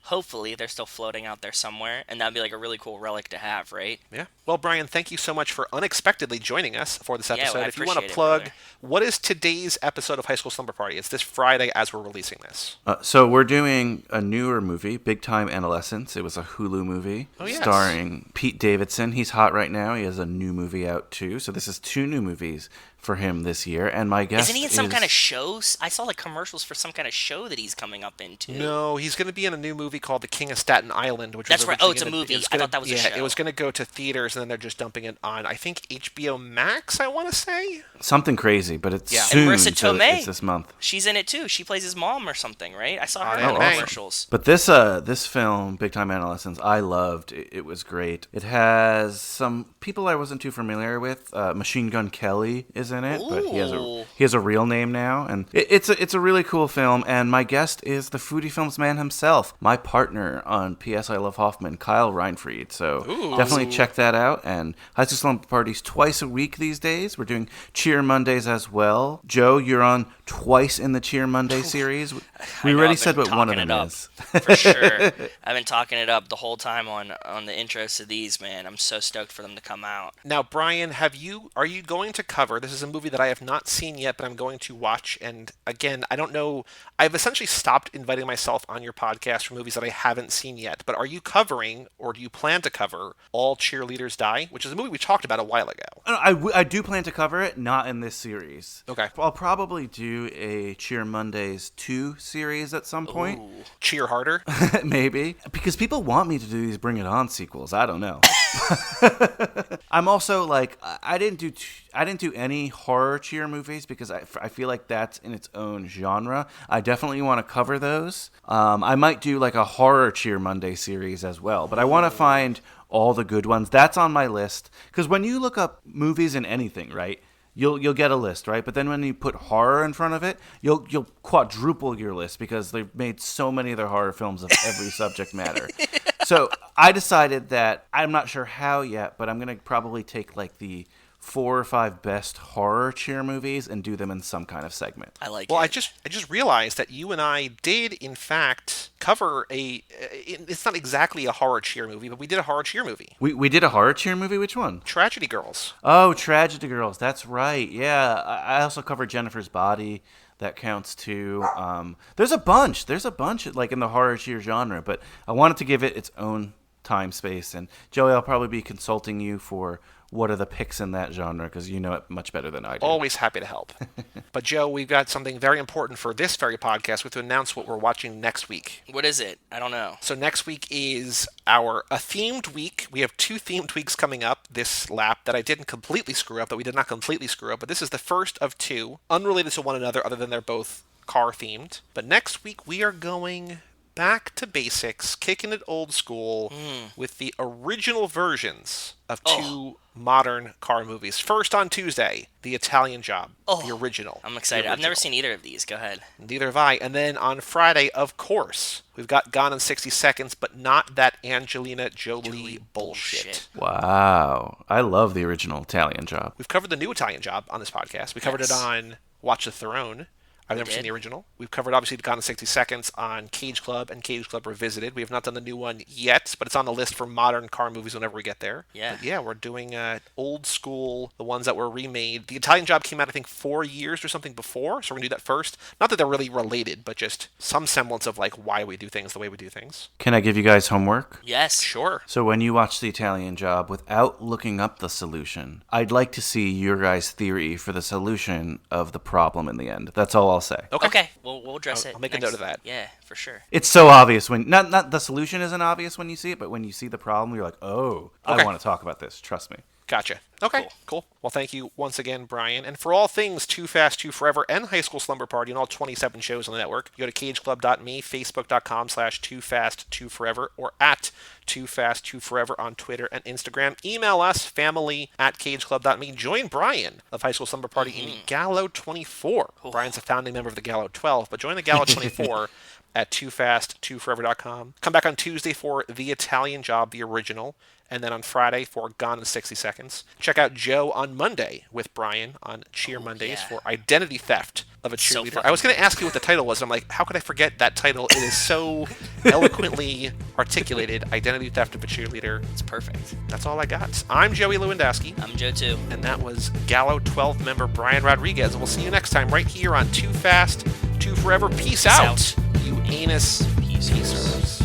Speaker 2: hopefully they're still floating out there somewhere, and that'd be like a really cool relic to have, right?
Speaker 1: Yeah. Well, Brian, thank you so much for unexpectedly joining us for this
Speaker 2: Yeah,
Speaker 1: episode.
Speaker 2: I
Speaker 1: If you want to
Speaker 2: appreciate it,
Speaker 1: plug,
Speaker 2: brother.
Speaker 1: what is today's episode of High School Slumber Party? It's this Friday as we're releasing this.
Speaker 5: So we're doing a newer movie, Big Time Adolescence. It was a Hulu movie
Speaker 1: yes.
Speaker 5: starring Pete Davidson. He's hot right now. He has a new movie out too. So this is 2 new movies for him this year. And my guest
Speaker 2: Isn't he in some
Speaker 5: is-
Speaker 2: kind of shows? I saw like commercials for some kind of show that he's coming up into.
Speaker 1: No, he's going to be in a new movie called The King of Staten Island, which
Speaker 2: That's
Speaker 1: was
Speaker 2: right. Oh,
Speaker 1: originally
Speaker 2: it's a
Speaker 1: gonna-
Speaker 2: movie.
Speaker 1: it was
Speaker 2: I
Speaker 1: gonna-
Speaker 2: thought that was a
Speaker 1: yeah,
Speaker 2: show.
Speaker 1: it was going to go to theaters, and then they're just dumping it on, I think, HBO Max, I want to say?
Speaker 5: something crazy, but it's
Speaker 1: Yeah. And
Speaker 5: soon.
Speaker 2: Marissa
Speaker 5: so
Speaker 2: Tomei.
Speaker 5: it's this month.
Speaker 2: She's in it too. She plays his mom or something, right? I saw her
Speaker 1: Oh,
Speaker 2: in the
Speaker 1: awesome.
Speaker 2: commercials.
Speaker 5: But this film, Big Time Adolescence, I loved. It was great. It has some people I wasn't too familiar with. Machine Gun Kelly is in it, but
Speaker 2: Ooh.
Speaker 5: he has a real name name now, and it's a really cool film. And my guest is the Foodie Films man himself, my partner on P.S. I Love Hoffman, Kyle Reinfried. So definitely check that out. And High School Slumber Parties twice a week these days. We're doing Cheer Mondays as well. Joe, you're on twice in the Cheer Monday series. We already said what one of them is.
Speaker 2: For sure. I've been talking it up the whole time on the intros to these, man. I'm so stoked for them to come out.
Speaker 1: Now, Brian, are you going to cover, this is a movie that I have not seen yet, but I'm going to watch, and again, I don't know, I've essentially stopped inviting myself on your podcast for movies that I haven't seen yet, but are you covering, or do you plan to cover, All Cheerleaders Die, which is a movie we talked about a while ago?
Speaker 5: I do plan to cover it, not in this series.
Speaker 1: Okay.
Speaker 5: I'll probably do a Cheer Mondays 2 series at some point.
Speaker 1: Ooh. Cheer harder?
Speaker 5: Maybe. Because people want me to do these Bring It On sequels. I don't know. I'm also like, I didn't do any horror cheer movies because I feel like that's in its own genre. I definitely want to cover those. I might do like a horror cheer Monday series as well, but I want to find all the good ones. That's on my list. Because when you look up movies in anything, right, you'll get a list, right? But then when you put horror in front of it, you'll quadruple your list because they've made so many of their horror films of every subject matter. So I decided that, I'm not sure how yet, but I'm going to probably take like the 4 or 5 best horror cheer movies and do them in some kind of segment.
Speaker 2: I like
Speaker 1: Well,
Speaker 2: it.
Speaker 1: I just realized that you and I did, in fact, cover it's not exactly a horror cheer movie, but we did a horror cheer movie.
Speaker 5: We did a horror cheer movie? Which one?
Speaker 1: Tragedy Girls.
Speaker 5: Oh, Tragedy Girls. That's right. Yeah. I also covered Jennifer's Body. That counts too. There's a bunch like in the horror cheer genre, but I wanted to give it its own time space. And Joey, I'll probably be consulting you for what are the picks in that genre because you know it much better than I do.
Speaker 1: Always happy to help. But Joe, we've got something very important for this very podcast. We have to announce what we're watching next week.
Speaker 2: What is it? I don't know.
Speaker 1: So next week is a themed week. We have 2 themed weeks coming up this lap that I didn't completely screw up, that we did not completely screw up, but this is the first of 2, unrelated to one another other than they're both car themed. But next week we are going back to basics, kicking it old school with the original versions of 2 modern car movies. First on Tuesday, The Italian Job, the original.
Speaker 2: I'm excited. I've never seen either of these. Go ahead.
Speaker 1: Neither have I. And then on Friday, of course, we've got Gone in 60 Seconds, but not that Angelina Jolie bullshit.
Speaker 5: Wow. I love the original Italian Job.
Speaker 1: We've covered the new Italian Job on this podcast. We covered it on Watch the Throne. I've never seen the original. We've covered, obviously, Gone in 60 Seconds on Cage Club and Cage Club Revisited. We have not done the new one yet, but it's on the list for modern car movies whenever we get there.
Speaker 2: Yeah.
Speaker 1: But yeah, we're doing old school, the ones that were remade. The Italian Job came out, I think, 4 years or something before, so we're going to do that first. Not that they're really related, but just some semblance of, like, why we do things the way we do things.
Speaker 5: Can I give you guys homework?
Speaker 2: Yes.
Speaker 1: Sure.
Speaker 5: So when you watch The Italian Job, without looking up the solution, I'd like to see your guys' theory for the solution of the problem in the end. That's all I'll say.
Speaker 2: Okay. We'll address it.
Speaker 1: I'll make a note of that.
Speaker 2: Yeah, for sure.
Speaker 5: It's so obvious when not the solution isn't obvious when you see it, but when you see the problem, you're like, oh,
Speaker 1: Okay.
Speaker 5: I want to talk about this. Trust me.
Speaker 1: Gotcha. Okay, cool. Well, thank you once again, Brian. And for all things Too Fast, Too Forever, and High School Slumber Party, and all 27 shows on the network, you go to cageclub.me, facebook.com/TooFastTooForever, or at TooFastTooForever on Twitter and Instagram. Email us, family@cageclub.me. Join Brian of High School Slumber Party in Gallo 24. Brian's a founding member of the Gallo 12, but join the Gallo 24 at TooFastTooForever.com. Come back on Tuesday for The Italian Job, the original, and then on Friday for Gone in 60 Seconds. Check out Joe on Monday with Brian on Cheer Mondays for Identity Theft of a Cheerleader. I was going to ask you what the title was, and I'm like, how could I forget that title? It is so eloquently articulated, Identity Theft of a Cheerleader.
Speaker 2: It's perfect.
Speaker 1: That's all I got. I'm Joey Lewandowski.
Speaker 2: I'm Joe, too.
Speaker 1: And that was Gallo 12 member Brian Rodriguez. And we'll see you next time right here on Too Fast, Too Forever. Peace out, you anus peacers.